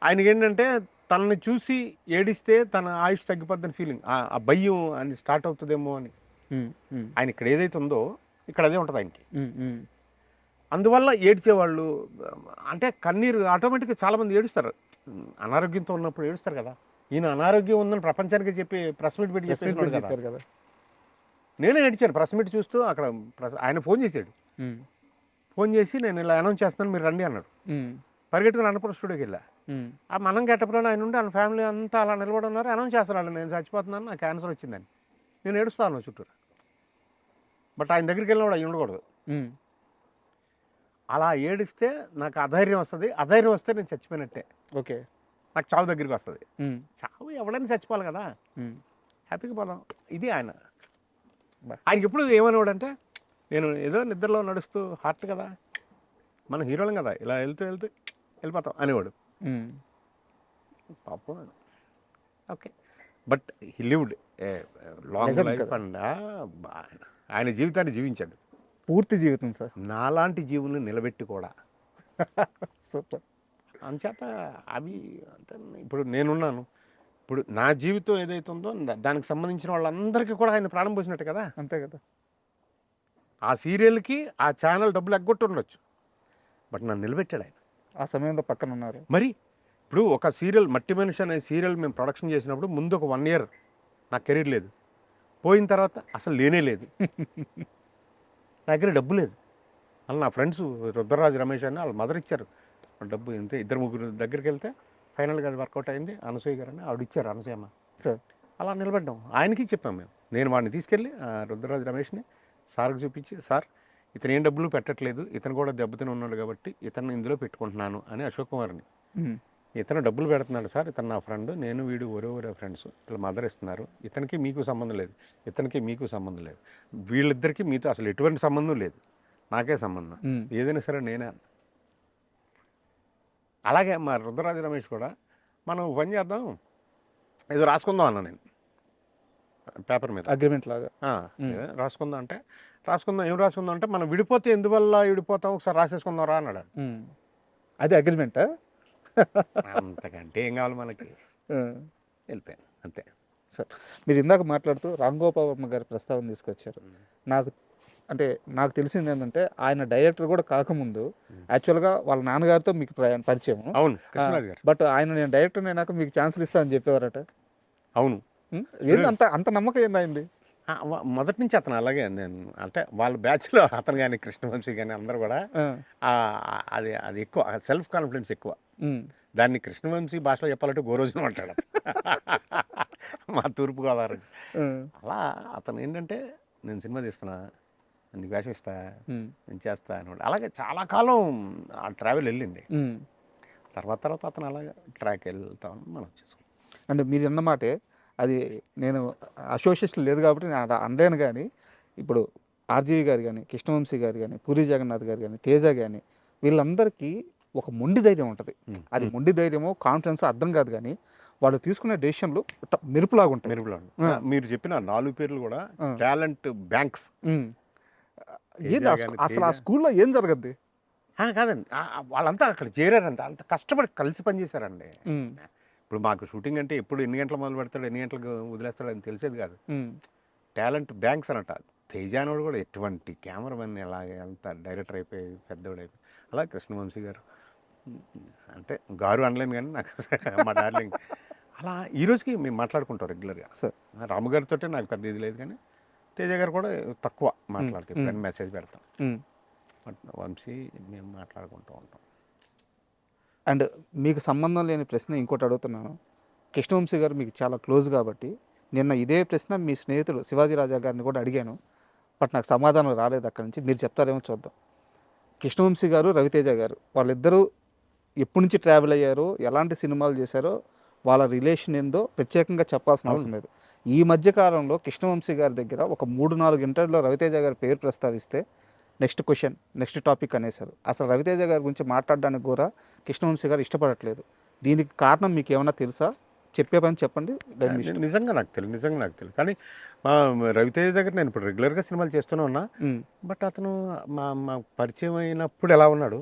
B: ఆయనకి ఏంటంటే తనని చూసి ఏడిస్తే తన ఆయుష్ తగ్గిపోద్దని ఫీలింగ్, ఆ భయం అని స్టార్ట్ అవుతుందేమో అని. ఆయన ఇక్కడ ఏదైతే ఉందో ఇక్కడ అదే ఉంటుంది ఆయనకి. అందువల్ల ఏడ్చేవాళ్ళు అంటే కన్నీరు ఆటోమేటిక్గా చాలామంది ఏడుస్తారు. అనారోగ్యంతో ఉన్నప్పుడు ఏడుస్తారు కదా. ఈయన అనారోగ్యం ఉందని ప్రపంచానికి చెప్పి ప్రెస్ మీట్ పెట్టి చెప్పారు కదా. నేనే ఏడ్చాను ప్రెస్ మీట్ చూస్తూ. అక్కడ ఆయన ఫోన్ చేశాడు, ఫోన్ చేసి నేను ఇలా అనౌన్స్ చేస్తున్నాను మీరు రండి అన్నాడు. పరిగెట్టుకుని అన్నపూర్ణ స్టూడియోకి వెళ్ళా. ఆ మనం గెటప్లోనే ఆయన ఉండి ఆయన ఫ్యామిలీ అంతా అలా నిలబడి ఉన్నారు. అనౌన్స్ చేస్తున్నాడు నేను చచ్చిపోతున్నాను, నాకు క్యాన్సర్ వచ్చిందని. నేను ఏడుస్తాను చుట్టూరు. బట్ ఆయన దగ్గరికి వెళ్ళినప్పుడు అవి ఉండకూడదు. అలా ఏడిస్తే నాకు అధైర్యం వస్తుంది. అధైర్యం వస్తే నేను చచ్చిపోయినట్టే.
A: ఓకే.
B: నాకు చావు దగ్గరికి వస్తుంది. చావు ఎవడైనా చచ్చిపోవాలి కదా, హ్యాపీగా పోదాం. ఇది ఆయన. ఆయనకి ఎప్పుడు ఏమనేవాడు అంటే, నేను ఏదో నిద్రలో నడుస్తూ హార్ట్ కదా, మనం హీరోలం కదా, ఇలా వెళ్తూ వెళ్తూ వెళ్ళిపోతాం అనేవాడు. పాపం. Okay. But he lived a long life and ఆయన జీవితాన్ని జీవించాడు.
A: పూర్తి జీవితం సార్.
B: నాలాంటి జీవుల్ని నిలబెట్టి కూడా.
A: సూపర్.
B: అంచేత అవి ఇప్పుడు నేనున్నాను. ఇప్పుడు నా జీవితం ఏదైతే ఉందో దానికి సంబంధించిన వాళ్ళందరికీ కూడా ఆయన ప్రాణం పోసినట్టు కదా.
A: అంతే కదా.
B: ఆ సీరియల్కి ఆ ఛానల్ డబ్బులు ఎగ్గొట్టి ఉండొచ్చు, బట్ నన్ను నిలబెట్టాడు ఆయన.
A: ఆ సమయంలో పక్కన ఉన్నారు.
B: మరి ఇప్పుడు ఒక సీరియల్ మట్టి మనిషి అనే సీరియల్ మేము ప్రొడక్షన్ చేసినప్పుడు ముందు ఒక 1 year నాకు కెరీర్ లేదు. పోయిన తర్వాత అసలు లేనే లేదు. నా దగ్గర డబ్బు లేదు. అలా నా ఫ్రెండ్స్ రుద్రరాజు రమేష్ అని వాళ్ళ మదర్ ఇచ్చారు డబ్బు. ఇంతే 2-3 దగ్గరికి వెళ్తే ఫైనల్గా అది వర్కౌట్ అయింది. అనసూయ గారు అని ఆవిడ ఇచ్చారు, అనసూయమ్మ సార్. అలా నిలబడ్డాం. ఆయనకి చెప్పాం మేము. నేను వాడిని తీసుకెళ్ళి రుద్రరాజు రమేష్ని సార్కి చూపించి, సార్ ఇతను ఏం డబ్బులు పెట్టట్లేదు, ఇతను కూడా దెబ్బతిని ఉన్నాడు కాబట్టి ఇతను ఇందులో పెట్టుకుంటున్నాను అని అశోక్ కుమార్ని. ఇతను డబ్బులు పెడుతున్నాడు సార్, ఇతను నా ఫ్రెండ్, నేను వీడు ఒరే ఫ్రెండ్స్, వీళ్ళ మదర్ ఇస్తున్నారు, ఇతనికి మీకు సంబంధం లేదు, ఇతనికి మీకు సంబంధం లేదు, వీళ్ళిద్దరికీ మీతో అసలు ఎటువంటి సంబంధం లేదు, నాకే సంబంధం, ఏదైనా సరే నేనే. అలాగే మా రుద్రరాజు రమేష్ కూడా మనం పని చేద్దాం, ఏదో రాసుకుందాం అన్నా నేను పేపర్ మీద
A: అగ్రిమెంట్ లాగా
B: రాసుకుందాం అంటే, ఏం రాసుకుందాం అంటే, మనం విడిపోతే ఎందువల్ల విడిపోతాం ఒకసారి రాసేసుకుందాం రా అన్నాడు.
A: అది అగ్రిమెంటా?
B: అంతకంటే ఏం కావాలి మనకి. వెళ్ళిపోయాను అంతే.
A: సార్, మీరు ఇందాక మాట్లాడుతూ రామ్ గోపాల్ వర్మ గారి ప్రస్తావన తీసుకొచ్చారు. నాకు తెలిసింది ఏంటంటే, ఆయన డైరెక్టర్ కూడా కాకముందు యాక్చువల్గా వాళ్ళ నాన్నగారితో మీకు పరిచయం.
B: అవును, కృష్ణరాజు గారు.
A: బట్ ఆయన నేను డైరెక్టర్ అయినాక మీకు ఛాన్సులు ఇస్తానని చెప్పేవారట.
B: అవును.
A: ఏంది అంత నమ్మకం ఏందైంది?
B: మొదటి నుంచి అతను అలాగే. నేను అంటే వాళ్ళ బ్యాచ్లో అతను కానీ కృష్ణవంశీ కానీ అందరూ కూడా అది ఎక్కువ సెల్ఫ్ కాన్ఫిడెన్స్ ఎక్కువ. దాన్ని కృష్ణవంశీ భాషలో చెప్పాలంటే గోరోజున అంటాడు మా తూర్పుగోదావరి. అలా అతను ఏంటంటే, నేను సినిమా తీస్తున్నా, నీకు వేషం ఇస్తా, నేను చేస్తా అని. అలాగే చాలా కాలం ఆ ట్రావెల్ వెళ్ళింది. తర్వాత అతను అలాగే ట్రాక్ వెళ్తామని మనం చేసుకున్నాం.
A: అంటే మీరు అన్నమాటే అది నేను అసోసియేషన్ లేదు కాబట్టి నేను అనలేను. కానీ ఇప్పుడు ఆర్జీవి గారు కానీ, కృష్ణవంశీ గారు కానీ, పూరి జగన్నాథ్ గారు కానీ, తేజ కానీ, వీళ్ళందరికీ ఒక మొండి ధైర్యం ఉంటుంది. అది మొండి ధైర్యమో కాన్ఫిడెన్స్ అర్థం కాదు, కానీ వాళ్ళు తీసుకునే డెసిషన్లు మెరుపులాగా ఉంటాయి.
B: మీరు చెప్పిన 4 పేర్లు కూడా టాలెంట్ బ్యాంక్స్.
A: ఏంది అసలు ఆ స్కూల్లో ఏం జరగద్ది
B: కాదండి, వాళ్ళంతా అక్కడ చేరారంట, అంత కష్టపడి కలిసి పనిచేశారండి. ఇప్పుడు మాకు షూటింగ్ అంటే ఎప్పుడు ఎన్ని గంటలు మొదలు పెడతాడు, ఎన్ని గంటలకు వదిలేస్తాడు అని తెలిసేది కాదు. Talent banks అనట. తేజానోడు కూడా ఎటువంటి కెమెరామెన్ ఎలాగే ఎంత డైరెక్టర్ అయిపోయి పెద్దోడు అయిపోయి, అలా కృష్ణవంశీ గారు అంటే గారు అనలేను కానీ నాకు మా డార్లింగ్. అలా ఈ రోజుకి మేము మాట్లాడుకుంటాం రెగ్యులర్గా. రాము గారితో నాకు పెద్ద ఇది లేదు, కానీ తేజ గారు కూడా తక్కువ మాట్లాడితే ఎప్పుడైనా మెసేజ్ పెడతాం. వంశీ మేము మాట్లాడుకుంటూ ఉంటాం.
A: అండ్ మీకు సంబంధం లేని ప్రశ్న ఇంకోటి అడుగుతున్నాను. కృష్ణవంశీ గారు మీకు చాలా క్లోజ్ కాబట్టి నిన్న ఇదే ప్రశ్న మీ స్నేహితుడు శివాజీ రాజా గారిని కూడా అడిగాను, బట్ నాకు సమాధానం రాలేదు. అక్కడి నుంచి మీరు చెప్తారేమో చూద్దాం. కృష్ణవంశీ గారు, రవితేజ గారు వాళ్ళిద్దరూ ఎప్పటి నుంచి ట్రావెల్ అయ్యారో, ఎలాంటి సినిమాలు చేశారో, వాళ్ళ రిలేషన్ ఏందో ప్రత్యేకంగా చెప్పాల్సిన అవసరం లేదు. ఈ మధ్యకాలంలో కృష్ణవంశీ గారి దగ్గర ఒక 3-4 ఇంటర్వ్యూలో రవితేజ గారి పేరు ప్రస్తావిస్తే నెక్స్ట్ క్వశ్చన్, నెక్స్ట్ టాపిక్ అనేసారు. అసలు రవితేజ గారి గురించి మాట్లాడడానికి కూడా కృష్ణవంశీ గారు ఇష్టపడట్లేదు. దీనికి కారణం మీకు ఏమైనా తెలుసా? చెప్పే పని చెప్పండి.
B: నిజంగా నాకు తెలియదు కానీ రవితేజ దగ్గర నేను ఇప్పుడు రెగ్యులర్గా సినిమాలు చేస్తూనే ఉన్నా. బట్ అతను మా పరిచయం అయినప్పుడు ఎలా ఉన్నాడు,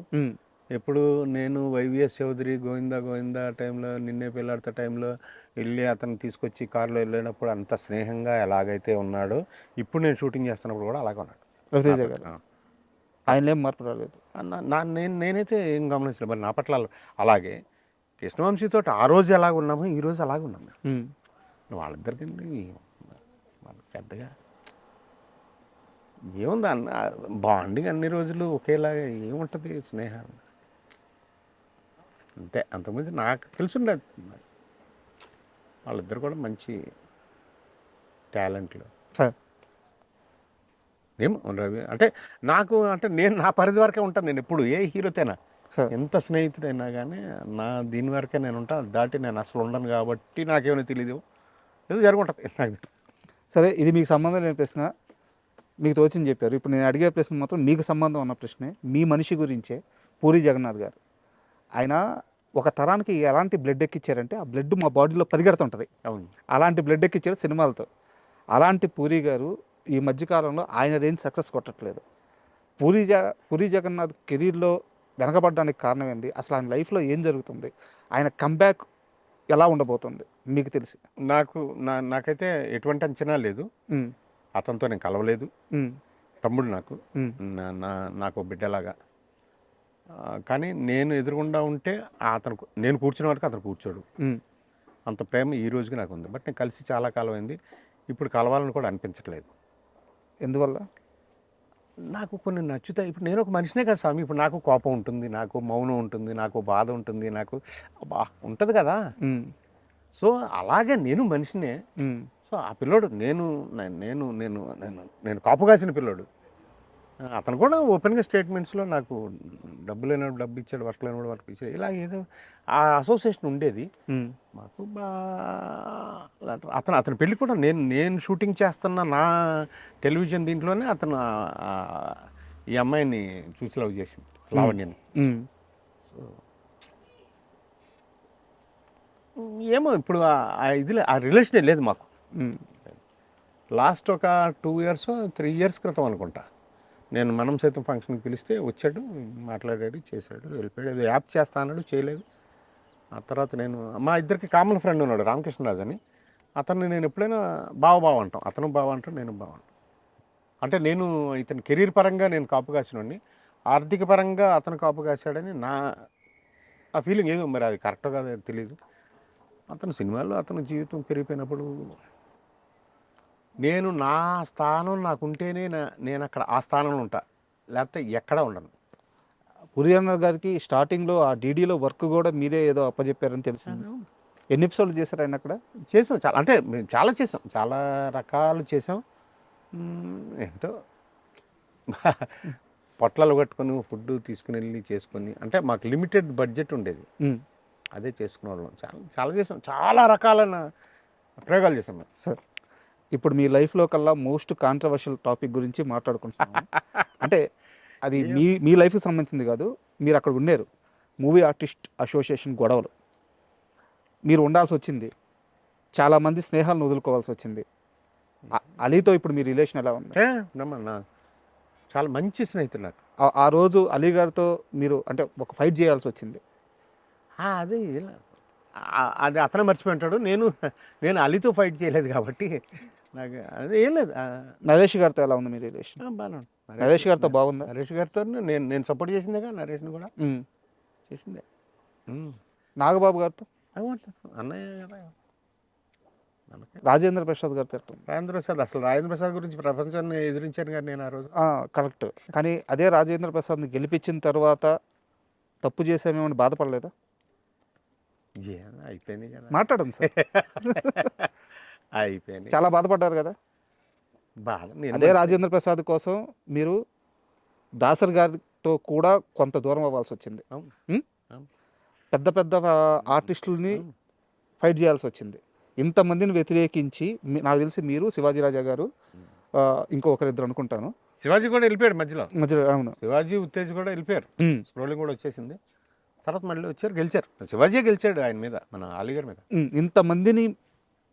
B: ఎప్పుడు నేను వైవిఎస్ చౌదరి గోవిందా టైంలో, నిన్నే పెళ్ళాడుతా టైంలో వెళ్ళి అతను తీసుకొచ్చి కారులో వెళ్ళినప్పుడు అంత స్నేహంగా ఎలాగైతే ఉన్నాడో, ఇప్పుడు నేను షూటింగ్ చేస్తున్నప్పుడు కూడా అలాగే ఉన్నాడు
A: రవితేజ గారు. ఆయన ఏం మార్పు రాలేదు.
B: నేనైతే ఏం గమనించలేదు. మరి నా పట్ల అలాగే కృష్ణవంశీతో ఆ రోజు ఎలాగ ఉన్నామో ఈ రోజు అలాగే ఉన్నాం. వాళ్ళిద్దరికి వాళ్ళకి పెద్దగా ఏముంది బాండింగ్ అన్ని రోజులు ఒకేలాగా ఏముంటుంది స్నేహం అంతే. అంతకుముందు నాకు తెలుసుండదు. వాళ్ళిద్దరు కూడా మంచి టాలెంట్లు. ఏమో రవి అంటే నాకు అంటే నేను నా పరిధి వరకే ఉంటాను. నేను ఎప్పుడు ఏ హీరోతోనా
A: సార్
B: ఎంత స్నేహితుడైనా కానీ నా దీని వరకే నేను ఉంటాను. అది దాటి నేను అసలు ఉండను కాబట్టి నాకేమైనా తెలియదు, ఏదో జరుగుంటుంది నాకు.
A: సరే, ఇది మీకు సంబంధం లేని ప్రశ్న, మీకు తోచింది చెప్పారు. ఇప్పుడు నేను అడిగే ప్రశ్న మాత్రం మీకు సంబంధం ఉన్న ప్రశ్నే. మీ మనిషి గురించే, పూరి జగన్నాథ్ గారు. ఆయన ఒక తరానికి ఎలాంటి బ్లడ్ ఎక్కిచ్చారంటే ఆ బ్లడ్ మా బాడీలో పరిగెడుతుంటుంది.
B: అవును.
A: అలాంటి బ్లడ్ ఎక్కిచ్చారు సినిమాలతో. అలాంటి పూరి గారు ఈ మధ్యకాలంలో ఆయన రేంజ్ సక్సెస్ కొట్టట్లేదు. పూరి జగన్నాథ్ కెరీర్లో వెనకబడడానికి కారణం ఏంది? అసలు ఆయన లైఫ్లో ఏం జరుగుతుంది? ఆయన కంబ్యాక్ ఎలా ఉండబోతుంది మీకు తెలిసి?
B: నాకైతే ఎటువంటి అంచనా లేదు.
A: ఉమ్,
B: అతనితో నేను కలవలేదు.
A: ఉమ్,
B: తమ్ముడు నాకు
A: ఉమ్,
B: నాకు బిడ్డలాగా. కానీ నేను ఎదురుగుండా ఉంటే నేను కూర్చున్న వరకు అతను కూర్చోడు.
A: ఉమ్.
B: అంత ప్రేమ ఈ రోజుకి నాకు ఉంది. బట్ నేను కలిసి చాలా కాలం అయింది. ఇప్పుడు కలవాలని కూడా అనిపించట్లేదు.
A: ఎందువల్ల?
B: నాకు కొన్ని నచ్చుతాయి. ఇప్పుడు నేను ఒక మనిషినే కదా స్వామి. ఇప్పుడు నాకు కోపం ఉంటుంది, నాకు మౌనం ఉంటుంది, నాకు బాధ ఉంటుంది, నాకు ఉంటుంది కదా.
A: ఉమ్,
B: సో అలాగే నేను మనిషినే.
A: ఉమ్,
B: సో ఆ పిల్లోడు నేను నేను నేను నేను నేను కాపు కాసిన పిల్లోడు. అతను కూడా ఓపెన్గా స్టేట్మెంట్స్లో నాకు డబ్బు లేనప్పుడు డబ్బు ఇచ్చాడు, వర్క్ లేనప్పుడు వర్క్ ఇచ్చాడు, ఇలా ఏదో ఆ అసోసియేషన్ ఉండేది
A: ఉమ్,
B: మాకు. అతని పెళ్ళి కూడా నేను షూటింగ్ చేస్తున్న నా టెలివిజన్ దీంట్లోనే అతను ఈ అమ్మాయిని చూసి లవ్ చేసింది, లావణ్యని.
A: ఉమ్.
B: సో ఏమో ఇప్పుడు ఆ రిలేషనే లేదు మాకు.
A: ఉమ్.
B: లాస్ట్ ఒక 2 years 3 years క్రితం అనుకుంటా, నేను మనం సైతం ఫంక్షన్కి పిలిస్తే వచ్చాడు, మాట్లాడాడు, చేశాడు, వెళ్ళిపోయాడు. ఏదో యాప్ చేస్తా అన్నాడు, చేయలేదు. ఆ తర్వాత మా ఇద్దరికి కామన్ ఫ్రెండ్ ఉన్నాడు, రామకృష్ణరాజు అని. అతన్ని నేను ఎప్పుడైనా బావ అంటాం, అతను బావ అంటాం, నేను బావ అంటాం. అంటే నేను ఇతని కెరీర్ పరంగా నేను కాపు కాసినోడిని, ఆర్థిక పరంగా అతను కాపు కాశాడని ఆ ఫీలింగ్. ఏదో మరి అది కరెక్ట్ కాదో తెలియదు. అతను సినిమాల్లో అతను జీవితం పెరిగిపోయినప్పుడు నా స్థానం నాకుంటేనే నేను అక్కడ ఆ స్థానంలో ఉంటా, లేకపోతే ఎక్కడా ఉండను.
A: పూరి జగన్నాథ్ గారికి స్టార్టింగ్లో ఆ డీడీలో వర్క్ కూడా మీరే ఏదో అప్పచెప్పారని తెలిసింది. ఎన్ని ఎపిసోడ్లు చేశారు ఆయన అక్కడ?
B: చేసాం చాలా, అంటే మేము చాలా చేసాం, చాలా రకాలు చేసాం. ఏంటో పొట్లాలు కట్టుకొని ఫుడ్ తీసుకుని వెళ్ళి చేసుకొని, అంటే మాకు లిమిటెడ్ బడ్జెట్ ఉండేది,
A: ఉమ్.
B: అదే చేసుకునే వాళ్ళం. చాలా చాలా చేసాం, చాలా రకాలైన ప్రయోగాలు చేసాం మేము.
A: సార్, ఇప్పుడు మీ లైఫ్లో కల్లా మోస్ట్ కాంట్రవర్షియల్ టాపిక్ గురించి మాట్లాడుకుంటున్నాం. అంటే అది మీ లైఫ్కి సంబంధించింది కాదు, మీరు అక్కడ ఉన్నారు. మూవీ ఆర్టిస్ట్ అసోసియేషన్ గొడవలు మీరు ఉండాల్సి వచ్చింది, చాలామంది స్నేహాలను వదులుకోవాల్సి వచ్చింది. అలీతో ఇప్పుడు మీ రిలేషన్ ఎలా ఉంది?
B: నమ్మన్నా చాలా మంచి స్నేహితులు నాకు.
A: ఆ రోజు అలీ గారితో మీరు అంటే ఒక ఫైట్ చేయాల్సి వచ్చింది.
B: అదే అది అతనే మర్చిపోయి ఉంటాడు. నేను అలీతో ఫైట్ చేయలేదు కాబట్టి నాకు అదే ఏం లేదు.
A: నరేష్ గారితో ఎలా ఉంది మీ రిలేషన్?
B: బాగానే ఉంది.
A: నరేష్ గారితో బాగుందా?
B: నరేష్ గారితో నేను సపోర్ట్ చేసిందేగా, నరేష్ని కూడా చేసిందే.
A: నాగబాబు గారితో?
B: అన్నయ్య కదా.
A: రాజేంద్ర ప్రసాద్ గారితో ఎట్లా?
B: రాజేంద్ర ప్రసాద్ గురించి ప్రపంచాన్ని ఎదిరించాను కానీ నేను ఆ రోజు.
A: కరెక్ట్. కానీ అదే రాజేంద్ర ప్రసాద్ని గెలిపించిన తర్వాత తప్పు చేసామేమని బాధపడలేదా?
B: అయిపోయింది కదా,
A: మాట్లాడండి సార్.
B: అయిపోయింది.
A: చాలా బాధపడ్డారు కదా.
B: బాధ
A: అదే రాజేంద్ర ప్రసాద్ కోసం మీరు దాసర్ గారితో కూడా కొంత దూరం అవ్వాల్సి వచ్చింది. పెద్ద పెద్ద ఆర్టిస్టులని ఫైట్ చేయాల్సి వచ్చింది. ఇంతమందిని వ్యతిరేకించి నాకు తెలిసి మీరు, శివాజీ రాజా గారు, ఇంకొకరిద్దరు అనుకుంటాను,
B: శివాజీ కూడా వెళ్ళిపోయాడు మధ్యలో.
A: అవును,
B: శివాజీ, ఉత్తేజ్ కూడా వెళ్ళిపోయారు. స్క్రోలింగ్ కూడా వచ్చేసింది. తర్వాత మళ్ళీ వచ్చారు, గెలిచారు. శివాజీ గెలిచాడు ఆయన మీద, మన అలీగర్ మీద.
A: ఇంతమందిని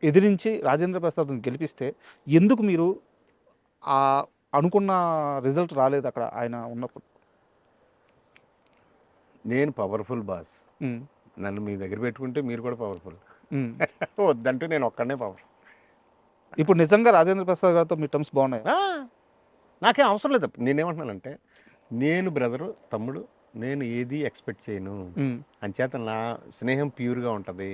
A: ఎదిరించి రాజేంద్ర ప్రసాద్ని గెలిపిస్తే ఎందుకు మీరు అనుకున్న రిజల్ట్ రాలేదు అక్కడ ఆయన ఉన్నప్పుడు?
B: నేను పవర్ఫుల్ బాస్, నన్ను మీ దగ్గర పెట్టుకుంటే మీరు కూడా పవర్ఫుల్, వద్దంటూ నేను ఒక్కడనే పవర్.
A: ఇప్పుడు నిజంగా రాజేంద్ర ప్రసాద్ గారితో మీ టర్మ్స్ బాగున్నాయి?
B: నాకేం అవసరం లేదు. నేనేమంటున్నానంటే, నేను బ్రదరు, తమ్ముడు, నేను ఏది ఎక్స్పెక్ట్ చేయను. అంచేత నా స్నేహం ప్యూర్గా ఉంటుంది,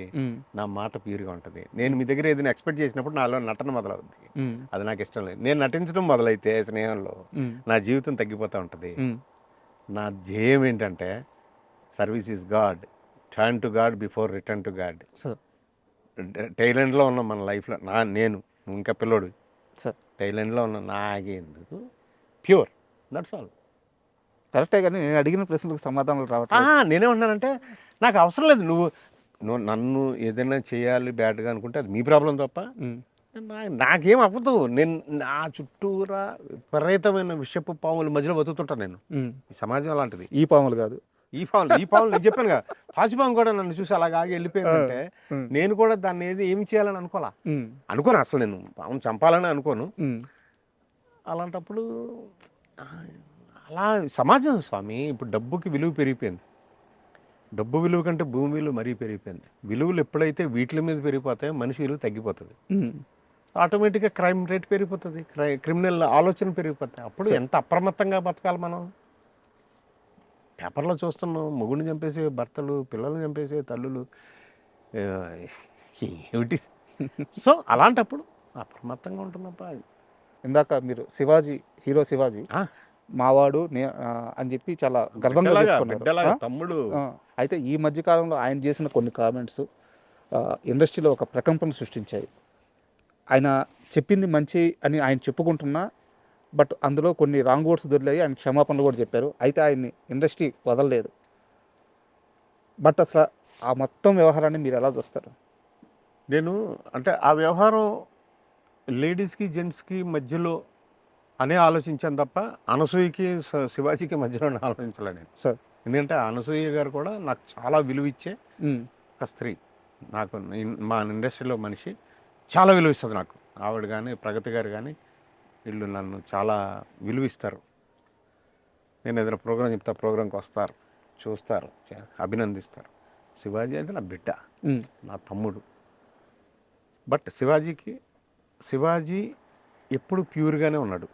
B: నా మాట ప్యూర్గా ఉంటుంది. నేను మీ దగ్గర ఏదైనా ఎక్స్పెక్ట్ చేసినప్పుడు నాలో నటన మొదలవుద్ది. అది నాకు ఇష్టం లేదు. నేను నటించడం మొదలైతే స్నేహంలో నా జీవితం తగ్గిపోతూ ఉంటుంది. నా ధ్యేయం ఏంటంటే, service is God, turn to God before return to God. టైలెండ్లో ఉన్న మన లైఫ్లో నేను ఇంకా పిల్లోడు టైలెండ్లో ఉన్న నాకెందుకు ప్యూర్, దట్స్ ఆల్.
A: కరెక్టే, కానీ నేను అడిగిన ప్రశ్నలకు సమాధానాలు రావట్లేదు.
B: నేనేమంటున్నానంటే నాకు అవసరం లేదు, నువ్వు నన్ను ఏదైనా చేయాలి బ్యాడ్గా అనుకుంటే అది మీ ప్రాబ్లం తప్ప నాకేం అవ్వదు. నేను నా చుట్టూరా విపరీతమైన విషపు పాముల మధ్యలో బతుకుతుంటాను నేను. ఈ సమాజం అలాంటిది.
A: ఈ పాములు కాదు,
B: ఈ పాములు నేను చెప్పాను కదా, తాచుపాము కూడా నన్ను చూసి అలాగ ఆగి వెళ్ళిపోయిందంటే నేను కూడా దాన్ని ఏమి చేయాలని అనుకోను అసలు. నేను పాము చంపాలని అనుకోను. అలాంటప్పుడు అలా సమాజం స్వామి. ఇప్పుడు డబ్బుకి విలువ పెరిగిపోయింది. డబ్బు విలువ కంటే భూమి విలువ మరీ పెరిగిపోయింది. విలువలు ఎప్పుడైతే వీటి మీద పెరిగిపోతాయో మనిషి విలువ తగ్గిపోతుంది. ఆటోమేటిక్గా క్రైమ్ రేట్ పెరిగిపోతుంది, క్రిమినల్ ఆలోచన పెరిగిపోతాయి. అప్పుడు ఎంత అప్రమత్తంగా బతకాలి మనం. పేపర్లో చూస్తున్నాం, మొగుడిని చంపేసే భర్తలు, పిల్లల్ని చంపేసే తల్లులు, ఏమిటి. సో అలాంటప్పుడు అప్రమత్తంగా ఉంటున్నప్ప.
A: ఇందాక మీరు శివాజీ, హీరో శివాజీ మావాడు అని చెప్పి చాలా గర్వంగా చెప్పుకున్నారు
B: తమ్ముడు.
A: అయితే ఈ మధ్యకాలంలో ఆయన చేసిన కొన్ని కామెంట్స్ ఇండస్ట్రీలో ఒక ప్రకంపన సృష్టించాయి. ఆయన చెప్పింది మంచి అని ఆయన చెప్పుకుంటున్నా, బట్ అందులో కొన్ని రాంగ్ వర్డ్స్ దొరికాయి. ఆయన క్షమాపణలు కూడా చెప్పారు. అయితే ఆయన్ని ఇండస్ట్రీ వదలలేదు. బట్ అసలు ఆ మొత్తం వ్యవహారాన్ని మీరు ఎలా చూస్తారు?
B: నేను అంటే ఆ వ్యవహారం లేడీస్కి జెంట్స్కి మధ్యలో అనే ఆలోచించాను తప్ప అనసూయకి శివాజీకి మధ్యలో ఆలోచించలే నేను
A: సార్.
B: ఎందుకంటే అనసూయ గారు కూడా నాకు చాలా విలువ ఇచ్చే ఒక స్త్రీ. నాకు మా ఇండస్ట్రీలో మనిషి చాలా విలువ ఇస్తుంది నాకు. ఆవిడ కానీ ప్రగతి గారు కానీ వీళ్ళు నన్ను చాలా విలువ ఇస్తారు. నేను ఏదైనా ప్రోగ్రాం చెప్తా, ప్రోగ్రాంకి వస్తారు, చూస్తారు, అభినందిస్తారు. శివాజీ అయితే నా బిడ్డ, నా తమ్ముడు. బట్ శివాజీ ఎప్పుడు ప్యూర్గానే ఉన్నాడు.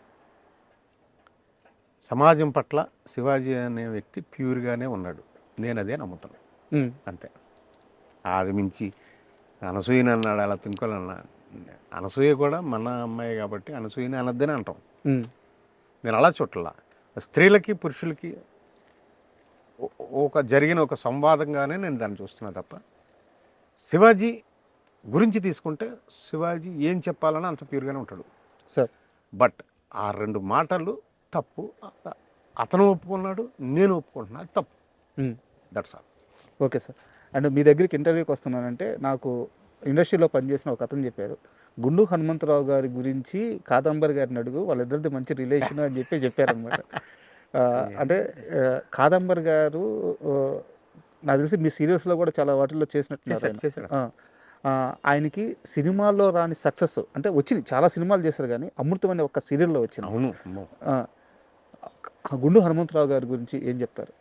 B: సమాజం పట్ల శివాజీ అనే వ్యక్తి ప్యూర్గానే ఉన్నాడు. నేను అదే నమ్ముతాను, అంతే. అది మించి అనసూయని అన్నాడు, అలా తినుకోవాలన్నా. అనసూయ కూడా మన అమ్మాయి కాబట్టి అనసూయని అనద్దని అంటాం. నేను అలా చుట్టలా. స్త్రీలకి పురుషులకి జరిగిన ఒక సంవాదంగానే నేను దాన్ని చూస్తున్నా తప్ప శివాజీ గురించి తీసుకుంటే శివాజీ ఏం చెప్పాలని అంత ప్యూర్గానే ఉంటాడు
A: సార్.
B: బట్ ఆ 2 మాటలు తప్పు. అతను ఒప్పుకున్నాడు, నేను ఒప్పుకుంటున్నా, తప్పు. That's all.
A: Okay sir. And మీ దగ్గరికి ఇంటర్వ్యూకి వస్తున్నానంటే నాకు ఇండస్ట్రీలో పనిచేసిన ఒక అతను చెప్పారు, గుండు హనుమంతరావు గారి గురించి కాదంబరి గారిని అడుగు, వాళ్ళిద్దరిది మంచి రిలేషన్ అని చెప్పారనమాట. అంటే కాదంబరి గారు నాకు తెలిసి మీ సీరియల్స్లో కూడా చాలా వాటిల్లో చేసినట్టున్నారు. ఆయనకి సినిమాల్లో రాని సక్సెస్ అంటే వచ్చింది, చాలా సినిమాలు చేశారు కానీ అమృతం అనే ఒక సీరియల్లో వచ్చింది.
B: అవును.
A: గుండు హనుమంతరావు గారి గురించి ఏం చెప్తారు?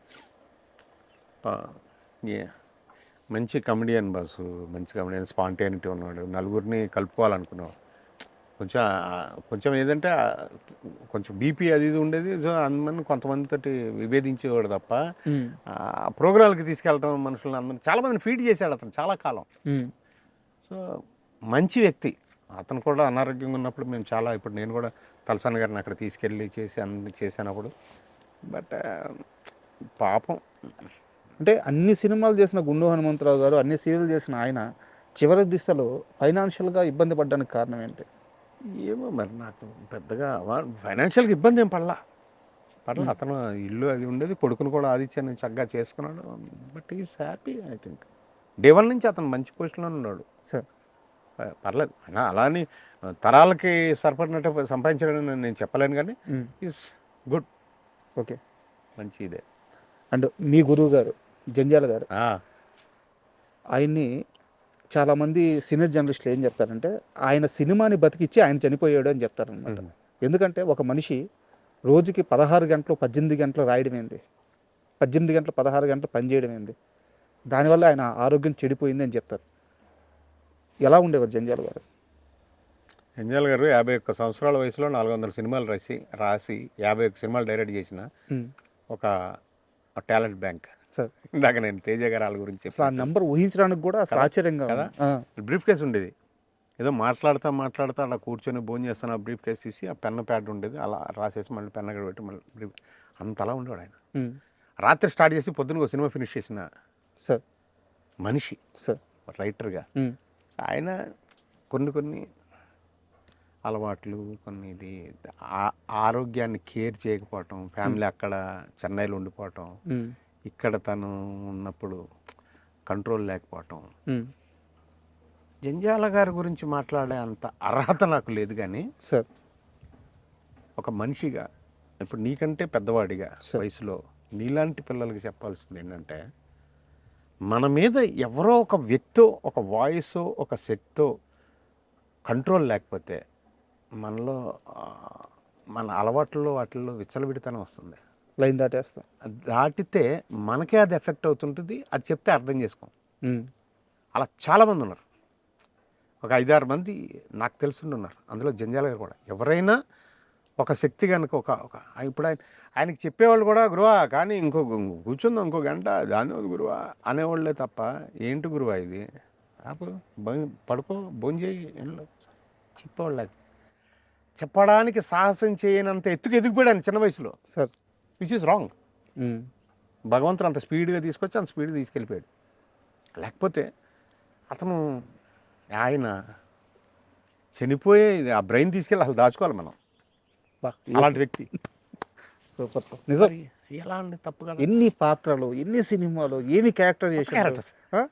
B: మంచి కమెడియన్ బాసు, మంచి కమెడియన్, స్పాంటేనిటీ ఉన్నాడు, నలుగురిని కలుపుకోవాలనుకున్నాడు. కొంచెం ఏదంటే కొంచెం బీపీ అది ఇది ఉండేది. సో అందరిని కొంతమందితోటి విభేదించేవాడు తప్ప ప్రోగ్రాంలకి తీసుకెళ్ళడం మనుషులను అందరిని చాలామందిని ఫీడ్ చేశాడు అతను చాలా కాలం. సో మంచి వ్యక్తి. అతను కూడా అనారోగ్యంగా ఉన్నప్పుడు మేము చాలా, ఇప్పుడు నేను కూడా తలసాని గారిని అక్కడ తీసుకెళ్ళి చేసి అన్ని చేశానప్పుడు. బట్ పాపం
A: అంటే అన్ని సినిమాలు చేసిన గుండు హనుమంతరావు గారు, అన్ని సీరియల్ చేసిన ఆయన చివరి దిశలో ఫైనాన్షియల్గా ఇబ్బంది పడడానికి కారణం ఏంటి?
B: ఏమో మరి నాకు పెద్దగా ఫైనాన్షియల్గా ఇబ్బంది ఏం పడలా. అతను ఇల్లు అది ఉండేది, కొడుకును కూడా ఆదిత్యాన్ని చక్కగా చేసుకున్నాడు. But is happy. I think day 1 నుంచి అతను మంచి పొజిషన్లో ఉన్నాడు సార్. పర్లేదు. అలా అని తరాలకి సరిపడినట్టు సంపాదించడం నేను చెప్పలేను, కానీ ఈజ్ గుడ్.
A: ఓకే,
B: మంచి ఇదే.
A: అండ్ మీ గురువు గారు జంజాల గారు, ఆయన్ని చాలామంది సీనియర్ జర్నలిస్టులు ఏం చెప్తారంటే ఆయన సినిమాని బతికిచ్చి ఆయన చనిపోయాడు అని చెప్తారనమాట. ఎందుకంటే ఒక మనిషి రోజుకి 16 గంటలు 18 గంటలు రాయడం ఏంది, 18 గంటలు 16 గంటలు పనిచేయడం ఏంది, దానివల్ల ఆయన ఆరోగ్యం చెడిపోయింది అని చెప్తారు. ఎలా ఉండేవారు జంజాల గారు?
B: జంజాల గారు 51 సంవత్సరాల వయసులో 400 సినిమాలు రాసి 51 సినిమాలు డైరెక్ట్ చేసిన ఒక టాలెంట్ బ్యాంక్
A: సార్.
B: ఇందాక నేను తేజ గారు వాళ్ళ గురించి
A: ఆ నెంబర్ ఊహించడానికి కూడా ఆశ్చర్యంగా కదా.
B: బ్రీఫ్ కేస్ ఉండేది, ఏదో మాట్లాడుతా అలా కూర్చొని భోజనం చేస్తాను. ఆ బ్రీఫ్ కేస్ తీసి ఆ పెన్ ప్యాడ్ ఉండేది, అలా రాసేసి మళ్ళీ పెన్ అక్కడ పెట్టి మళ్ళీ బ్రీఫ్, అంతలా ఉండేవాడు ఆయన. రాత్రి స్టార్ట్ చేసి పొద్దున్న సినిమా ఫినిష్ చేసిన
A: సార్
B: మనిషి
A: సార్,
B: రైటర్గా. ఆయన కొన్ని అలవాట్లు కొన్ని ఇది ఆరోగ్యాన్ని కేర్ చేయకపోవటం, ఫ్యామిలీ అక్కడ చెన్నైలో ఉండిపోవటం, ఇక్కడ తను ఉన్నప్పుడు కంట్రోల్ లేకపోవటం. జంజాల గారి గురించి మాట్లాడే అంత అర్హత నాకు లేదు, కానీ
A: సార్
B: ఒక మనిషిగా ఇప్పుడు నీకంటే పెద్దవాడిగా వయసులో నీలాంటి పిల్లలకి చెప్పాల్సింది ఏంటంటే, మన మీద ఎవరో ఒక వ్యక్తో, ఒక వాయిస్, ఒక సెట్తో కంట్రోల్ లేకపోతే మనలో మన అలవాట్లలో వాటిల్లో విచ్చలవిడితనం వస్తుంది.
A: లైన్ దాటేస్తాం.
B: దాటితే మనకే అది ఎఫెక్ట్ అవుతుంటుంది. అది చెప్తే అర్థం చేసుకోం. అలా చాలామంది ఉన్నారు. ఒక 5-6 మంది నాకు తెలుసుంటున్నారు. అందులో జంజాల గారు కూడా. ఎవరైనా ఒక శక్తి కనుక ఇప్పుడు ఆయనకి చెప్పేవాళ్ళు కూడా గురువా కానీ కూర్చుందాం ఇంకో గంట దాని గురువా అనేవాళ్ళే తప్ప, ఏంటి గురువా ఇది పడుకో భోంచేయి చెప్పేవాళ్ళు. చెప్పడానికి సాహసం చేయనంత ఎదిగిపోయాడు చిన్న వయసులో
A: సార్,
B: విచ్ ఈస్ రాంగ్. భగవంతుడు అంత స్పీడ్గా తీసుకొచ్చి అంత స్పీడ్గా తీసుకెళ్ళిపోయాడు. లేకపోతే అతను ఆయన చనిపోయే ఆ బ్రెయిన్ తీసుకెళ్ళి అసలు దాచుకోవాలి మనం. అలాంటి వ్యక్తి.
A: సూపర్ సార్, నిజం.
B: ఎలా అండి తప్పు కదా.
A: ఎన్ని పాత్రలు, ఎన్ని సినిమాలు, ఏమి క్యారెక్టరైజేషన్.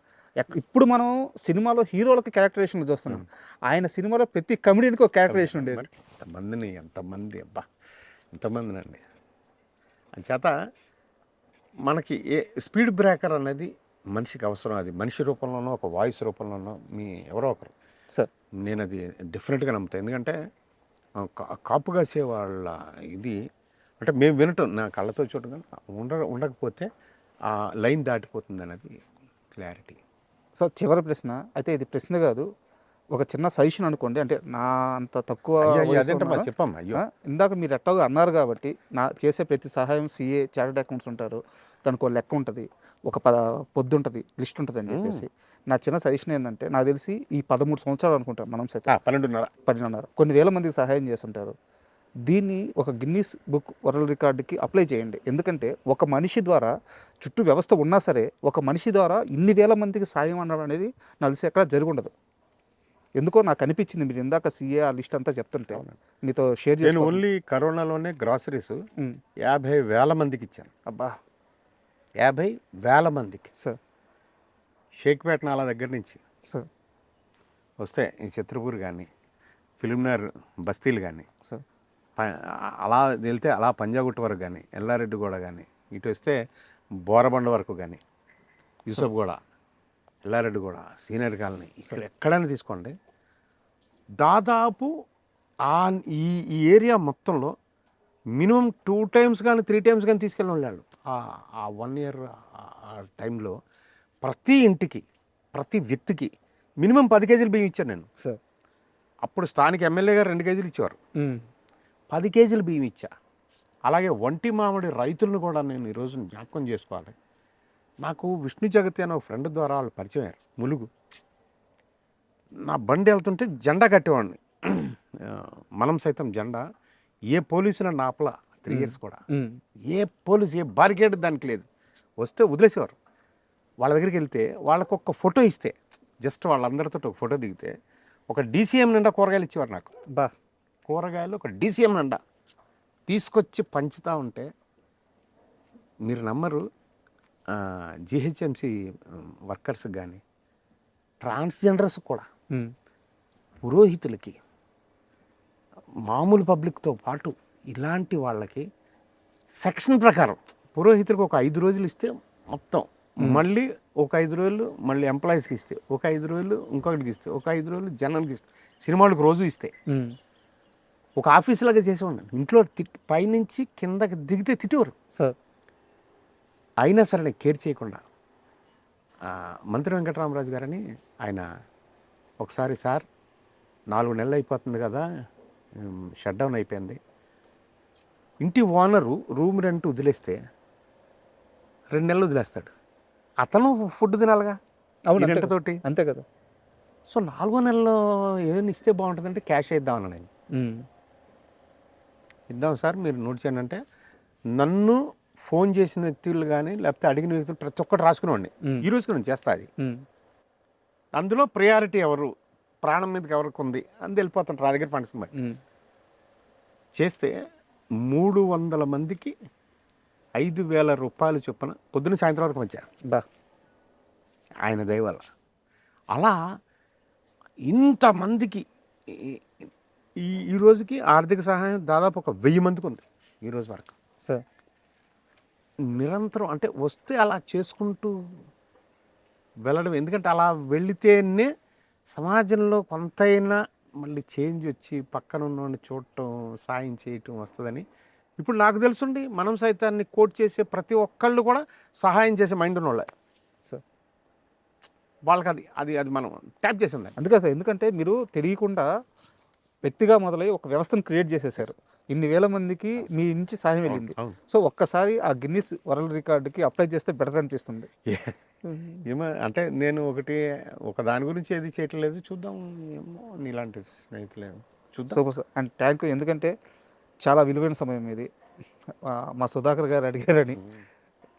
A: ఇప్పుడు మనం సినిమాలో హీరోలకి క్యారెక్టరైజేషన్ చూస్తున్నాం. ఆయన సినిమాలో ప్రతి కమెడియన్కి ఒక క్యారెక్టరైజేషన్ ఉండేది. ఎంతమందినండి. అంచేత మనకి స్పీడ్ బ్రేకర్ అనేది మనిషికి అవసరం. అది మనిషి రూపంలోనో ఒక వాయిస్ రూపంలోనో ఎవరో ఒకరు సార్.
B: నేను అది డెఫినెట్గా నమ్ముతాను. ఎందుకంటే కాపు కాసే వాళ్ళ ఇది అంటే మేము వినటం నా కళ్ళతో చూడటం ఉండకపోతే ఆ లైన్ దాటిపోతుంది అనేది క్లారిటీ.
A: సో చివరి ప్రశ్న అయితే, ఇది ప్రశ్న కాదు, ఒక చిన్న సజెషన్ అనుకోండి. అంటే నా అంత తక్కువ
B: చెప్పమ్మా.
A: ఇందాక మీరు ఎట్టగా అన్నారు కాబట్టి, నా చేసే ప్రతి సహాయం CA చార్టెడ్ అకౌంట్స్ ఉంటారు, దానికి ఒక లెక్క ఉంటుంది, ఒక పొద్దు ఉంటుంది, లిస్ట్ ఉంటుంది అని చెప్పేసి నా చిన్న సజెషన్ ఏంటంటే, నాకు తెలిసి ఈ 13 సంవత్సరాలు అనుకుంటాం మనం సైతం, 12.5 కొన్ని వేల మందికి సహాయం చేస్తుంటారు. దీన్ని ఒక గిన్నీస్ బుక్ వరల్డ్ రికార్డుకి అప్లై చేయండి. ఎందుకంటే ఒక మనిషి ద్వారా చుట్టూ వ్యవస్థ ఉన్నా సరే, ఒక మనిషి ద్వారా ఇన్ని వేల మందికి సాయం అనడం అనేది నాకు తెలిసి ఎక్కడ జరుగుండదు. ఎందుకో నాకు అనిపించింది మీరు ఇందాక CA ఆ లిస్ట్ అంతా చెప్తుంటే మీతో షేర్ చేసి.
B: నేను ఓన్లీ కరోనాలోనే గ్రాసరీస్ 50,000 మందికి ఇచ్చాను.
A: అబ్బా,
B: 50,000 మందికి
A: సార్.
B: షేక్పేట నాలా దగ్గర నుంచి
A: సార్
B: వస్తే ఈ చిత్రపూర్ కానీ, ఫిలింనగర్ బస్తీలు కానీ,
A: సార్
B: అలా వెళ్తే అలా పంజాగుట్ట వరకు కానీ, ఎల్లారెడ్డిగూడ కానీ, ఇటు వస్తే బోరబండ వరకు కానీ, యూసఫ్గూడ, ఎల్లారెడ్డిగూడ, సీనియర్ కాలనీ, ఇక్కడ ఎక్కడైనా తీసుకోండి, దాదాపు ఈ ఏరియా మొత్తంలో మినిమం 2 times కానీ 3 times కానీ తీసుకెళ్ళిన వాళ్ళు ఆ 1 year టైంలో ప్రతి ఇంటికి, ప్రతి వ్యక్తికి మినిమం 10 కేజీలు బియ్యం ఇచ్చాను నేను.
A: సార్
B: అప్పుడు స్థానిక ఎమ్మెల్యే గారు 2 కేజీలు ఇచ్చేవారు. 10 కేజీలు బియ్యం ఇచ్చా. అలాగే ఒంటి మామిడి రైతులను కూడా నేను ఈరోజు జ్ఞాపకం చేసుకోవాలి. నాకు విష్ణు జగతి అనే ఒక ఫ్రెండ్ ద్వారా వాళ్ళు పరిచయం అయ్యారు. ములుగు. నా బండి వెళ్తుంటే జెండా కట్టేవాడిని. మనం సైతం జెండా. ఏ పోలీసు నన్ను ఆపలా 3 years కూడా. ఏ పోలీసు ఏ బారికేడ్ దానికి లేదు. వస్తే వదిలేసేవారు. వాళ్ళ దగ్గరికి వెళ్తే వాళ్ళకు ఒక ఫోటో ఇస్తే, జస్ట్ వాళ్ళందరితో ఒక ఫోటో దిగితే ఒక DCM నిండా కూరగాయలు ఇచ్చేవారు నాకు. కూరగాయలు ఒక DCM నిండా తీసుకొచ్చి పంచుతూ ఉంటే మీరు నమ్మరు. GHMC వర్కర్స్ కానీ, ట్రాన్స్జెండర్స్ కూడా, పురోహితులకి, మామూలు పబ్లిక్తో పాటు ఇలాంటి వాళ్ళకి సెక్షన్ ప్రకారం పురోహితులకు ఒక 5 రోజులు ఇస్తే మొత్తం, మళ్ళీ ఒక 5 రోజులు మళ్ళీ ఎంప్లాయీస్కి ఇస్తే, ఒక 5 రోజులు ఇంకొకటికి ఇస్తే, ఒక 5 రోజులు జనాలకి ఇస్తే, సినిమాలకు రోజు ఇస్తే, ఒక ఆఫీస్ లాగా చేసేవాడిని. ఇంట్లో పైనుంచి కిందకి దిగితే తిట్టేవారు
A: సార్.
B: అయినా సరే నేను కేర్ చేయకుండా మంత్రి వెంకటరామరాజు గారని ఆయన ఒకసారి, సార్ 4 నెలలు అయిపోతుంది కదా, షట్ డౌన్ అయిపోయింది, ఇంటి ఓనరు రూమ్ రెంట్ వదిలేస్తే 2 నెలలు వదిలేస్తాడు, అతను ఫుడ్ తినాలిగా రెంట్తోటి,
A: అంతే కదా.
B: సో 4వ నెలలో ఏదైనా ఇస్తే బాగుంటుందంటే క్యాష్ ఇద్దామని నేను ఇద్దాం సార్ మీరు నోట్ చేయండి అంటే, నన్ను ఫోన్ చేసిన వ్యక్తులు కానీ లేకపోతే అడిగిన వ్యక్తులు ప్రతి ఒక్కటి రాసుకునేవాడిని. ఈ రోజుకి నేను చేస్తా అది. అందులో ప్రయారిటీ ఎవరు, ప్రాణం మీదకి ఎవరికి ఉంది అని వెళ్ళిపోతుంటారు నా దగ్గర ఫండ్స్ మరి చేస్తే 300 మందికి 5,000 రూపాయలు చొప్పున పొద్దున్న సాయంత్రం వరకు మధ్య
A: బా
B: ఆయన దయ వల్ల అలా ఇంతమందికి ఈ రోజుకి ఆర్థిక సహాయం దాదాపు ఒక 1000 మందికి ఉంది ఈ రోజు వరకు.
A: సార్
B: నిరంతరం అంటే వస్తే అలా చేసుకుంటూ వెళ్ళడం, ఎందుకంటే అలా వెళితేనే సమాజంలో కొంతైనా మళ్ళీ చేంజ్ వచ్చి పక్కన ఉన్నవాడిని చూడటం, సాయం చేయటం వస్తుందని ఇప్పుడు నాకు తెలుసుండి మనం సైతాన్ని కోట్ చేసే ప్రతి ఒక్కళ్ళు కూడా సహాయం చేసే మైండ్ ఉన్నోళ్ళే
A: సార్.
B: వాళ్ళకి అది అది అది మనం ట్యాప్ చేసింది.
A: అందుకే సార్, ఎందుకంటే మీరు తెలియకుండా వ్యక్తిగా మొదలై ఒక వ్యవస్థను క్రియేట్ చేసేసారు. ఇన్ని వేల మందికి మీ నుంచి సాయం వెళ్ళింది. సో ఒక్కసారి ఆ గిన్నిస్ వరల్డ్ రికార్డుకి అప్లై చేస్తే బెటర్ అనిపిస్తుంది.
B: ఏమో అంటే నేను ఒక దాని గురించి ఏది చేయట్లేదు, చూద్దాం. ఏమో నీలాంటి స్నేహితులే చూద్దాం.
A: Super sir and thank you. ఎందుకంటే చాలా విలువైన సమయం ఇది. మా సుధాకర్ గారు అడిగారని,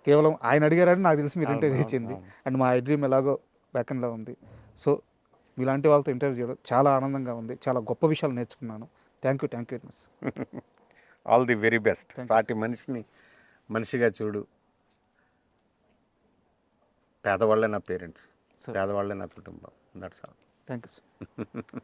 A: కేవలం ఆయన అడిగారని నాకు తెలిసి మీరు ఇంటర్వ్యూ ఇచ్చింది. అండ్ మా ఐడ్రీమ్ ఎలాగో బ్యాకెండ్లో ఉంది. సో మీలాంటి వాళ్ళతో ఇంటర్వ్యూ చేయడం చాలా ఆనందంగా ఉంది. చాలా గొప్ప విషయాలు నేర్చుకున్నాను. Thank you very much.
B: All the very best. సాటి మనిషిని మనిషిగా చూడు. పేదవాళ్ళే నా పేరెంట్స్, పేదవాళ్ళే నా కుటుంబం. That's all.
A: Thank you sir.